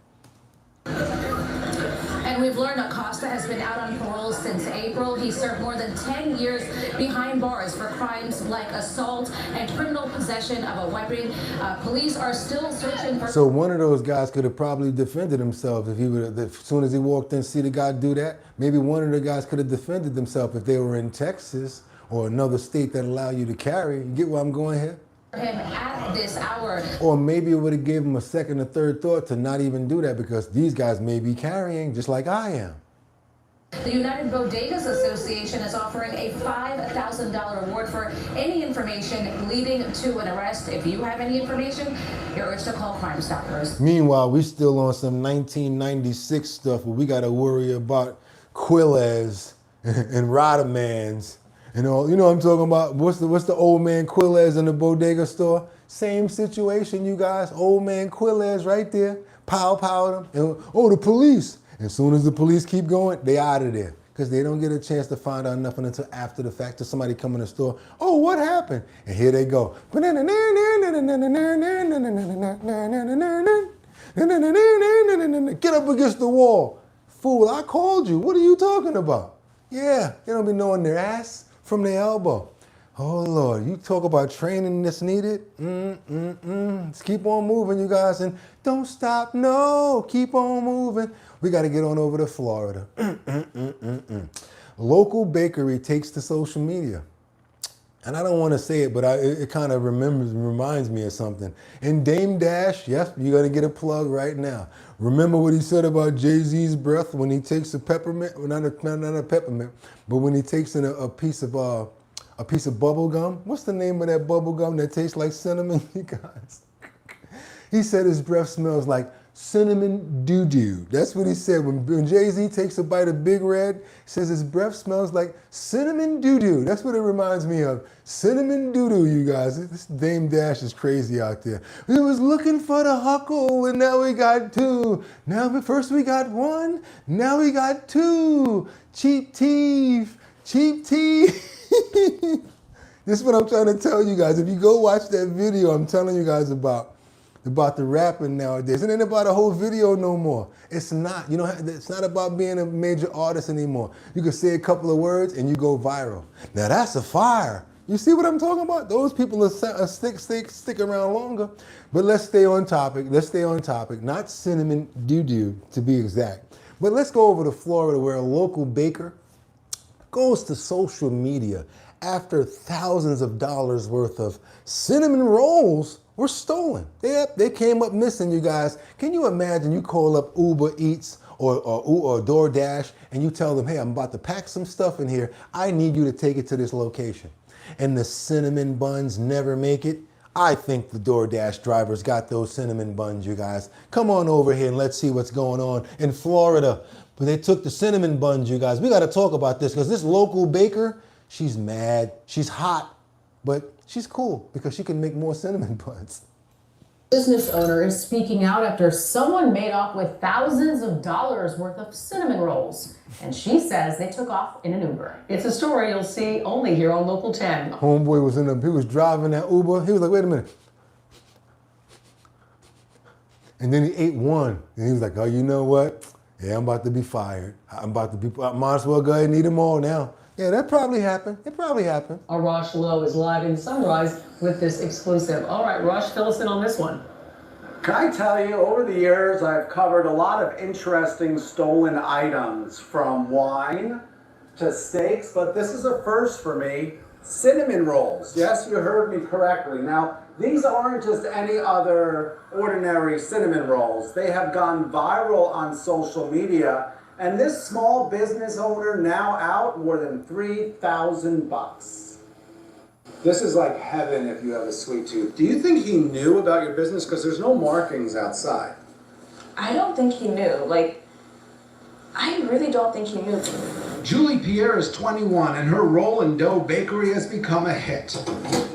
And we've learned Acosta has been out on parole since April. He served more than 10 years behind bars for crimes like assault and criminal possession of a weapon. Police are still searching for... So one of those guys could have probably defended himself if he would have, as soon as he walked in, see the guy do that. Maybe one of the guys could have defended themselves if they were in Texas or another state that allow you to carry. You get where I'm going here? him at this hour. Or maybe it would have given him a second or third thought to not even do that because these guys may be carrying just like I am. The United Bodegas Association is offering a $5,000 reward for any information leading to an arrest. If you have any information, you're urged to call Crime Stoppers. Meanwhile, we still on some 1996 stuff where we got to worry about Quilles and Rodamans and all. You know what I'm talking about? What's the old man Quilles in the bodega store? Same situation, you guys. Old man Quilles right there. Pow them. And, oh, the police. As soon as the police keep going, they out of there. Because they don't get a chance to find out nothing until after the fact. Till somebody come in the store, oh, what happened? And here they go. Get up against the wall. Fool, I called you. What are you talking about? Yeah, they don't be knowing their ass from their elbow. Oh, Lord, you talk about training that's needed? Let's keep on moving, you guys. And don't stop, no, keep on moving. We got to get on over to Florida. Local bakery takes to social media. And I don't want to say it, but it kind of reminds me of something. And Dame Dash, yes, you're going to get a plug right now. Remember what he said about Jay-Z's breath when he takes a peppermint, well, not a peppermint, but when he takes in a piece of bubble gum. What's the name of that bubble gum that tastes like cinnamon, you guys? He said his breath smells like cinnamon doo-doo. That's what he said. When Jay-Z takes a bite of Big Red, he says his breath smells like cinnamon doo-doo. That's what it reminds me of. Cinnamon doo-doo, you guys. This Dame Dash is crazy out there. We was looking for the huckle, and now we got two. Now, first we got one, now we got two. Cheap teeth, cheap teeth. This is what I'm trying to tell you guys. If you go watch that video I'm telling you guys about the rapping nowadays. It ain't about a whole video no more. It's not. You know, it's not about being a major artist anymore. You can say a couple of words and you go viral. Now that's a fire. You see what I'm talking about? Those people are stick around longer. But let's stay on topic. Not cinnamon doo-doo, to be exact. But let's go over to Florida, where a local baker goes to social media after thousands of dollars worth of cinnamon rolls were stolen. They came up missing, you guys. Can you imagine you call up Uber Eats or DoorDash and you tell them, hey, I'm about to pack some stuff in here. I need you to take it to this location. And the cinnamon buns never make it. I think the DoorDash drivers got those cinnamon buns, you guys. Come on over here and let's see what's going on in Florida. But they took the cinnamon buns, you guys. We got to talk about this because this local baker, she's mad, she's hot, but she's cool because she can make more cinnamon buns. Business owner is speaking out after someone made off with thousands of dollars worth of cinnamon rolls. And she says they took off in an Uber. It's a story you'll see only here on Local 10. Homeboy he was driving that Uber. He was like, wait a minute. And then he ate one. And he was like, oh, you know what? Yeah, I'm about to be fired. I might as well go ahead and eat them all now. Yeah, that probably happened. It probably happened. Arash Lowe is live in Sunrise with this exclusive. All right, Rush, fill us in on this one. Can I tell you, over the years, I've covered a lot of interesting stolen items, from wine to steaks, but this is a first for me. Cinnamon rolls. Yes, you heard me correctly. Now, these aren't just any other ordinary cinnamon rolls. They have gone viral on social media. And this small business owner now out more than $3,000. This is like heaven if you have a sweet tooth. Do you think he knew about your business? Because there's no markings outside. I don't think he knew. I really don't think he knew. Julie Pierre is 21 and her roll and dough bakery has become a hit.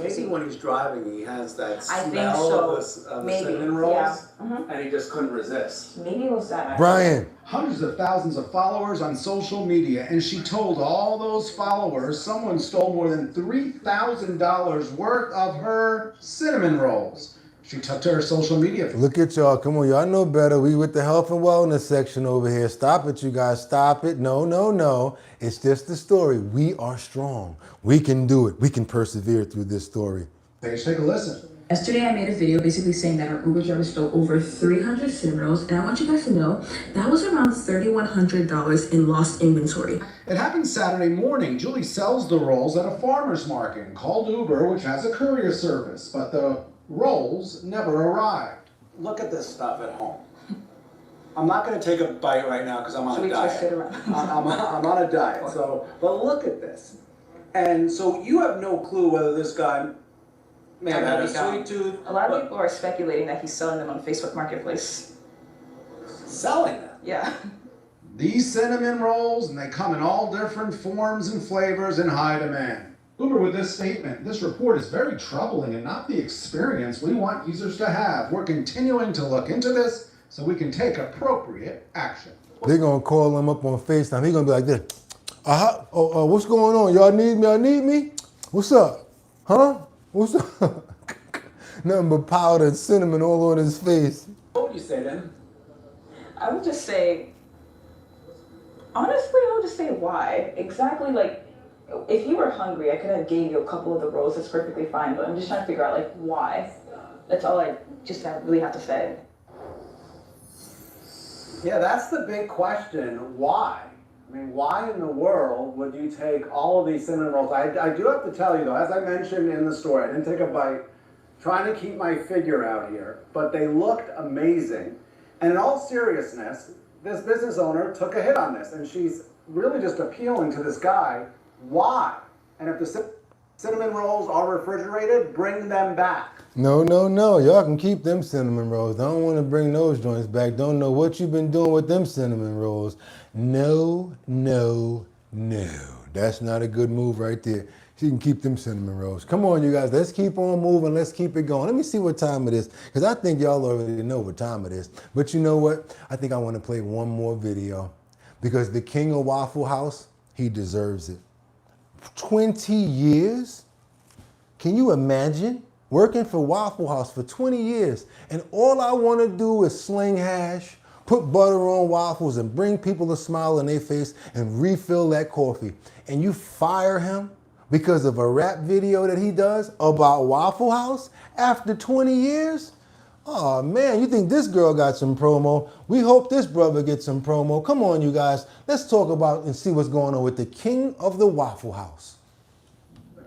Maybe when he's driving he has that smell of the cinnamon rolls, yeah. And he just couldn't resist. Maybe it was that. Brian. Hundreds of thousands of followers on social media, and she told all those followers someone stole more than $3,000 worth of her cinnamon rolls. She took to her social media. Look at y'all. Come on, y'all know better. We with the health and wellness section over here. Stop it, you guys. Stop it. No. It's just the story. We are strong. We can do it. We can persevere through this story. Take a listen. Yesterday I made a video basically saying that our Uber driver stole over 300 cinnamon rolls, and I want you guys to know that was around $3,100 in lost inventory. It happened Saturday morning. Julie sells the rolls at a farmer's market called Uber, which has a courier service, but the rolls never arrived. Look at this stuff at home. I'm not going to take a bite right now because I'm on a diet. I'm on a diet. But look at this. And so you have no clue whether this guy may have had a sweet tooth. A lot of people are speculating that he's selling them on Facebook Marketplace. Selling them? Yeah. These cinnamon rolls, and they come in all different forms and flavors in high demand. Uber with this statement, this report is very troubling and not the experience we want users to have. We're continuing to look into this so we can take appropriate action. They're going to call him up on FaceTime. He's going to be like this. What's going on? Y'all need me? What's up? Huh? What's up? Nothing but powder and cinnamon all on his face. What would you say then? I would just say, honestly, I would just say why. Exactly, if you were hungry, I could have gave you a couple of the rolls. That's perfectly fine. But I'm just trying to figure out, why. That's all I just really have to say. Yeah, that's the big question. Why? I mean, why in the world would you take all of these cinnamon rolls? I do have to tell you, though, as I mentioned in the story, I didn't take a bite, trying to keep my figure out here, but they looked amazing. And in all seriousness, this business owner took a hit on this, and she's really just appealing to this guy. Why? And if the cinnamon rolls are refrigerated, bring them back. No. Y'all can keep them cinnamon rolls. I don't want to bring those joints back. Don't know what you've been doing with them cinnamon rolls. No. That's not a good move right there. You can keep them cinnamon rolls. Come on, you guys. Let's keep on moving. Let's keep it going. Let me see what time it is, because I think y'all already know what time it is. But you know what? I think I want to play one more video, because the king of Waffle House, he deserves it. 20 years? Can you imagine? Working for Waffle House for 20 years, and all I want to do is sling hash, put butter on waffles, and bring people a smile on their face and refill that coffee. And you fire him because of a rap video that he does about Waffle House after 20 years? Oh man, you think this girl got some promo? We hope this brother gets some promo. Come on, you guys. Let's talk about and see what's going on with the king of the Waffle House.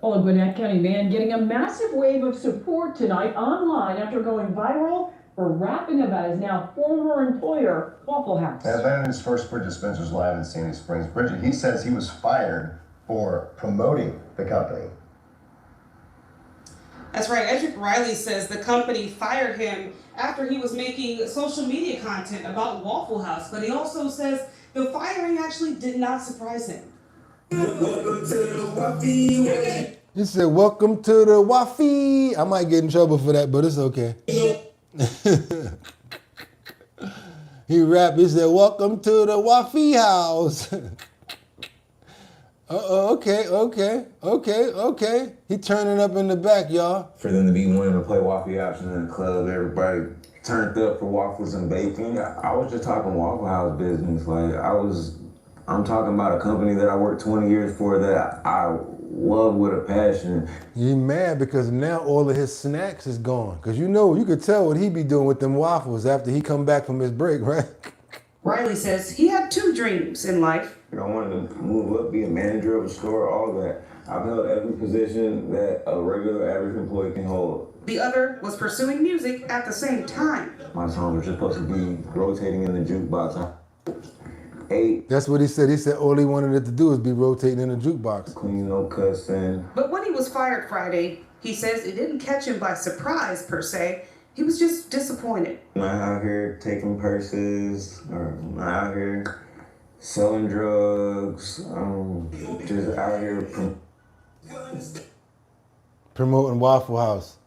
Well, a Gwinnett County man getting a massive wave of support tonight online after going viral for rapping about his now former employer, Waffle House. As Landon's first Bridget Spencer's live in Sandy Springs. Bridget, he says he was fired for promoting the company. That's right. Edric Riley says the company fired him after he was making social media content about Waffle House, but he also says the firing actually did not surprise him. He said, welcome to the Waffy. I might get in trouble for that, but it's okay. He rapped, he said, welcome to the Waffy house. Okay. He turning up in the back, y'all. For them to be wanting to play Waffy options in the club, everybody turned up for waffles and bacon. I was just talking Waffle House business. Like, I'm talking about a company that I worked 20 years for that I love with a passion. He mad because now all of his snacks is gone. Because you could tell what he be doing with them waffles after he come back from his break, right? Riley says he had two dreams in life. I wanted to move up, be a manager of a store, all that. I've held every position that a regular average employee can hold. The other was pursuing music at the same time. My songs were just supposed to be rotating in the jukebox. 8. That's what he said. He said all he wanted it to do is be rotating in the jukebox. Clean, no cussing. But when he was fired Friday, he says it didn't catch him by surprise per se. He was just disappointed. I'm not out here taking purses, or I'm not out here selling drugs. Just out here promoting Waffle House.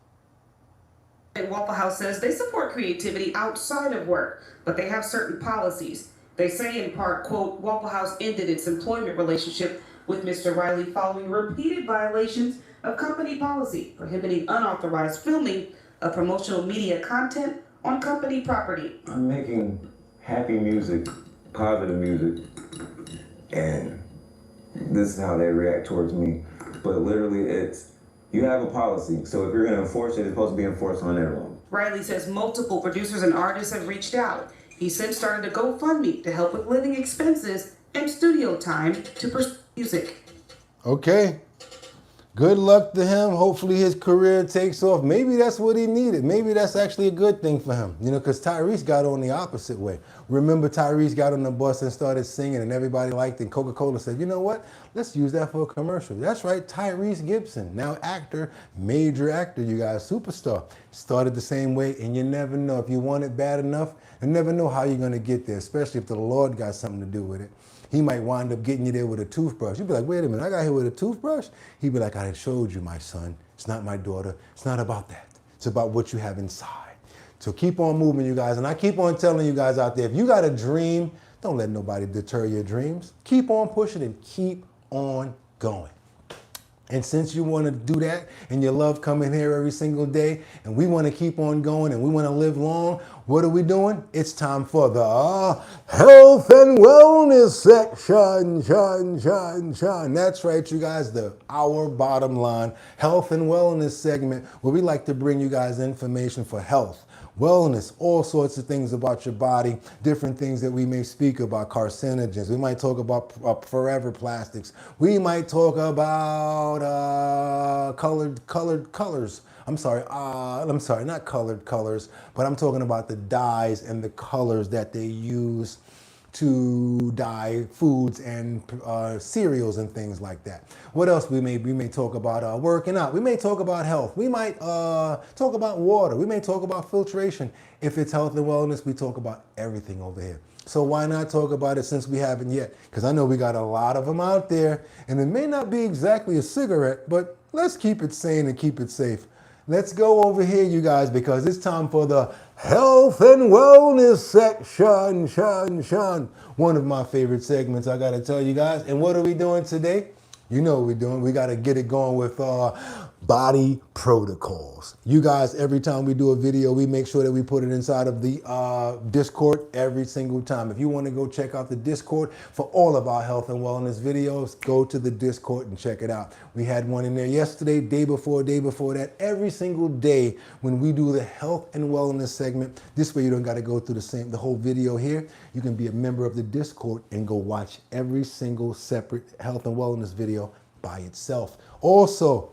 And Waffle House says they support creativity outside of work, but they have certain policies. They say in part, quote, Waffle House ended its employment relationship with Mr. Riley following repeated violations of company policy prohibiting unauthorized filming of promotional media content on company property. I'm making happy music, positive music, and this is how they react towards me. But literally, you have a policy, so if you're going to enforce it, it's supposed to be enforced on everyone. Riley says multiple producers and artists have reached out. He since started a GoFundMe to help with living expenses and studio time to pursue music. Okay. Good luck to him. Hopefully his career takes off. Maybe that's what he needed. Maybe that's actually a good thing for him. Because Tyrese got on the opposite way. Remember, Tyrese got on the bus and started singing and everybody liked it. And Coca-Cola said, you know what? Let's use that for a commercial. That's right, Tyrese Gibson, now actor, major actor, you guys, superstar. Started the same way, and you never know. If you want it bad enough, you never know how you're going to get there, especially if the Lord got something to do with it. He might wind up getting you there with a toothbrush. You'd be like, wait a minute, I got here with a toothbrush? He'd be like, I showed you, my son. It's not my daughter. It's not about that. It's about what you have inside. So keep on moving, you guys. And I keep on telling you guys out there, if you got a dream, don't let nobody deter your dreams. Keep on pushing and keep on going. And since you want to do that and you love coming here every single day and we want to keep on going and we want to live long, what are we doing? It's time for the health and wellness section. That's right, you guys, our bottom line health and wellness segment where we like to bring you guys information for health, wellness, all sorts of things about your body, different things that we may speak about, carcinogens. We might talk about forever plastics. We might talk about colored colors. I'm sorry, not colored colors, but I'm talking about the dyes and the colors that they use to dye foods and cereals and things like that. What else we may talk about working out. We may talk about health. We might talk about water. We may talk about filtration. If it's health and wellness, we talk about everything over here. So why not talk about it since we haven't yet? Because I know we got a lot of them out there, and it may not be exactly a cigarette, but let's keep it sane and keep it safe. Let's go over here, you guys, because it's time for the health and wellness section. One of my favorite segments, I got to tell you guys. And what are we doing today? You know what we're doing. We got to get it going with Body protocols. You guys, every time we do a video, we make sure that we put it inside of the Discord every single time. If you want to go check out the Discord for all of our health and wellness videos, go to the Discord and check it out. We had one in there yesterday, day before that, every single day when we do the health and wellness segment. This way you don't got to go through the whole video here. You can be a member of the Discord and go watch every single separate health and wellness video by itself. Also,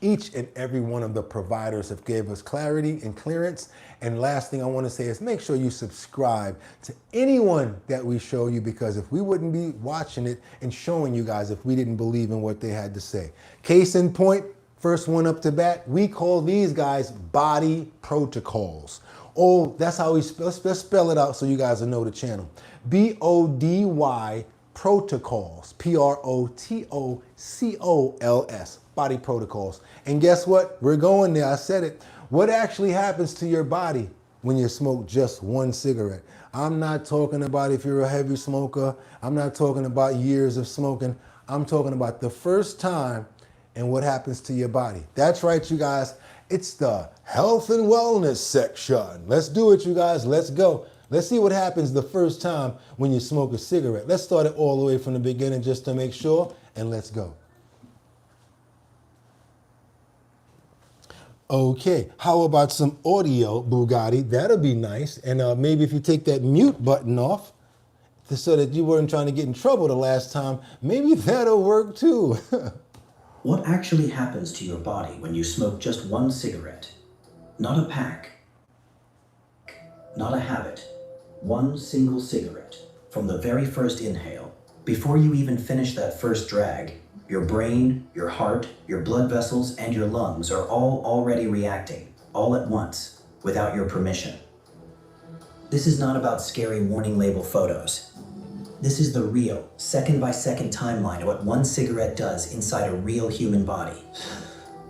each and every one of the providers have gave us clarity and clearance. And last thing I want to say is make sure you subscribe to anyone that we show you, because if we wouldn't be watching it and showing you guys if we didn't believe in what they had to say. Case in point, first one up to bat, we call these guys body protocols. Oh, that's how we let's spell it out so you guys will know the channel. BODY protocols, PROTOCOLS, body protocols. And guess what? We're going there. I said it. What actually happens to your body when you smoke just one cigarette? I'm not talking about if you're a heavy smoker. I'm not talking about years of smoking. I'm talking about the first time and what happens to your body. That's right, you guys. It's the health and wellness section. Let's do it, you guys. Let's go. Let's see what happens the first time when you smoke a cigarette. Let's start it all the way from the beginning just to make sure, and let's go. Okay, how about some audio, Bugatti? That'll be nice. And maybe if you take that mute button off so that you weren't trying to get in trouble the last time, maybe that'll work too. What actually happens to your body when you smoke just one cigarette? Not a pack, not a habit. One single cigarette. From the very first inhale, before you even finish that first drag, your brain, your heart, your blood vessels, and your lungs are all already reacting, all at once, without your permission. This is not about scary warning label photos. This is the real, second-by-second timeline of what one cigarette does inside a real human body.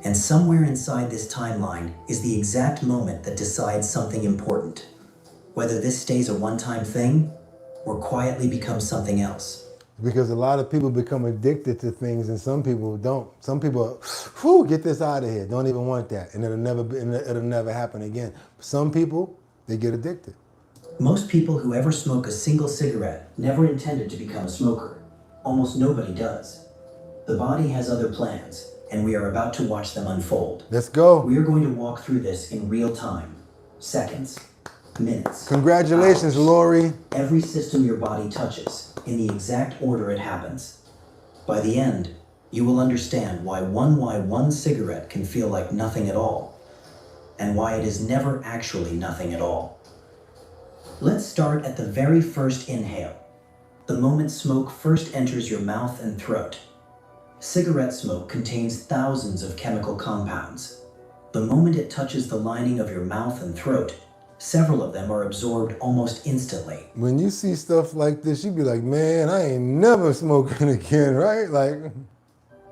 And somewhere inside this timeline is the exact moment that decides something important. Whether this stays a one-time thing or quietly becomes something else. Because a lot of people become addicted to things and some people don't. Some people, get this out of here. Don't even want that. And it'll never happen again. Some people, they get addicted. Most people who ever smoke a single cigarette never intended to become a smoker. Almost nobody does. The body has other plans, and we are about to watch them unfold. Let's go. We are going to walk through this in real time. Seconds. Minutes. Congratulations, hours. Lori. Every system your body touches, in the exact order it happens. By the end, you will understand why one cigarette can feel like nothing at all, and why it is never actually nothing at all. Let's start at the very first inhale, the moment smoke first enters your mouth and throat. Cigarette smoke contains thousands of chemical compounds. The moment it touches the lining of your mouth and throat, several of them are absorbed almost instantly. When you see stuff like this, you be like, man, I ain't never smoking again, right? Like,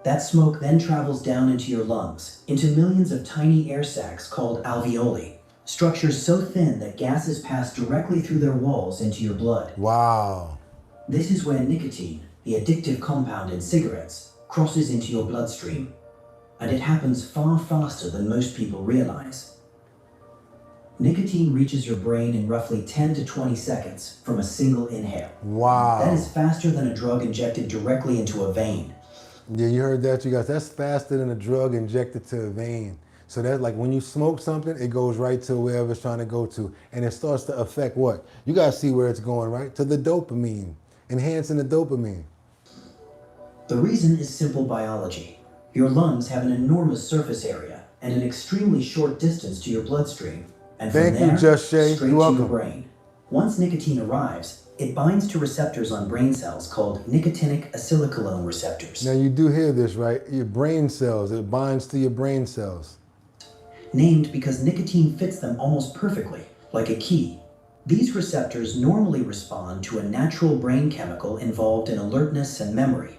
that smoke then travels down into your lungs, into millions of tiny air sacs called alveoli, structures so thin that gases pass directly through their walls into your blood. Wow. This is where nicotine, the addictive compound in cigarettes, crosses into your bloodstream. And it happens far faster than most people realize. Nicotine reaches your brain in roughly 10 to 20 seconds from a single inhale. Wow. That is faster than a drug injected directly into a vein. Yeah, you heard that, you guys. That's faster than a drug injected to a vein. So that's like when you smoke something, it goes right to wherever it's trying to go to. And it starts to affect what? You guys see where it's going, right? To the dopamine, enhancing the dopamine. The reason is simple biology. Your lungs have an enormous surface area and an extremely short distance to your bloodstream. And from Thank there, you, Just Shay. straight You're to welcome. your brain. Once nicotine arrives, it binds to receptors on brain cells called nicotinic acetylcholine receptors. Now you do hear this, right? Your brain cells, it binds to your brain cells. Named because nicotine fits them almost perfectly, like a key. These receptors normally respond to a natural brain chemical involved in alertness and memory.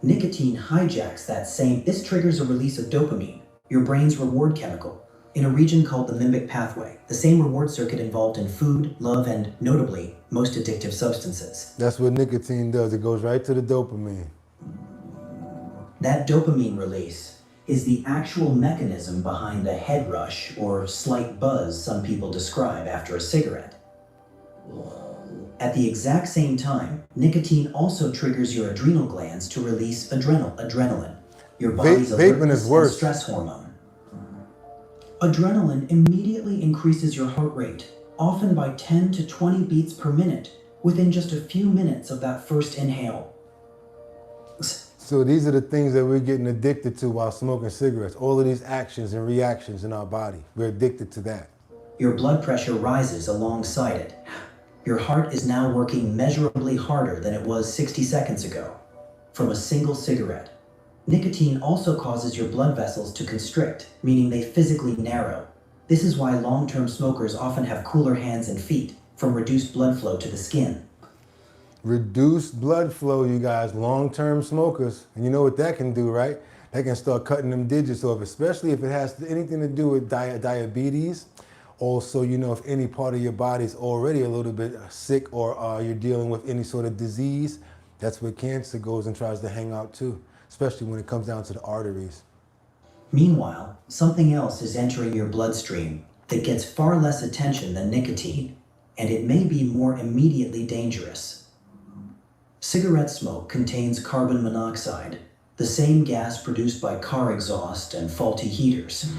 Nicotine hijacks that same. This triggers a release of dopamine, your brain's reward chemical, in a region called the limbic pathway, the same reward circuit involved in food, love, and, notably, most addictive substances. That's what nicotine does. It goes right to the dopamine. That dopamine release is the actual mechanism behind the head rush or slight buzz some people describe after a cigarette. At the exact same time, nicotine also triggers your adrenal glands to release adrenaline, your body's Vaping is alertness and worse. stress hormone. Adrenaline immediately increases your heart rate, often by 10 to 20 beats per minute, within just a few minutes of that first inhale. So these are the things that we're getting addicted to while smoking cigarettes. All of these actions and reactions in our body. We're addicted to that. Your blood pressure rises alongside it. Your heart is now working measurably harder than it was 60 seconds ago from a single cigarette. Nicotine also causes your blood vessels to constrict, meaning they physically narrow. This is why long-term smokers often have cooler hands and feet from reduced blood flow to the skin. Reduced blood flow, you guys, long-term smokers. And you know what that can do, right? That can start cutting them digits off, especially if it has anything to do with diabetes. Also, you know, if any part of your body is already a little bit sick or you're dealing with any sort of disease, that's where cancer goes and tries to hang out too, especially when it comes down to the arteries. Meanwhile, something else is entering your bloodstream that gets far less attention than nicotine, and it may be more immediately dangerous. Cigarette smoke contains carbon monoxide, the same gas produced by car exhaust and faulty heaters.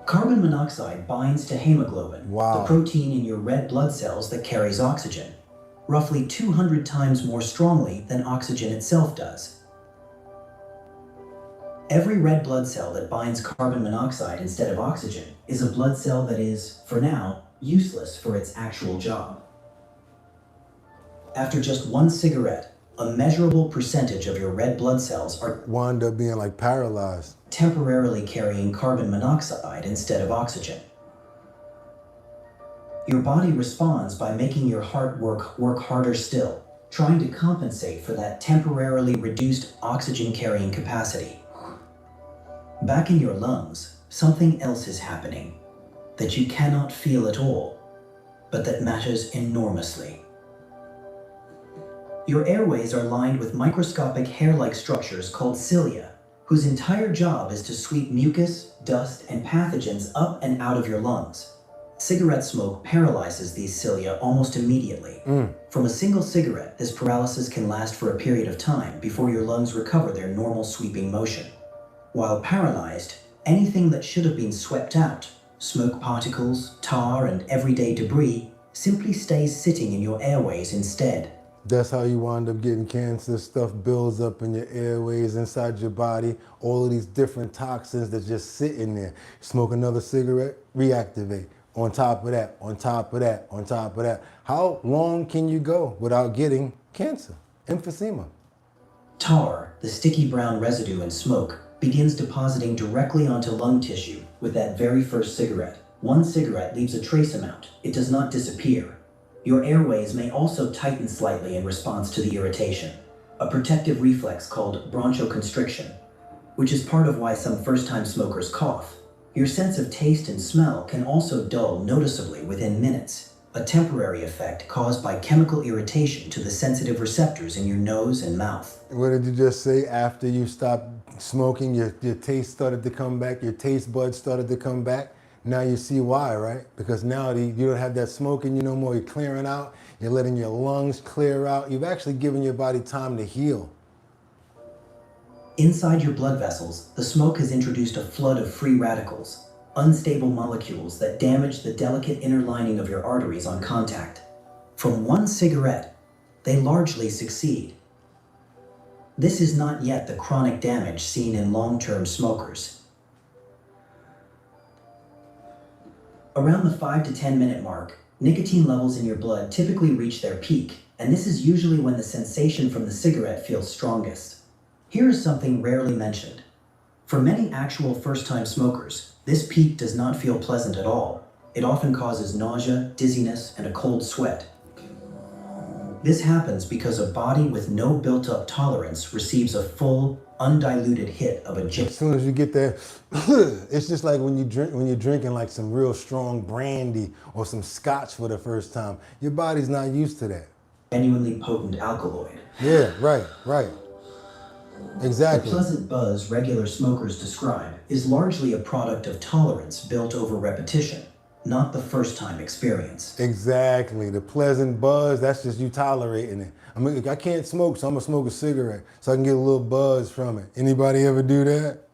Carbon monoxide binds to hemoglobin, the protein in your red blood cells that carries oxygen, roughly 200 times more strongly than oxygen itself does. Every red blood cell that binds carbon monoxide instead of oxygen is a blood cell that is, for now, useless for its actual job. After just one cigarette, a measurable percentage of your red blood cells are wound up being like paralyzed, temporarily carrying carbon monoxide instead of oxygen. Your body responds by making your heart work harder still, trying to compensate for that temporarily reduced oxygen carrying capacity. Back in your lungs, something else is happening that you cannot feel at all, but that matters enormously. Your airways are lined with microscopic hair-like structures called cilia, whose entire job is to sweep mucus, dust, and pathogens up and out of your lungs. Cigarette smoke paralyzes these cilia almost immediately. From a single cigarette, this paralysis can last for a period of time before your lungs recover their normal sweeping motion. While paralyzed, anything that should have been swept out, smoke particles, tar, and everyday debris, simply stays sitting in your airways instead. That's how you wind up getting cancer. Stuff builds up in your airways, inside your body. All of these different toxins that just sit in there. Smoke another cigarette, reactivate. On top of that, on top of that, on top of that. How long can you go without getting cancer, emphysema? Tar, the sticky brown residue in smoke, begins depositing directly onto lung tissue with that very first cigarette. One cigarette leaves a trace amount. It does not disappear. Your airways may also tighten slightly in response to the irritation, a protective reflex called bronchoconstriction, which is part of why some first-time smokers cough. Your sense of taste and smell can also dull noticeably within minutes, a temporary effect caused by chemical irritation to the sensitive receptors in your nose and mouth. What did you just say? After you stopped smoking, your taste started to come back, your taste buds started to come back? Now you see why, right? Because now you don't have that smoking you no more. You're clearing out. You're letting your lungs clear out. You've actually given your body time to heal. Inside your blood vessels, the smoke has introduced a flood of free radicals, unstable molecules that damage the delicate inner lining of your arteries on contact. From one cigarette, they largely succeed. This is not yet the chronic damage seen in long-term smokers. Around the 5 to 10 minute mark, nicotine levels in your blood typically reach their peak, and this is usually when the sensation from the cigarette feels strongest. Here is something rarely mentioned. For many actual first-time smokers, this peak does not feel pleasant at all. It often causes nausea, dizziness, and a cold sweat. This happens because a body with no built-up tolerance receives a full, undiluted hit of a As soon as you get there, it's just like when you're drinking like some real strong brandy or some scotch for the first time. Your body's not used to that. Genuinely potent alkaloid. Yeah, right. Exactly. The pleasant buzz regular smokers describe is largely a product of tolerance built over repetition, not the first-time experience. Exactly. The pleasant buzz, that's just you tolerating it. I mean, I can't smoke, so I'm gonna smoke a cigarette so I can get a little buzz from it. Anybody ever do that?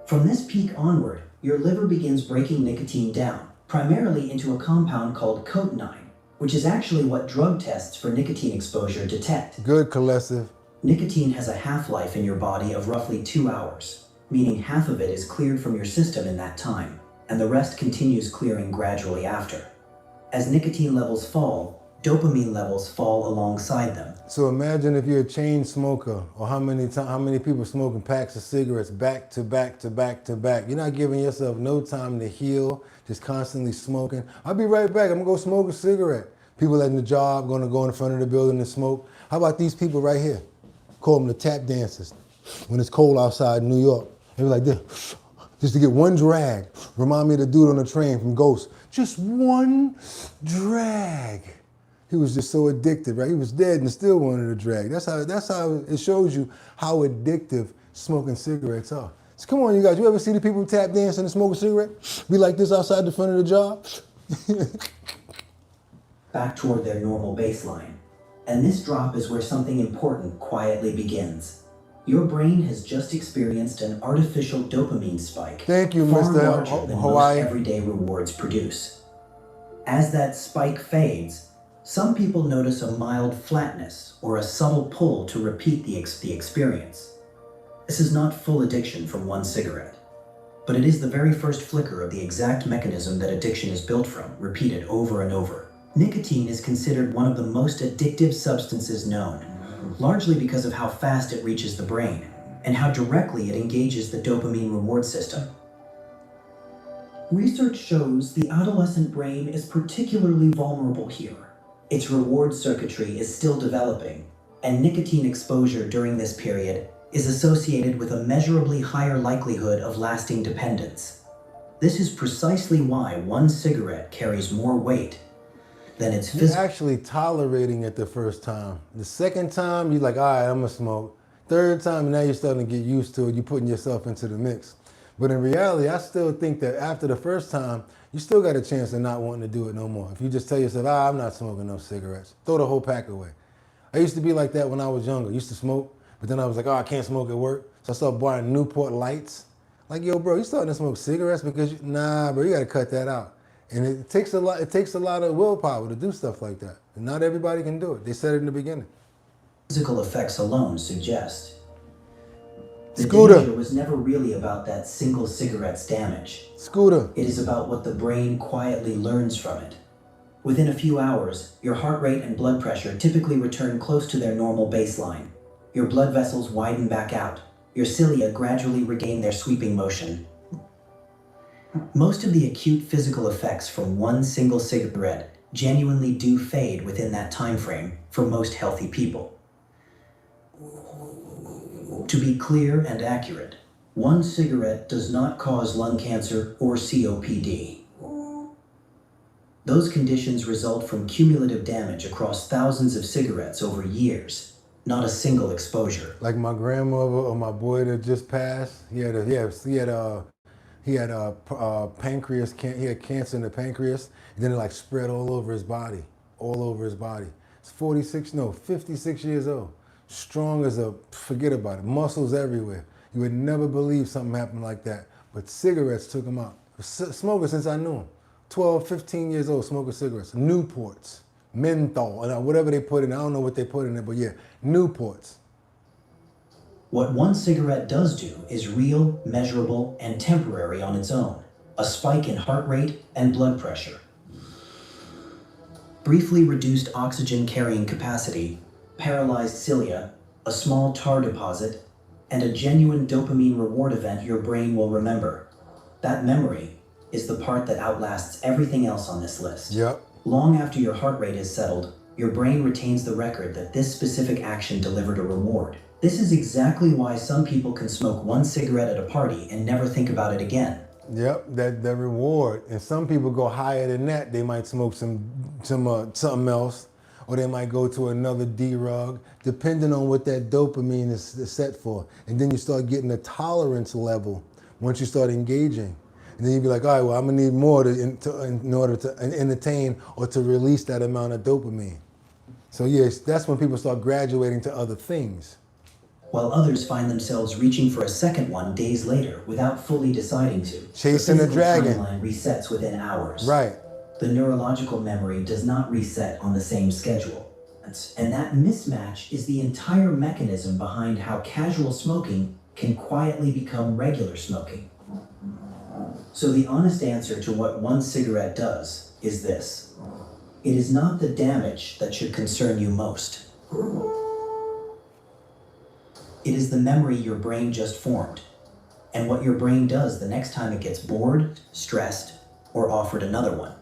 From this peak onward, your liver begins breaking nicotine down, primarily into a compound called Boogottinyc, which is actually what drug tests for nicotine exposure detect. Good, Colessive. Nicotine has a half-life in your body of roughly 2 hours, meaning half of it is cleared from your system in that time, and the rest continues clearing gradually after. As nicotine levels fall, dopamine levels fall alongside them. So imagine if you're a chain smoker, or how many people smoking packs of cigarettes back to back to back to back. You're not giving yourself no time to heal, just constantly smoking. I'll be right back, I'm gonna go smoke a cigarette. People at the job gonna go in front of the building and smoke. How about these people right here? Call them the tap dancers. When it's cold outside in New York, they be like this, just to get one drag. Remind me of the dude on the train from Ghost. Just one drag. He was just so addicted, right? He was dead and still wanted to drag. That's how it shows you how addictive smoking cigarettes are. So come on, you guys, you ever see the people tap dancing and smoke a cigarette? Be like this outside the front of the job? Back toward their normal baseline. And this drop is where something important quietly begins. Your brain has just experienced an artificial dopamine spike. Thank you, far Mr. larger than most everyday rewards produce. As that spike fades, some people notice a mild flatness or a subtle pull to repeat the experience. This is not full addiction from one cigarette, but it is the very first flicker of the exact mechanism that addiction is built from, repeated over and over. Nicotine is considered one of the most addictive substances known, largely because of how fast it reaches the brain and how directly it engages the dopamine reward system. Research shows the adolescent brain is particularly vulnerable here. Its reward circuitry is still developing, and nicotine exposure during this period is associated with a measurably higher likelihood of lasting dependence. This is precisely why one cigarette carries more weight than its You're actually tolerating it the first time. The second time, you're like, all right, I'm gonna smoke. Third time, now you're starting to get used to it. You're putting yourself into the mix. But in reality, I still think that after the first time, you still got a chance of not wanting to do it no more. If you just tell yourself, I'm not smoking no cigarettes, throw the whole pack away. I used to be like that when I was younger. I used to smoke, but then I was like, I can't smoke at work. So I started buying Newport Lights. Like, yo, bro, you starting to smoke cigarettes because nah, bro, you gotta cut that out. And it takes a lot of willpower to do stuff like that. And not everybody can do it. They said it in the beginning. Physical effects alone suggest the Scooter. danger was never really about that single cigarette's damage. Scooter. It is about what the brain quietly learns from it. Within a few hours, your heart rate and blood pressure typically return close to their normal baseline. Your blood vessels widen back out. Your cilia gradually regain their sweeping motion. Most of the acute physical effects from one single cigarette genuinely do fade within that time frame for most healthy people. To be clear and accurate, one cigarette does not cause lung cancer or COPD. Those conditions result from cumulative damage across thousands of cigarettes over years, not a single exposure. Like my grandmother or my boy that just passed, he had pancreas, he had cancer in the pancreas, and then it like spread all over his body. It's 56 years old. Strong as a, forget about it, muscles everywhere. You would never believe something happened like that. But cigarettes took him out. Smoker since I knew him. 12, 15 years old, smoking cigarettes. Newports, menthol, and whatever they put in, I don't know what they put in it, but yeah, Newports. What one cigarette does do is real, measurable, and temporary on its own. A spike in heart rate and blood pressure. Briefly reduced oxygen carrying capacity, paralyzed cilia, a small tar deposit, and a genuine dopamine reward event your brain will remember. That memory is the part that outlasts everything else on this list. Yep. Long after your heart rate is settled, your brain retains the record that this specific action delivered a reward. This is exactly why some people can smoke one cigarette at a party and never think about it again. Yep, that reward. And some people go higher than that. They might smoke something else, or they might go to another drug, depending on what that dopamine is set for. And then you start getting a tolerance level once you start engaging. And then you'd be like, all right, well, I'm gonna need more in order to entertain or to release that amount of dopamine. So yes, that's when people start graduating to other things. While others find themselves reaching for a second one days later without fully deciding to. Chasing the dragon. The timeline resets within hours. Right. The neurological memory does not reset on the same schedule. And that mismatch is the entire mechanism behind how casual smoking can quietly become regular smoking. So the honest answer to what one cigarette does is this. It is not the damage that should concern you most. It is the memory your brain just formed, and what your brain does the next time it gets bored, stressed, or offered another one.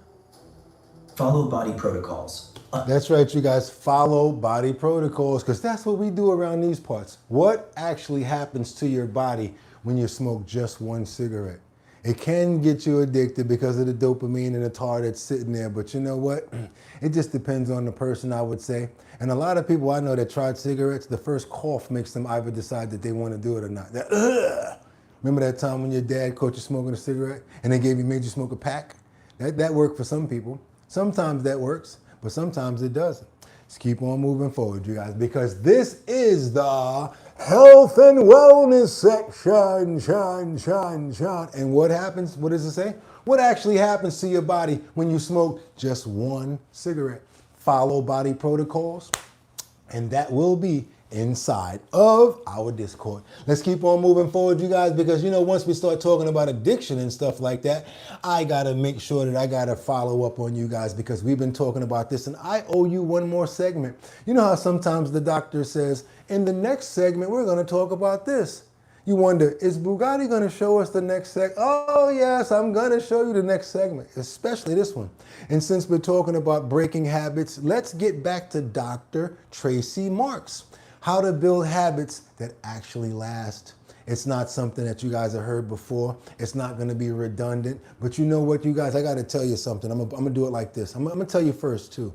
Follow body protocols. That's right, you guys. Follow body protocols, because that's what we do around these parts. What actually happens to your body when you smoke just one cigarette? It can get you addicted because of the dopamine and the tar that's sitting there, but you know what? It just depends on the person, I would say. And a lot of people I know that tried cigarettes, the first cough makes them either decide that they want to do it or not. Remember that time when your dad caught you smoking a cigarette and they made you smoke a pack? That worked for some people. Sometimes that works, but sometimes it doesn't. Let's keep on moving forward, you guys, because this is the health and wellness section, And what happens? What does it say? What actually happens to your body when you smoke just one cigarette? Follow body protocols, and that will be inside of our Discord. Let's keep on moving forward, you guys, because you know, once we start talking about addiction and stuff like that, I gotta make sure that I gotta follow up on you guys, because we've been talking about this and I owe you one more segment. You know how sometimes the doctor says, in the next segment, we're gonna talk about this. You wonder, is Bugatti gonna show us the next segment? Oh yes, I'm gonna show you the next segment, especially this one. And since we're talking about breaking habits, let's get back to Dr. Tracy Marks. How to build habits that actually last. It's not something that you guys have heard before. It's not gonna be redundant, but you know what, you guys, I gotta tell you something. I'm gonna do it like this. I'm gonna tell you first too,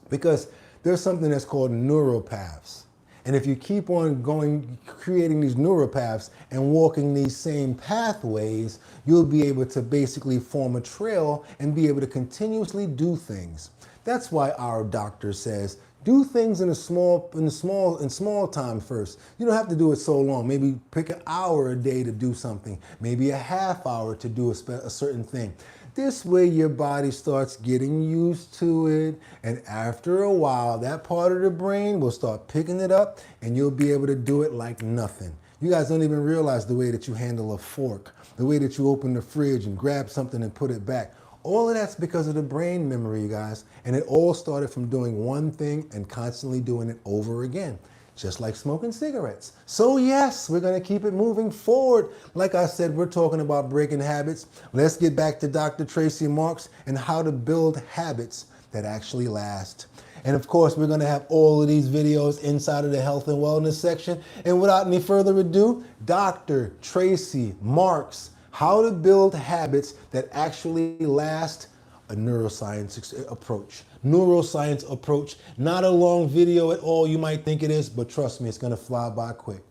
because there's something that's called neuropaths. And if you keep on going, creating these neuropaths and walking these same pathways, you'll be able to basically form a trail and be able to continuously do things. That's why our doctor says, do things in small time first. You don't have to do it so long. Maybe pick an hour a day to do something. Maybe a half hour to do a certain thing. This way your body starts getting used to it, and after a while, that part of the brain will start picking it up and you'll be able to do it like nothing. You guys don't even realize the way that you handle a fork, the way that you open the fridge and grab something and put it back. All of that's because of the brain memory, you guys. And it all started from doing one thing and constantly doing it over again, just like smoking cigarettes. So yes, we're gonna keep it moving forward. Like I said, we're talking about breaking habits. Let's get back to Dr. Tracy Marks and how to build habits that actually last. And of course, we're gonna have all of these videos inside of the health and wellness section. And without any further ado, Dr. Tracy Marks, how to build habits that actually last, a neuroscience approach. Neuroscience approach, not a long video at all. You might think it is, but trust me, it's gonna fly by quick.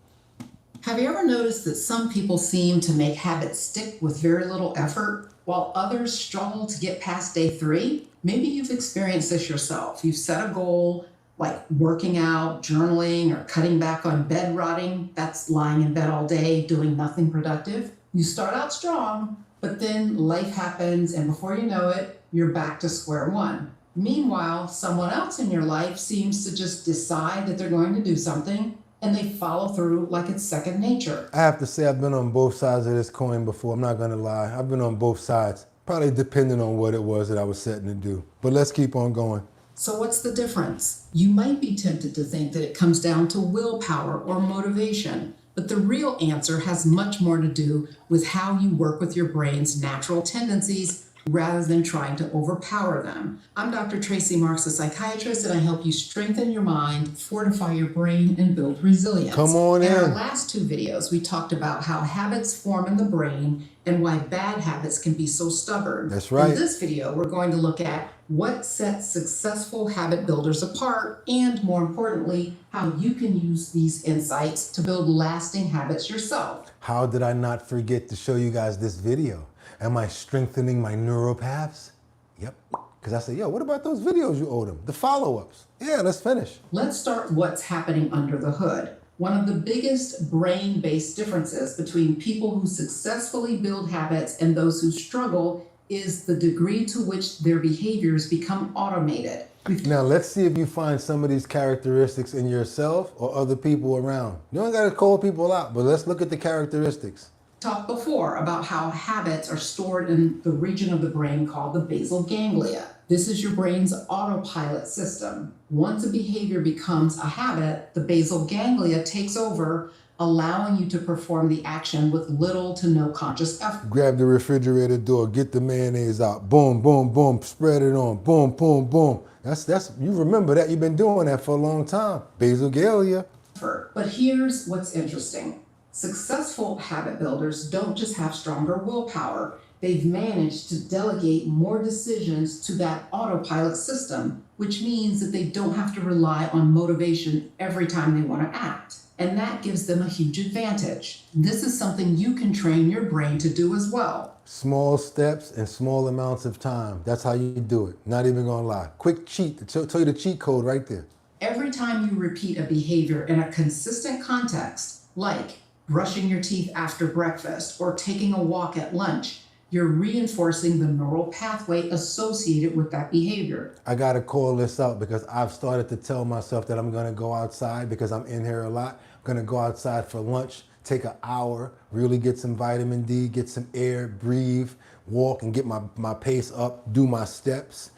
Have you ever noticed that some people seem to make habits stick with very little effort, while others struggle to get past day 3? Maybe you've experienced this yourself. You've set a goal, like working out, journaling, or cutting back on bed rotting. That's lying in bed all day, doing nothing productive. You start out strong, but then life happens, and before you know it, you're back to square one. Meanwhile, someone else in your life seems to just decide that they're going to do something, and they follow through like it's second nature. I have to say, I've been on both sides of this coin before. I'm not gonna lie. I've been on both sides, probably depending on what it was that I was setting to do. But let's keep on going. So what's the difference? You might be tempted to think that it comes down to willpower or motivation, but the real answer has much more to do with how you work with your brain's natural tendencies rather than trying to overpower them. I'm Dr. Tracy Marks, a psychiatrist, and I help you strengthen your mind, fortify your brain, and build resilience. Come on in. In our last two videos, we talked about how habits form in the brain and why bad habits can be so stubborn. That's right. In this video, we're going to look at what sets successful habit builders apart, and more importantly, how you can use these insights to build lasting habits yourself. How did I not forget to show you guys this video? Am I strengthening my neural paths? Yep. Because I said, yo, what about those videos you owed them? The follow-ups. Yeah, let's finish. Let's start what's happening under the hood. One of the biggest brain-based differences between people who successfully build habits and those who struggle is the degree to which their behaviors become automated. Now, let's see if you find some of these characteristics in yourself or other people around. You don't got to call people out, but let's look at the characteristics. Talked before about how habits are stored in the region of the brain called the basal ganglia. This is your brain's autopilot system. Once a behavior becomes a habit, the basal ganglia takes over, allowing you to perform the action with little to no conscious effort. Grab the refrigerator door, get the mayonnaise out, boom, boom, boom, spread it on, boom, boom, boom. That's you remember that, you've been doing that for a long time. Basal ganglia. But here's what's interesting. Successful habit builders don't just have stronger willpower. They've managed to delegate more decisions to that autopilot system, which means that they don't have to rely on motivation every time they want to act. And that gives them a huge advantage. This is something you can train your brain to do as well. Small steps and small amounts of time. That's how you do it. Not even gonna lie. Quick cheat, tell you the cheat code right there. Every time you repeat a behavior in a consistent context, like brushing your teeth after breakfast or taking a walk at lunch, you're reinforcing the neural pathway associated with that behavior. I gotta call this out because I've started to tell myself that I'm gonna go outside because I'm in here a lot. I'm gonna go outside for lunch, take an hour, really get some vitamin D, get some air, breathe, walk and get my pace up, do my steps.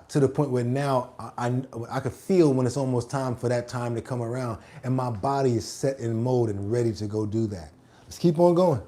To the point where now I can feel when it's almost time for that time to come around and my body is set in mode and ready to go do that. Let's keep on going.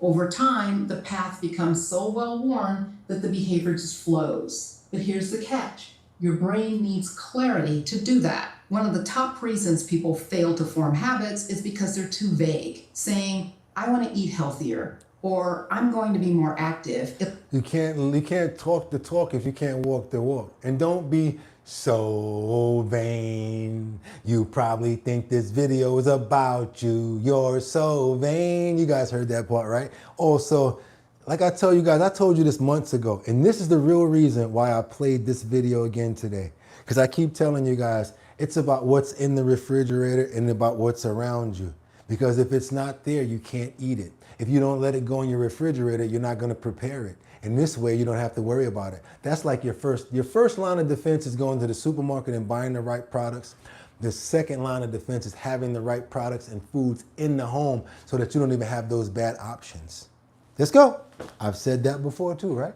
Over time, the path becomes so well worn that the behavior just flows. But here's the catch. Your brain needs clarity to do that. One of the top reasons people fail to form habits is because they're too vague, saying, I want to eat healthier, or I'm going to be more active. You can't talk the talk if you can't walk the walk. And don't be so vain. You probably think this video is about you. You're so vain. You guys heard that part, right? Also, like I tell you guys, I told you this months ago, and this is the real reason why I played this video again today. Because I keep telling you guys, it's about what's in the refrigerator and about what's around you. Because if it's not there, you can't eat it. If you don't let it go in your refrigerator, you're not going to prepare it. And this way, you don't have to worry about it. That's like your first line of defense is going to the supermarket and buying the right products. The second line of defense is having the right products and foods in the home so that you don't even have those bad options. Let's go. I've said that before too, right?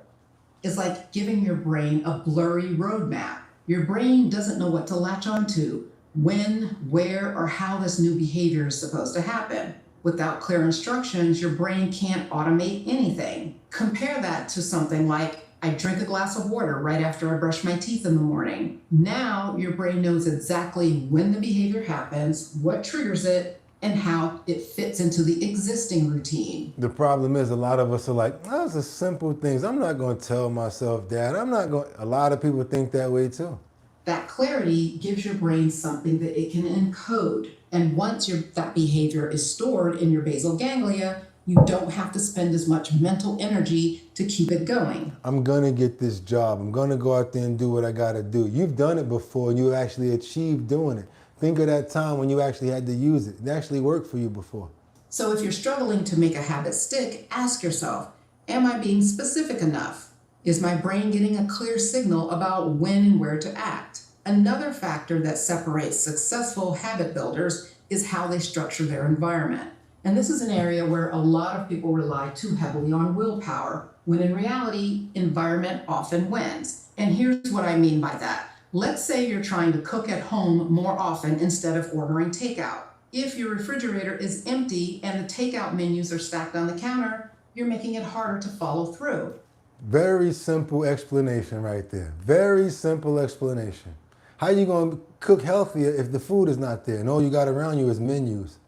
It's like giving your brain a blurry roadmap. Your brain doesn't know what to latch onto, when, where, or how this new behavior is supposed to happen. Without clear instructions, your brain can't automate anything. Compare that to something like, I drink a glass of water right after I brush my teeth in the morning. Now your brain knows exactly when the behavior happens, what triggers it, and how it fits into the existing routine. The problem is a lot of us are like, those are simple things. I'm not going to tell myself that. A lot of people think that way too. That clarity gives your brain something that it can encode. And once that behavior is stored in your basal ganglia, you don't have to spend as much mental energy to keep it going. I'm going to get this job. I'm going to go out there and do what I got to do. You've done it before and you actually achieved doing it. Think of that time when you actually had to use it. It actually worked for you before. So if you're struggling to make a habit stick, ask yourself, am I being specific enough? Is my brain getting a clear signal about when and where to act? Another factor that separates successful habit builders is how they structure their environment. And this is an area where a lot of people rely too heavily on willpower, when in reality, environment often wins. And here's what I mean by that. Let's say you're trying to cook at home more often instead of ordering takeout. If your refrigerator is empty and the takeout menus are stacked on the counter, you're making it harder to follow through. Very simple explanation right there. Very simple explanation. How you going to cook healthier if the food is not there and all you got around you is menus?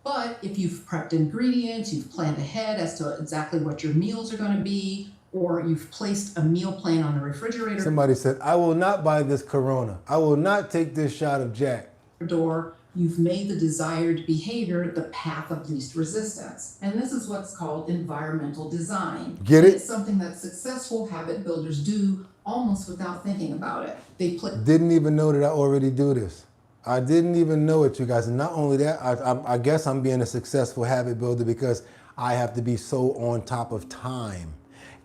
But if you've prepped ingredients, you've planned ahead as to exactly what your meals are going to be, or you've placed a meal plan on the refrigerator Somebody said, I will not buy this Corona. I will not take this shot of Jack. door, you've made the desired behavior the path of least resistance. And this is what's called environmental design. Get it? It's something that successful habit builders do almost without thinking about it. They Didn't even know that I already do this. I didn't even know it, you guys. And not only that, I guess I'm being a successful habit builder because I have to be so on top of time.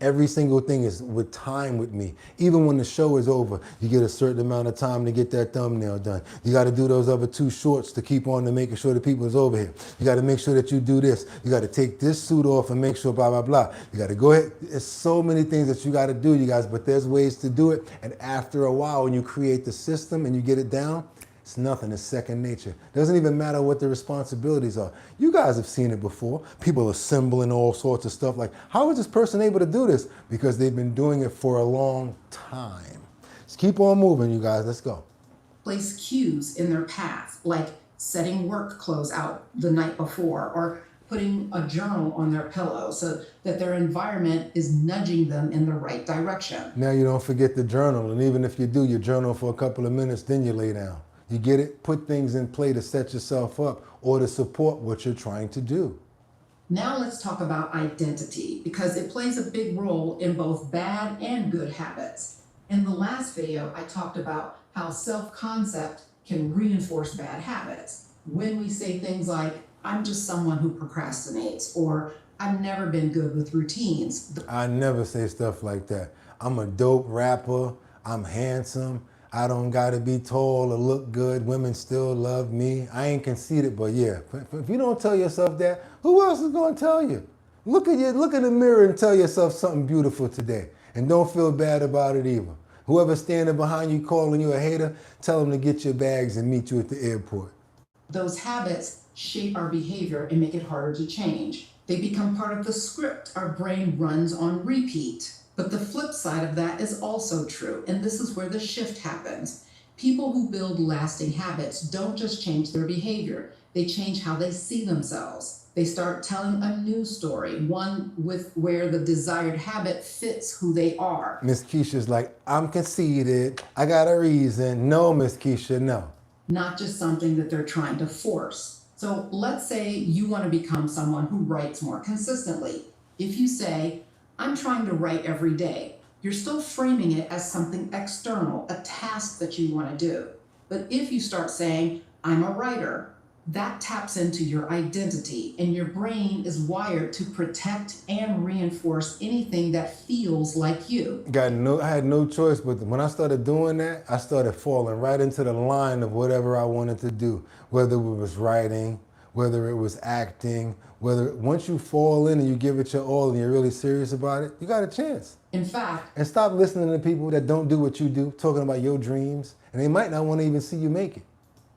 Every single thing is with time with me. Even when the show is over, you get a certain amount of time to get that thumbnail done. You got to do those other 2 shorts to keep on to making sure the people is over here. You got to make sure that you do this. You got to take this suit off and make sure blah, blah, blah. You got to go ahead. There's so many things that you got to do, you guys, but there's ways to do it. And after a while, when you create the system and you get it down, it's nothing. It's second nature. Doesn't even matter what the responsibilities are. You guys have seen it before. People assembling all sorts of stuff. Like, how is this person able to do this? Because they've been doing it for a long time. Just keep on moving, you guys. Let's go. place cues in their path, like setting work clothes out the night before, or putting a journal on their pillow so that their environment is nudging them in the right direction. Now you don't forget the journal. And even if you do, you journal for a couple of minutes, then you lay down. You get it? Put things in play to set yourself up or to support what you're trying to do. Now let's talk about identity, because it plays a big role in both bad and good habits. In the last video, I talked about how self-concept can reinforce bad habits. When we say things like, I'm just someone who procrastinates, or I've never been good with routines. I never say stuff like that. I'm a dope rapper. I'm handsome. I don't gotta be tall or look good. Women still love me. I ain't conceited, but yeah, if you don't tell yourself that, who else is gonna tell you? Look in the mirror and tell yourself something beautiful today. And don't feel bad about it either. Whoever's standing behind you calling you a hater, tell them to get your bags and meet you at the airport. Those habits shape our behavior and make it harder to change. They become part of the script our brain runs on repeat. But the flip side of that is also true, and this is where the shift happens. People who build lasting habits don't just change their behavior, they change how they see themselves. They start telling a new story, one with where the desired habit fits who they are. Miss Keisha's like, I'm conceited, I got a reason. No, Miss Keisha, no. Not just something that they're trying to force. So let's say you want to become someone who writes more consistently. If you say, I'm trying to write every day, you're still framing it as something external, a task that you want to do. But if you start saying, I'm a writer, that taps into your identity, and your brain is wired to protect and reinforce anything that feels like you. I had no choice, but when I started doing that, I started falling right into the line of whatever I wanted to do, whether it was writing, whether it was acting, once you fall in and you give it your all and you're really serious about it, you got a chance. In fact, and stop listening to people that don't do what you do, talking about your dreams, and they might not want to even see you make it.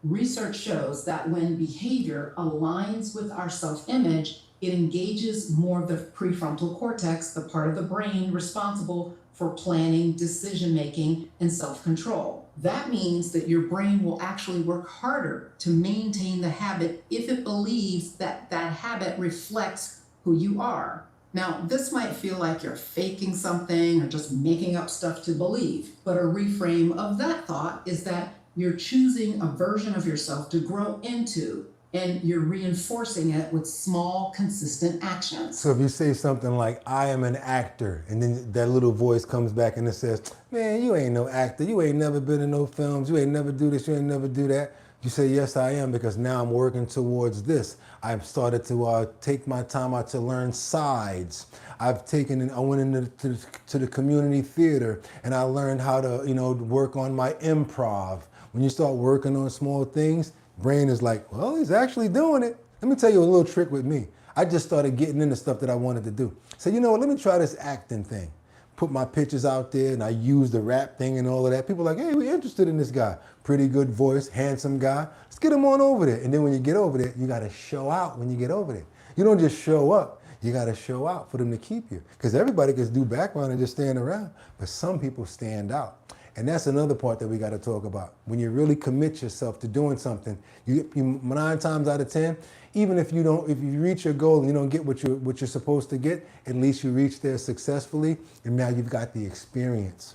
Research shows that when behavior aligns with our self-image, it engages more of the prefrontal cortex, the part of the brain responsible for planning, decision-making, and self-control. That means that your brain will actually work harder to maintain the habit if it believes that that habit reflects who you are. Now, this might feel like you're faking something or just making up stuff to believe, but a reframe of that thought is that you're choosing a version of yourself to grow into, and you're reinforcing it with small, consistent actions. So if you say something like, I am an actor, and then that little voice comes back and it says, man, you ain't no actor. You ain't never been in no films. You ain't never do this. You ain't never do that. You say, yes, I am, because now I'm working towards this. I've started to take my time out to learn sides. I went into the community theater, and I learned how to, work on my improv. When you start working on small things, brain is like, well, he's actually doing it. Let me tell you a little trick with me. I just started getting into stuff that I wanted to do. So you know what, let me try this acting thing. Put my pictures out there, and I use the rap thing and all of that. People are like, hey, we're interested in this guy. Pretty good voice, handsome guy. Let's get him on over there. And then when you get over there, you got to show out when you get over there. You don't just show up. You got to show out for them to keep you. Because everybody can do background and just stand around, but some people stand out. And that's another part that we got to talk about. When you really commit yourself to doing something, you 9 times out of 10, even if you reach your goal and you don't get what you're supposed to get, at least you reach there successfully, and now you've got the experience.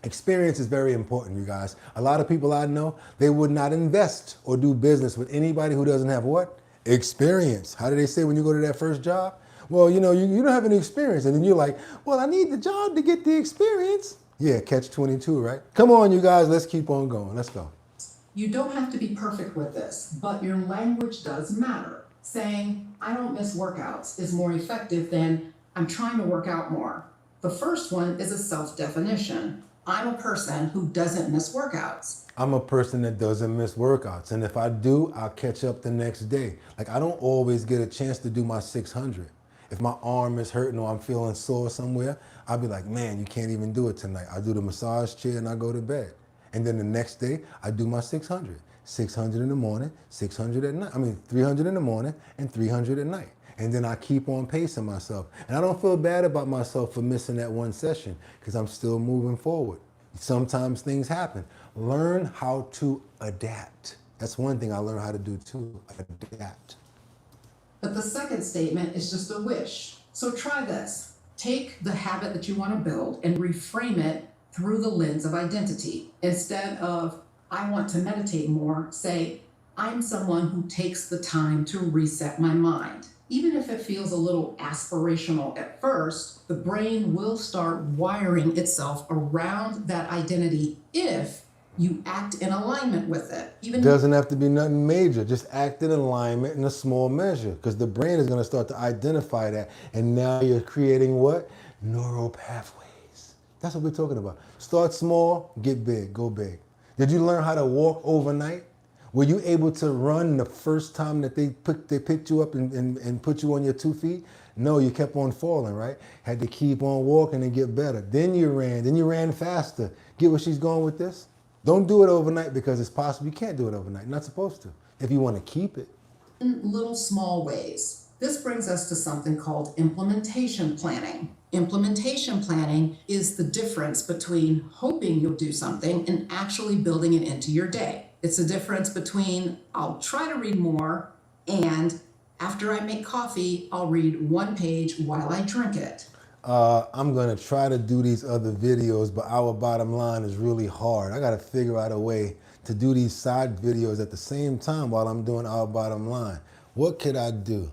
Experience is very important, you guys. A lot of people I know, they would not invest or do business with anybody who doesn't have what? Experience. How do they say when you go to that first job? Well, you don't have any experience. And then you're like, well, I need the job to get the experience. Yeah, catch 22, right? Come on, you guys, let's keep on going. Let's go. You don't have to be perfect with this, but your language does matter. Saying, I don't miss workouts is more effective than I'm trying to work out more. The first one is a self-definition. I'm a person who doesn't miss workouts. I'm a person that doesn't miss workouts. And if I do, I'll catch up the next day. Like, I don't always get a chance to do my 600. If my arm is hurting or I'm feeling sore somewhere, I'll be like, man, you can't even do it tonight. I do the massage chair and I go to bed. And then the next day, I do my 600. 600 in the morning, 600 at night. 300 in the morning and 300 at night. And then I keep on pacing myself. And I don't feel bad about myself for missing that one session because I'm still moving forward. Sometimes things happen. Learn how to adapt. That's one thing I learned how to do too, adapt. But the second statement is just a wish. So try this. Take the habit that you want to build and reframe it through the lens of identity. Instead of, I want to meditate more, say, I'm someone who takes the time to reset my mind. Even if it feels a little aspirational at first, the brain will start wiring itself around that identity if you act in alignment with it. Doesn't have to be nothing major. Just act in alignment in a small measure because the brain is going to start to identify that. And now you're creating what? Neural pathways. That's what we're talking about. Start small, get big, go big. Did you learn how to walk overnight? Were you able to run the first time that they picked you up and put you on your 2 feet? No, you kept on falling, right? Had to keep on walking and get better. Then you ran faster. Get where she's going with this? Don't do it overnight because it's possible you can't do it overnight. You're not supposed to. If you want to keep it. In little small ways. This brings us to something called implementation planning. Implementation planning is the difference between hoping you'll do something and actually building it into your day. It's the difference between I'll try to read more and after I make coffee, I'll read 1 page while I drink it. I'm gonna try to do these other videos, but our bottom line is really hard. I gotta figure out a way to do these side videos at the same time while I'm doing our bottom line. What could I do?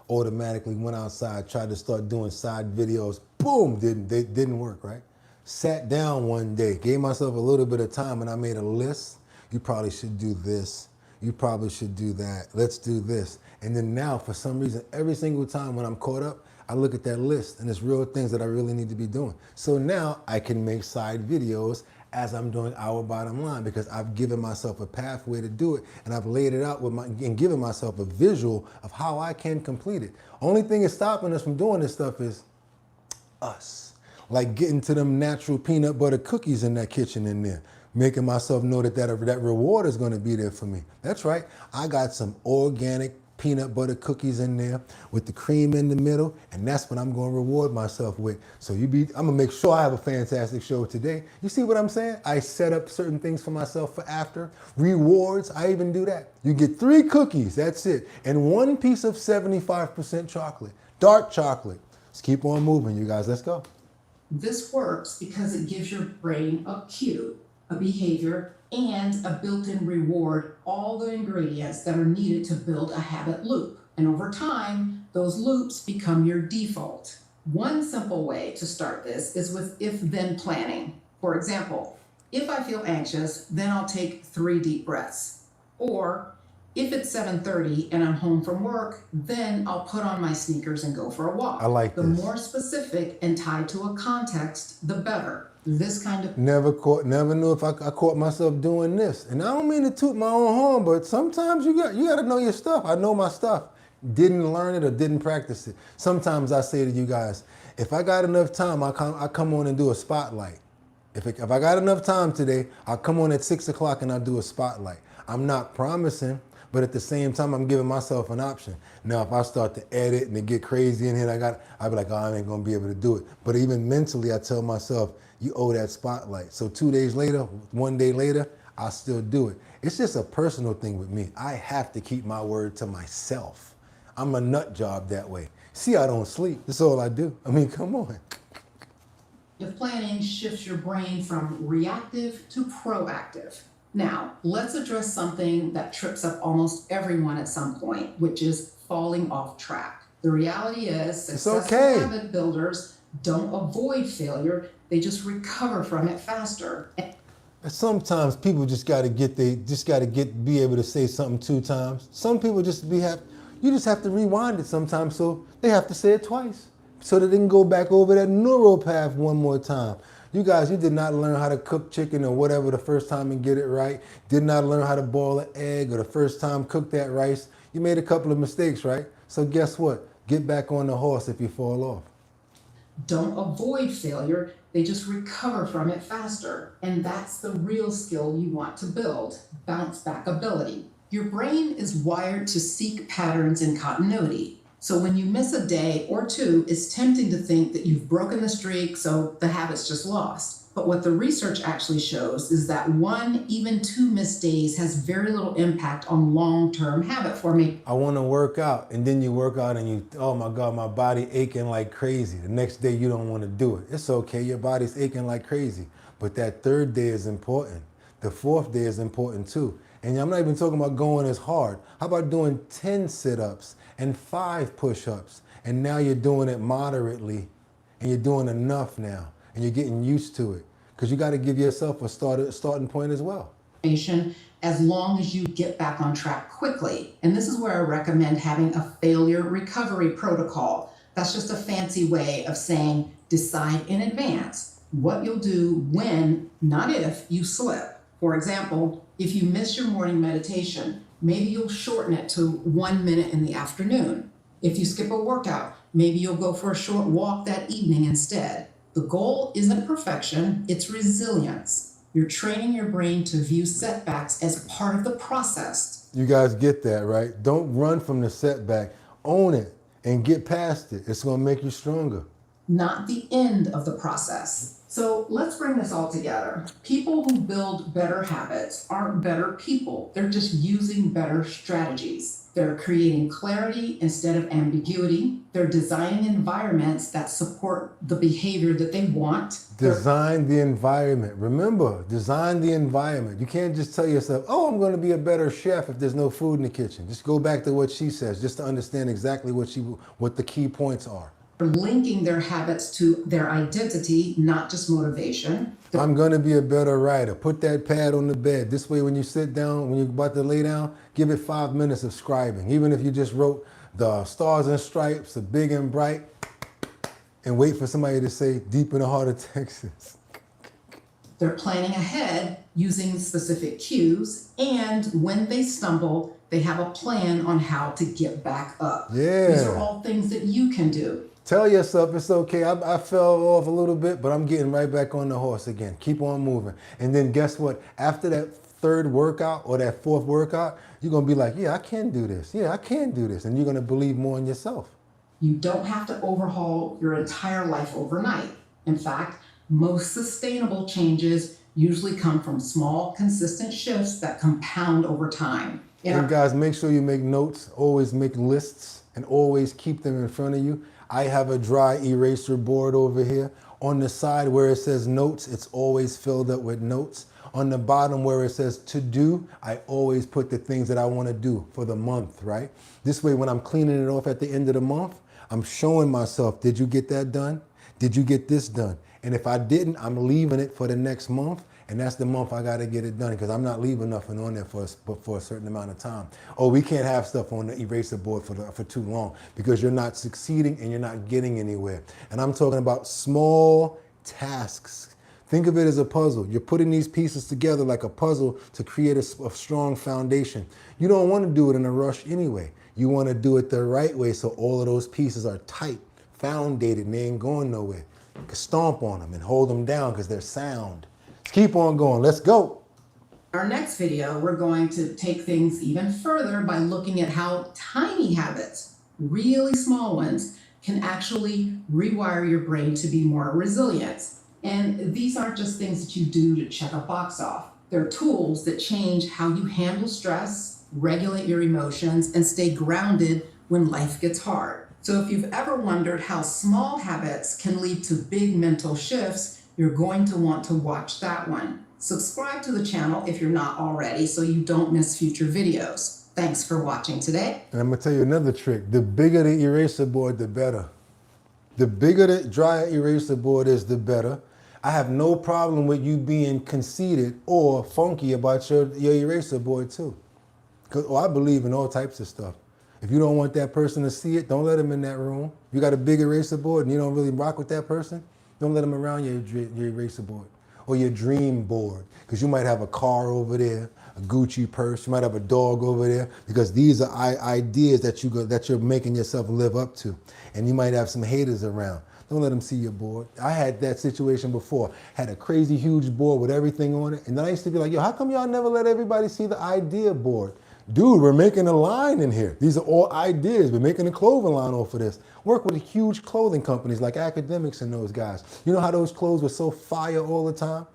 Automatically went outside, tried to start doing side videos. Boom, didn't work, right? Sat down one day, gave myself a little bit of time and I made a list. You probably should do this. You probably should do that. Let's do this. And then now, for some reason, every single time when I'm caught up, I look at that list and it's real things that I really need to be doing. So now I can make side videos as I'm doing our bottom line because I've given myself a pathway to do it and I've laid it out and given myself a visual of how I can complete it. Only thing is stopping us from doing this stuff is us. Like getting to them natural peanut butter cookies in that kitchen in there. Making myself know that reward is gonna be there for me. That's right, I got some organic peanut butter cookies in there with the cream in the middle, and that's what I'm gonna reward myself with. So I'm gonna make sure I have a fantastic show today. You see what I'm saying? I set up certain things for myself for after. Rewards, I even do that. You get 3 cookies, that's it, and 1 piece of 75% chocolate, dark chocolate. Let's keep on moving, you guys, let's go. This works because it gives your brain a cue, a behavior, and a built-in reward, all the ingredients that are needed to build a habit loop. And over time, those loops become your default. One simple way to start this is with if-then planning. For example, if I feel anxious, then I'll take 3 deep breaths. Or if it's 7:30 and I'm home from work, then I'll put on my sneakers and go for a walk. I like the this. The more specific and tied to a context, the better. This kind of never knew if I caught myself doing this. And I don't mean to toot my own horn, but sometimes you got to know your stuff. I know my stuff. Didn't learn it or didn't practice it. Sometimes I say to you guys, if I got enough time, I come on and do a spotlight. If I got enough time today, I'll come on at 6 o'clock and I'll do a spotlight. I'm not promising, But at the same time, I'm giving myself an option. Now, if I start to edit and it get crazy in here, I'll be like, oh, I ain't gonna be able to do it. But even mentally, I tell myself, you owe that spotlight. So 2 days later, 1 day later, I still do it. It's just a personal thing with me. I have to keep my word to myself. I'm a nut job that way. See, I don't sleep. That's all I do. I mean, come on. If planning shifts your brain from reactive to proactive. Now, let's address something that trips up almost everyone at some point, which is falling off track. The reality is, successful habit builders don't avoid failure, they just recover from it faster. Sometimes people just gotta be able to say something 2 times. Some people you just have to rewind it sometimes, so they have to say it twice, so that they can go back over that neural path 1 more time. You guys, you did not learn how to cook chicken or whatever the first time and get it right. Did not learn how to boil an egg or the first time cook that rice. You made a couple of mistakes, right? So guess what? Get back on the horse if you fall off. Don't avoid failure, they just recover from it faster. And that's the real skill you want to build, bounce back ability. Your brain is wired to seek patterns and continuity. So when you miss a day or 2, it's tempting to think that you've broken the streak, so the habit's just lost. But what the research actually shows is that 1, even 2 missed days has very little impact on long-term habit formation. I want to work out, and then you work out and oh my God, my body aching like crazy. The next day you don't want to do it. It's okay, your body's aching like crazy. But that 3rd day is important. The 4th day is important too. And I'm not even talking about going as hard. How about doing 10 sit-ups and 5 push-ups? And now you're doing it moderately, and you're doing enough now, and you're getting used to it. Because you got to give yourself a starting point as well. As long as you get back on track quickly. And this is where I recommend having a failure recovery protocol. That's just a fancy way of saying decide in advance what you'll do when, not if, you slip. For example, if you miss your morning meditation, maybe you'll shorten it to 1 minute in the afternoon. If you skip a workout, maybe you'll go for a short walk that evening instead. The goal isn't perfection, it's resilience. You're training your brain to view setbacks as part of the process. You guys get that, right? Don't run from the setback. Own it and get past it. It's going to make you stronger. Not the end of the process. So let's bring this all together. People who build better habits aren't better people. They're just using better strategies. They're creating clarity instead of ambiguity. They're designing environments that support the behavior that they want. Design the environment. Remember, design the environment. You can't just tell yourself, oh, I'm going to be a better chef if there's no food in the kitchen. Just go back to what she says, just to understand exactly what the key points are. Linking their habits to their identity, not just motivation. I'm going to be a better writer. Put that pad on the bed. This way, when you sit down, when you're about to lay down, give it 5 minutes of scribing. Even if you just wrote the stars and stripes, the big and bright, and wait for somebody to say deep in the heart of Texas. They're planning ahead using specific cues, and when they stumble, they have a plan on how to get back up. Yeah. These are all things that you can do. Tell yourself it's okay. I fell off a little bit, but I'm getting right back on the horse again. Keep on moving. And then guess what? After that 3rd workout or that 4th workout, you're going to be like, yeah, I can do this. Yeah, I can do this. And you're going to believe more in yourself. You don't have to overhaul your entire life overnight. In fact, most sustainable changes usually come from small, consistent shifts that compound over time. And guys, make sure you make notes. Always make lists and always keep them in front of you. I have a dry eraser board over here. On the side where it says notes, it's always filled up with notes. On the bottom where it says to do, I always put the things that I want to do for the month, right? This way, when I'm cleaning it off at the end of the month, I'm showing myself, did you get that done? Did you get this done? And if I didn't, I'm leaving it for the next month. And that's the month I got to get it done, because I'm not leaving nothing on there for a certain amount of time. Oh, we can't have stuff on the eraser board for too long, because you're not succeeding and you're not getting anywhere. And I'm talking about small tasks. Think of it as a puzzle. You're putting these pieces together like a puzzle to create a strong foundation. You don't want to do it in a rush anyway. You want to do it the right way so all of those pieces are tight, foundated, and they ain't going nowhere. You can stomp on them and hold them down because they're sound. Keep on going. Let's go. Our next video, we're going to take things even further by looking at how tiny habits, really small ones, can actually rewire your brain to be more resilient. And these aren't just things that you do to check a box off. They're tools that change how you handle stress, regulate your emotions, and stay grounded when life gets hard. So if you've ever wondered how small habits can lead to big mental shifts, you're going to want to watch that one. Subscribe to the channel if you're not already so you don't miss future videos. Thanks for watching today. And I'm gonna tell you another trick. The bigger the eraser board, the better. The bigger the dry eraser board is, the better. I have no problem with you being conceited or funky about your eraser board too. Because I believe in all types of stuff. If you don't want that person to see it, don't let them in that room. You got a big eraser board and you don't really rock with that person, don't let them around your eraser board or your dream board. Because you might have a car over there, a Gucci purse, you might have a dog over there, because these are ideas that you're making yourself live up to. And you might have some haters around. Don't let them see your board. I had that situation before. Had a crazy huge board with everything on it. And then I used to be like, yo, how come y'all never let everybody see the idea board? Dude, we're making a line in here. These are all ideas. We're making a clothing line off of this. Work with huge clothing companies like Academics and those guys. You know how those clothes were so fire all the time?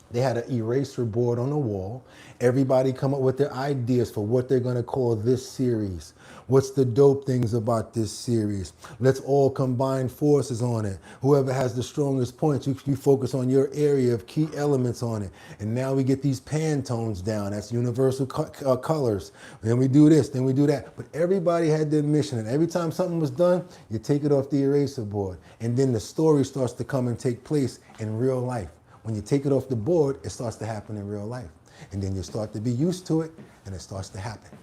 They had an eraser board on the wall. Everybody come up with their ideas for what they're gonna call this series. What's the dope things about this series? Let's all combine forces on it. Whoever has the strongest points, you focus on your area of key elements on it. And now we get these Pantones down. That's universal colors. Then we do this, then we do that. But everybody had their mission. And every time something was done, you take it off the eraser board. And then the story starts to come and take place in real life. When you take it off the board, it starts to happen in real life. And then you start to be used to it, and it starts to happen.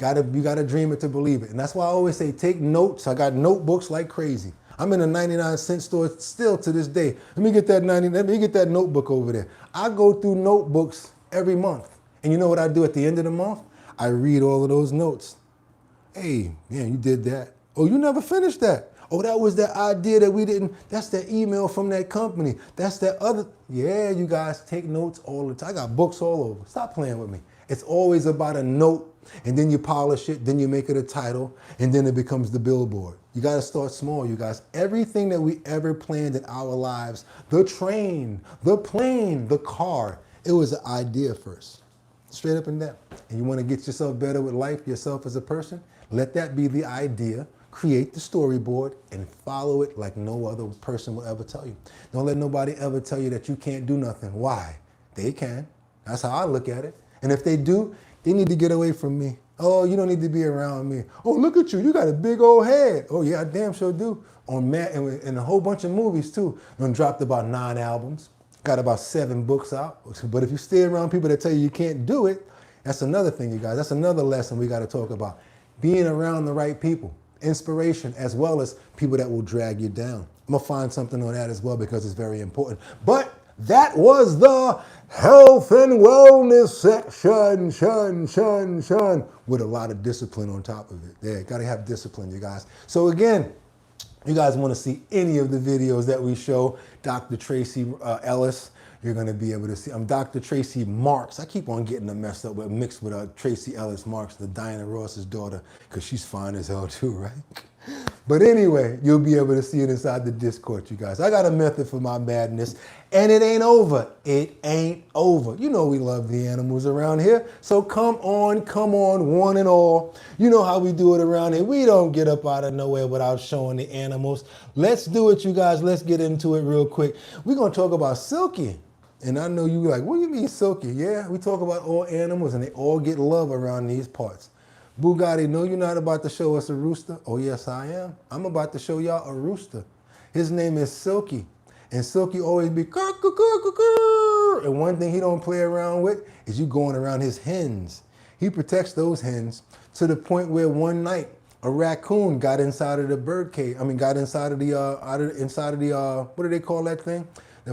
You gotta dream it to believe it. And that's why I always say, take notes. I got notebooks like crazy. I'm in a 99-cent store still to this day. Let me get that notebook over there. I go through notebooks every month. And you know what I do at the end of the month? I read all of those notes. Hey, man, you did that. Oh, you never finished that. Oh, that was that idea that we didn't, that's that email from that company. That's that other, yeah, you guys take notes all the time. I got books all over. Stop playing with me. It's always about a note, and then you polish it, then you make it a title, and then it becomes the billboard. You got to start small, you guys. Everything that we ever planned in our lives, the train, the plane, the car, it was an idea first. Straight up and down. And you want to get yourself better with life, yourself as a person, let that be the idea. Create the storyboard and follow it like no other person will ever tell you. Don't let nobody ever tell you that you can't do nothing. Why? They can. That's how I look at it. And if they do, they need to get away from me. Oh, you don't need to be around me. Oh, look at you. You got a big old head. Oh, yeah, I damn sure do. On Matt and a whole bunch of movies, too. Done dropped about 9 albums. Got about 7 books out. But if you stay around people that tell you can't do it, that's another thing, you guys. That's another lesson we got to talk about. Being around the right people. Inspiration, as well as people that will drag you down. I'm gonna find something on that as well because it's very important. But that was the health and wellness section, with a lot of discipline on top of it. Yeah, gotta have discipline, you guys. So again, you guys want to see any of the videos that we show, Dr. Tracy Ellis, you're going to be able to see. I'm Dr. Tracy Marks. I keep on getting them messed up, but mixed with Tracy Ellis Marks, the Diana Ross's daughter, because she's fine as hell too, right? But anyway, you'll be able to see it inside the Discord, you guys. I got a method for my madness, and it ain't over. It ain't over. You know we love the animals around here, so come on, one and all. You know how we do it around here. We don't get up out of nowhere without showing the animals. Let's do it, you guys. Let's get into it real quick. We're going to talk about Silky. And I know you're like, what do you mean Silky? Yeah, we talk about all animals, and they all get love around these parts. Bugatti, no, you're not about to show us a rooster. Oh, yes, I am. I'm about to show y'all a rooster. His name is Silky. And Silky always be, and one thing he don't play around with is you going around his hens. He protects those hens to the point where one night a raccoon got inside of the bird cage. I mean, got inside of the, what do they call that thing? The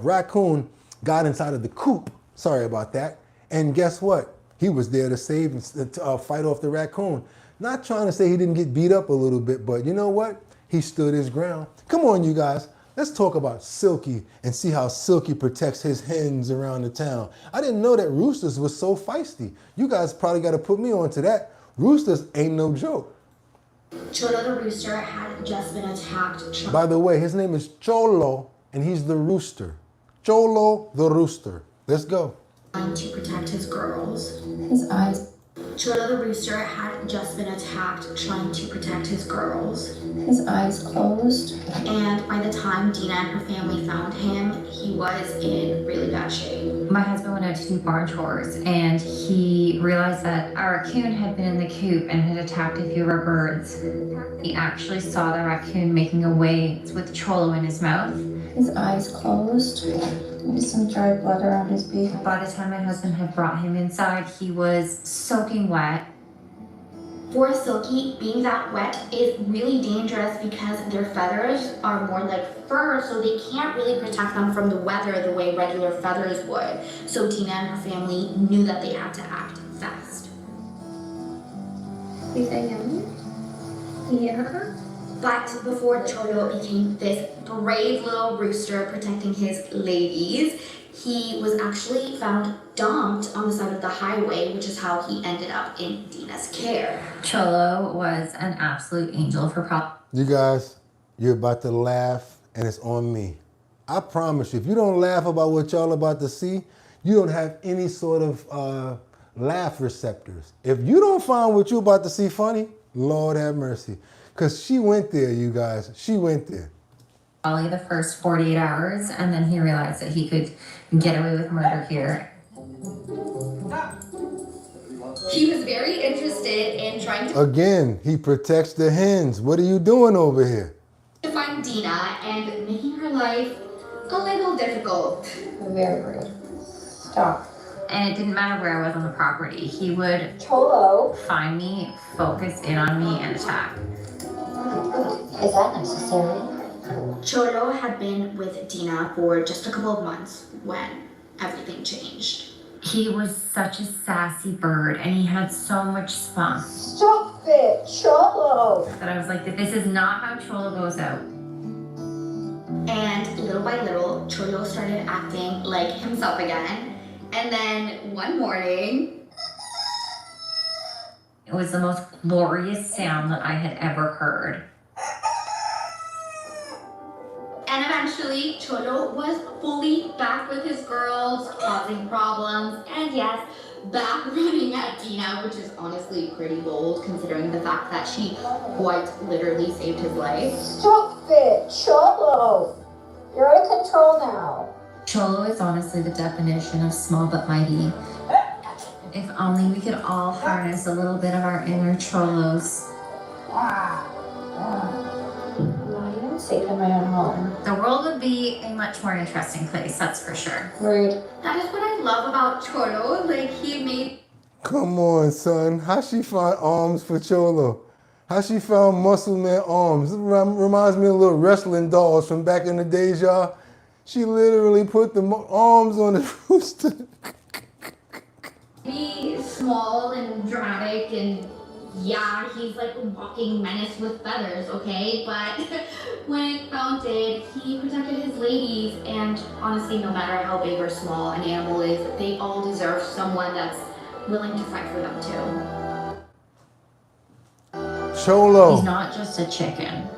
raccoon got inside of the coop. Sorry about that. And guess what? He was there to save and fight off the raccoon. Not trying to say he didn't get beat up a little bit, but you know what? He stood his ground. Come on, you guys. Let's talk about Silky and see how Silky protects his hens around the town. I didn't know that roosters was so feisty. You guys probably got to put me on to that. Roosters ain't no joke. Cholo the rooster had just been attacked. By the way, his name is Cholo, and he's the rooster. Cholo the rooster. Let's go. Trying to protect his girls. His eyes. Cholo the rooster had just been attacked trying to protect his girls. His eyes closed. And by the time Dina and her family found him, he was in really bad shape. My husband went out to do barn chores and he realized that a raccoon had been in the coop and had attacked a few of our birds. He actually saw the raccoon making away with Cholo in his mouth. His eyes closed. There's some dry blood around his beak. By the time my husband had brought him inside, he was soaking wet. For Silky, being that wet is really dangerous because their feathers are more like fur, so they can't really protect them from the weather the way regular feathers would. So Dina and her family knew that they had to act fast. Is that yummy? Yeah. But before Cholo became this brave little rooster protecting his ladies, he was actually found dumped on the side of the highway, which is how he ended up in Dina's care. Cholo was an absolute angel for You guys, you're about to laugh, and it's on me. I promise you, if you don't laugh about what y'all about to see, you don't have any sort of laugh receptors. If you don't find what you're about to see funny, Lord have mercy. Because she went there, you guys. She went there. Probably the first 48 hours, and then he realized that he could get away with murder here. He was very interested in trying to Again, he protects the hens. What are you doing over here? find Dina and making her life a little difficult. Very rude. Stop. And it didn't matter where I was on the property. He would Cholo. find me, focus in on me, and attack. Is that necessary? Cholo had been with Dina for just a couple of months when everything changed. He was such a sassy bird, and he had so much spunk. Stop it, Cholo! That I was like, this is not how Cholo goes out. And little by little, Cholo started acting like himself again. And then one morning, It was the most glorious sound that I had ever heard. and eventually, Cholo was fully back with his girls, causing problems, and yes, back running at Dina, which is honestly pretty bold considering the fact that she quite literally saved his life. Stop it, Cholo! You're out of control now. Cholo is honestly the definition of small but mighty. If only we could all harness a little bit of our inner Cholos. Safe in my own home. The world would be a much more interesting place, that's for sure. Rude. That is what I love about Cholo. Like, he made. Come on, son. How she find arms for Cholo? How she found muscle man arms? It reminds me of little wrestling dolls from back in the days, y'all. She literally put the arms on the rooster. He's small and dramatic, and yeah, he's like a walking menace with feathers, okay? But when it counted, he protected his ladies, and honestly, no matter how big or small an animal is, they all deserve someone that's willing to fight for them too. Cholo. He's not just a chicken.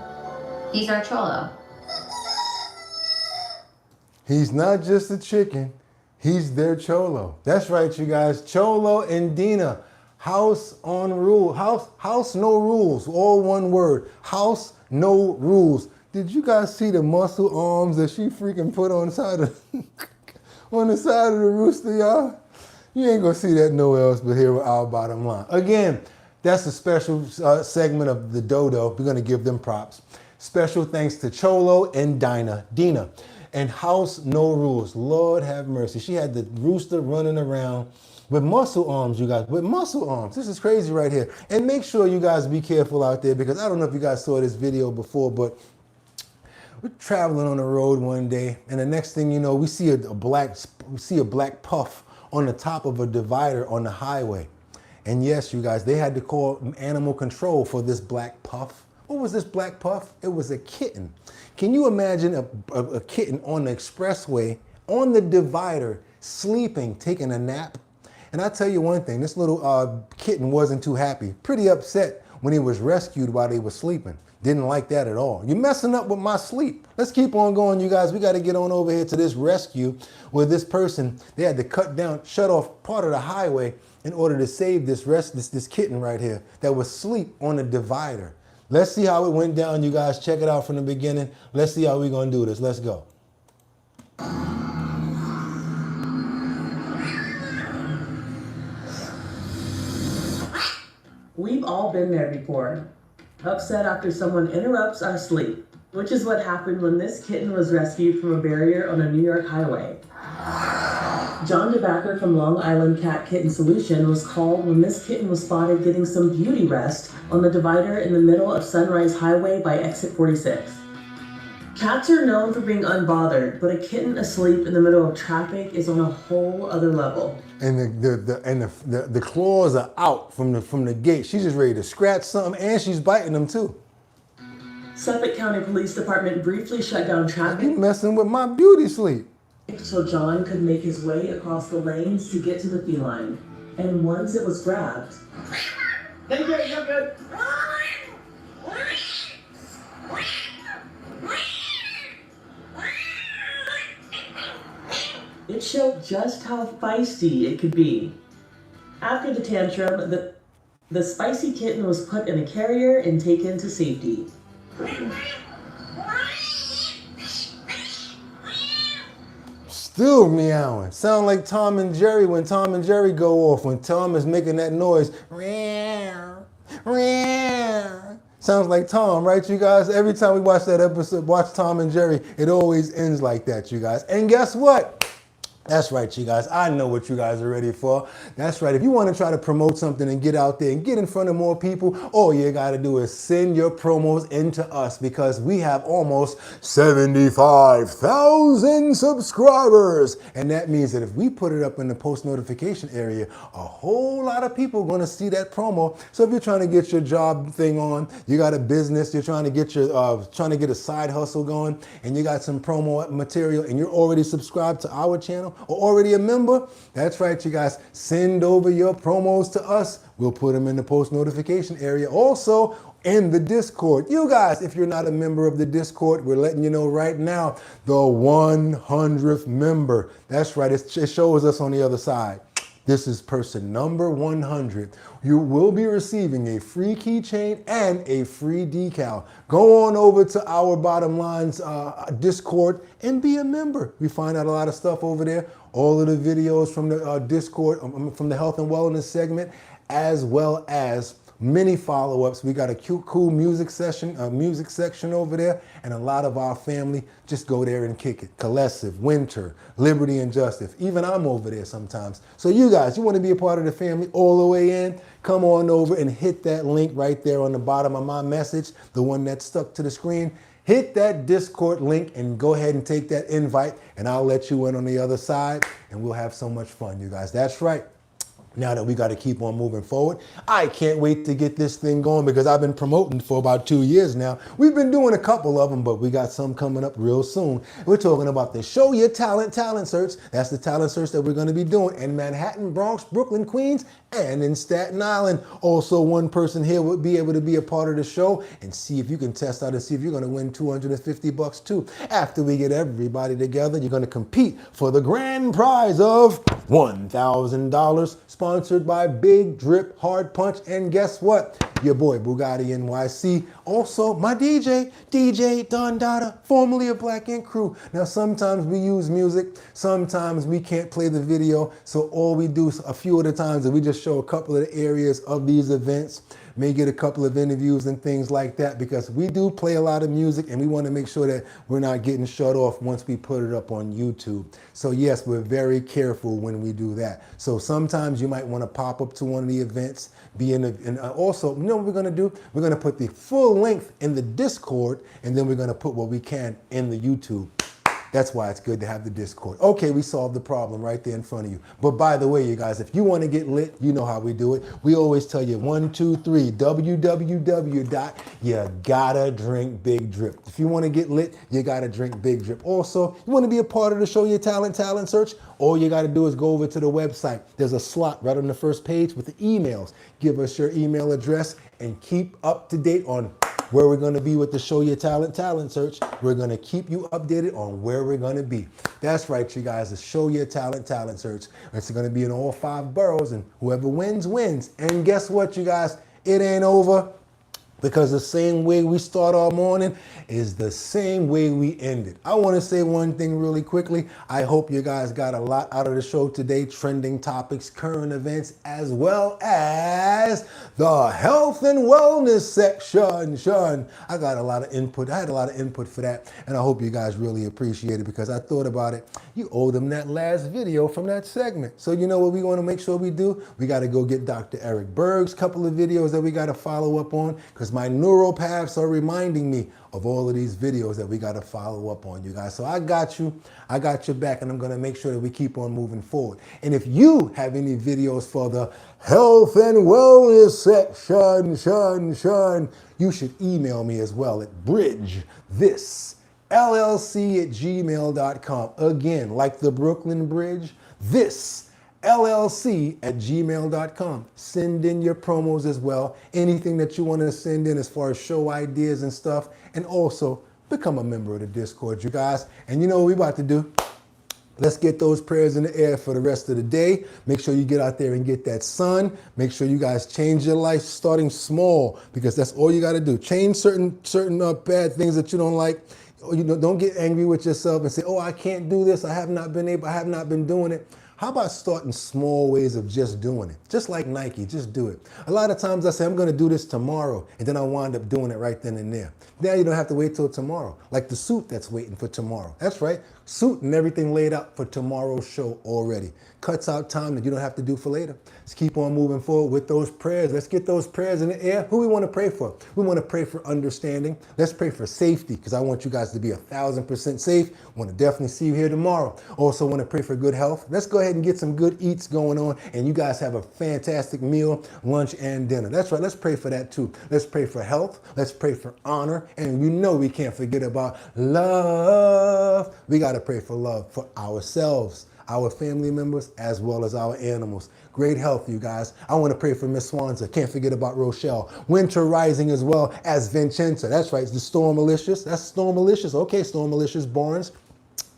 He's our Cholo. He's not just a chicken. He's their Cholo. That's right, you guys. Cholo and Dina. House on rule. House no rules. All one word. House no rules. Did you guys see the muscle arms that she freaking put on the side of on the side of the rooster, y'all? You ain't gonna see that nowhere else but here with our bottom line. Again, that's a special segment of the dodo. We're gonna give them props. Special thanks to Cholo and Dina. And House No Rules. Lord have mercy. She had the rooster running around with muscle arms, you guys. With muscle arms. This is crazy right here. And make sure you guys be careful out there, because I don't know if you guys saw this video before, but we're traveling on the road one day, and the next thing you know, we see a black puff on the top of a divider on the highway. And yes, you guys, they had to call animal control for this black puff What was this, Black Puff? It was a kitten. Can you imagine a kitten on the expressway, on the divider, sleeping, taking a nap? And I tell you one thing, this little kitten wasn't too happy. Pretty upset when he was rescued while they were sleeping. Didn't like that at all. You're messing up with my sleep. Let's keep on going, you guys. We got to get on over here to this rescue where this person, they had to shut off part of the highway in order to save this kitten right here that was asleep on a divider. Let's see how it went down, you guys. Check it out from the beginning. Let's see how we're going to do this. Let's go. We've all been there before. Upset after someone interrupts our sleep, which is what happened when this kitten was rescued from a barrier on a New York highway. John DeBacker from Long Island Cat Kitten Solution was called when this kitten was spotted getting some beauty rest on the divider in the middle of Sunrise Highway by exit 46. Cats are known for being unbothered, but a kitten asleep in the middle of traffic is on a whole other level. And the claws are out from the gate. She's just ready to scratch something, and she's biting them too. Suffolk County Police Department briefly shut down traffic. You messing with my beauty sleep. So John could make his way across the lanes to get to the feline. And once it was grabbed, Hey, good, you're good. it showed just how feisty it could be. After the tantrum, the spicy kitten was put in a carrier and taken to safety. Still meowing. Sound like Tom and Jerry when Tom and Jerry go off. When Tom is making that noise. Sounds like Tom, right, you guys? Every time we watch that episode, watch Tom and Jerry, it always ends like that, you guys. And guess what? That's right, you guys. I know what you guys are ready for. That's right. If you want to try to promote something and get out there and get in front of more people, all you got to do is send your promos into us because we have almost 75,000 subscribers. And that means that if we put it up in the post notification area, a whole lot of people are going to see that promo. So if you're trying to get your job thing on, you got a business, you're trying to get a side hustle going, and you got some promo material and you're already subscribed to our channel, or already a member, that's right, you guys. Send over your promos to us. We'll put them in the post notification area. Also, in the Discord. You guys, if you're not a member of the Discord, we're letting you know right now, the 100th member. That's right, it shows us on the other side. This is person number 100. You will be receiving a free keychain and a free decal. Go on over to our Bottom Line's Discord and be a member. We find out a lot of stuff over there. All of the videos from the Discord, from the health and wellness segment, as well as many follow-ups. We got a cute, cool music section over there, and a lot of our family just go there and kick it. Colessive, Winter, Liberty and Justice. Even I'm over there sometimes. So you guys, you want to be a part of the family all the way in? Come on over and hit that link right there on the bottom of my message, the one that's stuck to the screen. Hit that Discord link and go ahead and take that invite, and I'll let you in on the other side, and we'll have so much fun, you guys. That's right. Now that we got to keep on moving forward, I can't wait to get this thing going because I've been promoting for about 2 years now. We've been doing a couple of them, but we got some coming up real soon. We're talking about the Show Your Talent search. That's the talent search that we're going to be doing in Manhattan, Bronx, Brooklyn, Queens, and in Staten Island. Also, one person here would be able to be a part of the show and see if you can test out and see if you're going to win $250 too. After we get everybody together, you're going to compete for the grand prize of $1,000. Sponsored by Big Drip Hard Punch. And guess what? Your boy Boogottinyc. Also, my DJ Don Dada, formerly of Black Ink Crew. Now, sometimes we use music. Sometimes we can't play the video. So all we do a few of the times is we just show a couple of the areas of these events. May get a couple of interviews and things like that because we do play a lot of music and we want to make sure that we're not getting shut off once we put it up on YouTube. So yes, we're very careful when we do that. So sometimes you might want to pop up to one of the events, also, you know what we're going to do? We're going to put the full length in the Discord, and then we're going to put what we can in the YouTube. That's why it's good to have the Discord. Okay, we solved the problem right there in front of you. But by the way, you guys, if you want to get lit, you know how we do it. We always tell you 1, 2, 3, www.yougottadrinkbigdrip. If you want to get lit, you got to drink Big Drip. Also, you want to be a part of the Show Your Talent search? All you got to do is go over to the website. There's a slot right on the first page with the emails. Give us your email address and keep up to date on where we're going to be with the Show Your Talent search. We're going to keep you updated on where we're going to be. That's right, you guys, the Show Your Talent search. It's going to be in all 5 boroughs, and whoever wins, wins. And guess what, you guys? It ain't over, because the same way we start our morning is the same way we end it. I want to say one thing really quickly. I hope you guys got a lot out of the show today. Trending topics, current events, as well as the health and wellness section. I got a lot of input. I had a lot of input for that, and I hope you guys really appreciate it, because I thought about it. You owe them that last video from that segment. So you know what we want to make sure we do? We got to go get Dr. Eric Berg's couple of videos that we got to follow up on, because my neural paths are reminding me of all of these videos that we got to follow up on, you guys. So I got you. I got your back, and I'm going to make sure that we keep on moving forward. And if you have any videos for the health and wellness section, you should email me as well at bridgethisllc@gmail.com. Again, like the Brooklyn Bridge, thisllc@gmail.com. Send in your promos as well. Anything that you want to send in as far as show ideas and stuff. And also become a member of the Discord, you guys. And you know what we're about to do? Let's get those prayers in the air for the rest of the day. Make sure you get out there and get that sun. Make sure you guys change your life starting small, because that's all you got to do. Change certain bad things that you don't like. You know, don't get angry with yourself and say, oh, I can't do this. I have not been doing it. How about starting small ways of just doing it? Just like Nike, just do it. A lot of times I say, I'm going to do this tomorrow, and then I wind up doing it right then and there. Now you don't have to wait till tomorrow, like the suit that's waiting for tomorrow. That's right, suit and everything laid out for tomorrow's show already. Cuts out time that you don't have to do for later. Let's keep on moving forward with those prayers. Let's get those prayers in the air. Who we want to pray for? We want to pray for understanding. Let's pray for safety, because I want you guys to be 1,000% safe. I want to definitely see you here tomorrow. Also want to pray for good health. Let's go ahead and get some good eats going on, and you guys have a fantastic meal, lunch, and dinner. That's right. Let's pray for that too. Let's pray for health. Let's pray for honor. And you know we can't forget about love. We got to pray for love for ourselves, our family members, as well as our animals. Great health, you guys. I want to pray for Miss Swanza. Can't forget about Rochelle. Winter Rising, as well as Vincenza. That's right, it's the Storm Malicious. That's Storm Malicious. Okay, Storm Malicious Barnes.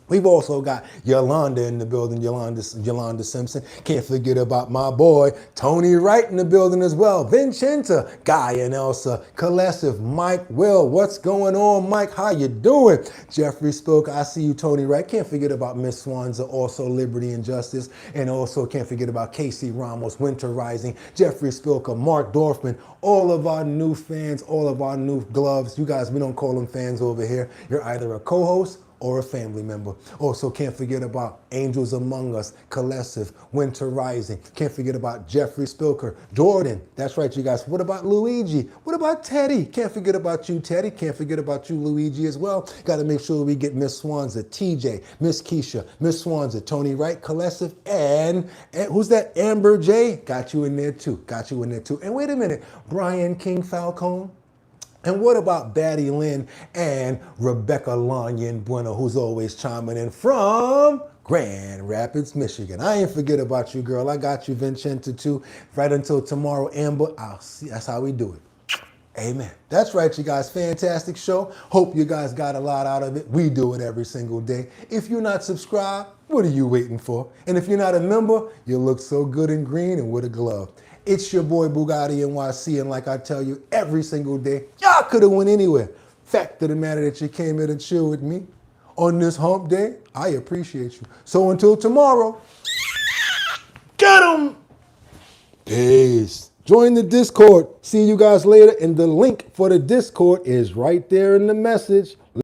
We've also got Yolanda in the building, Yolanda Simpson. Can't forget about my boy, Tony Wright in the building as well. Vincenza, Guy and Elsa, Colessive, Mike Will. What's going on, Mike? How you doing? Jeffrey Spilker, I see you, Tony Wright. Can't forget about Miss Swanza, also Liberty and Justice. And also can't forget about Casey Ramos, Winter Rising, Jeffrey Spilker, Mark Dorfman, all of our new fans, all of our new gloves. You guys, we don't call them fans over here. You're either a co-host or a family member. Also, can't forget about Angels Among Us, Colessive, Winter Rising. Can't forget about Jeffrey Spilker, Jordan. That's right, you guys. What about Luigi? What about Teddy? Can't forget about you, Teddy. Can't forget about you, Luigi, as well. Got to make sure we get Miss Swanza, TJ, Miss Keisha, Miss Swanza, Tony Wright, Colessive, and who's that? Amber J. Got you in there too. Got you in there too. And wait a minute, Brian King Falcone. And what about Batty Lynn and Rebecca Lanyan Bueno, who's always chiming in from Grand Rapids, Michigan? I ain't forget about you, girl. I got you, Vincenza, too. Right until tomorrow, Amber. I'll see. That's how we do it. Amen. That's right, you guys. Fantastic show. Hope you guys got a lot out of it. We do it every single day. If you're not subscribed, what are you waiting for? And if you're not a member, you look so good in green and with a glove. It's your boy Boogottinyc, and like I tell you every single day, y'all could have went anywhere. Fact of the matter that you came here to chill with me on this hump day, I appreciate you. So until tomorrow, get 'em! Peace. Join the Discord. See you guys later, and the link for the Discord is right there in the message.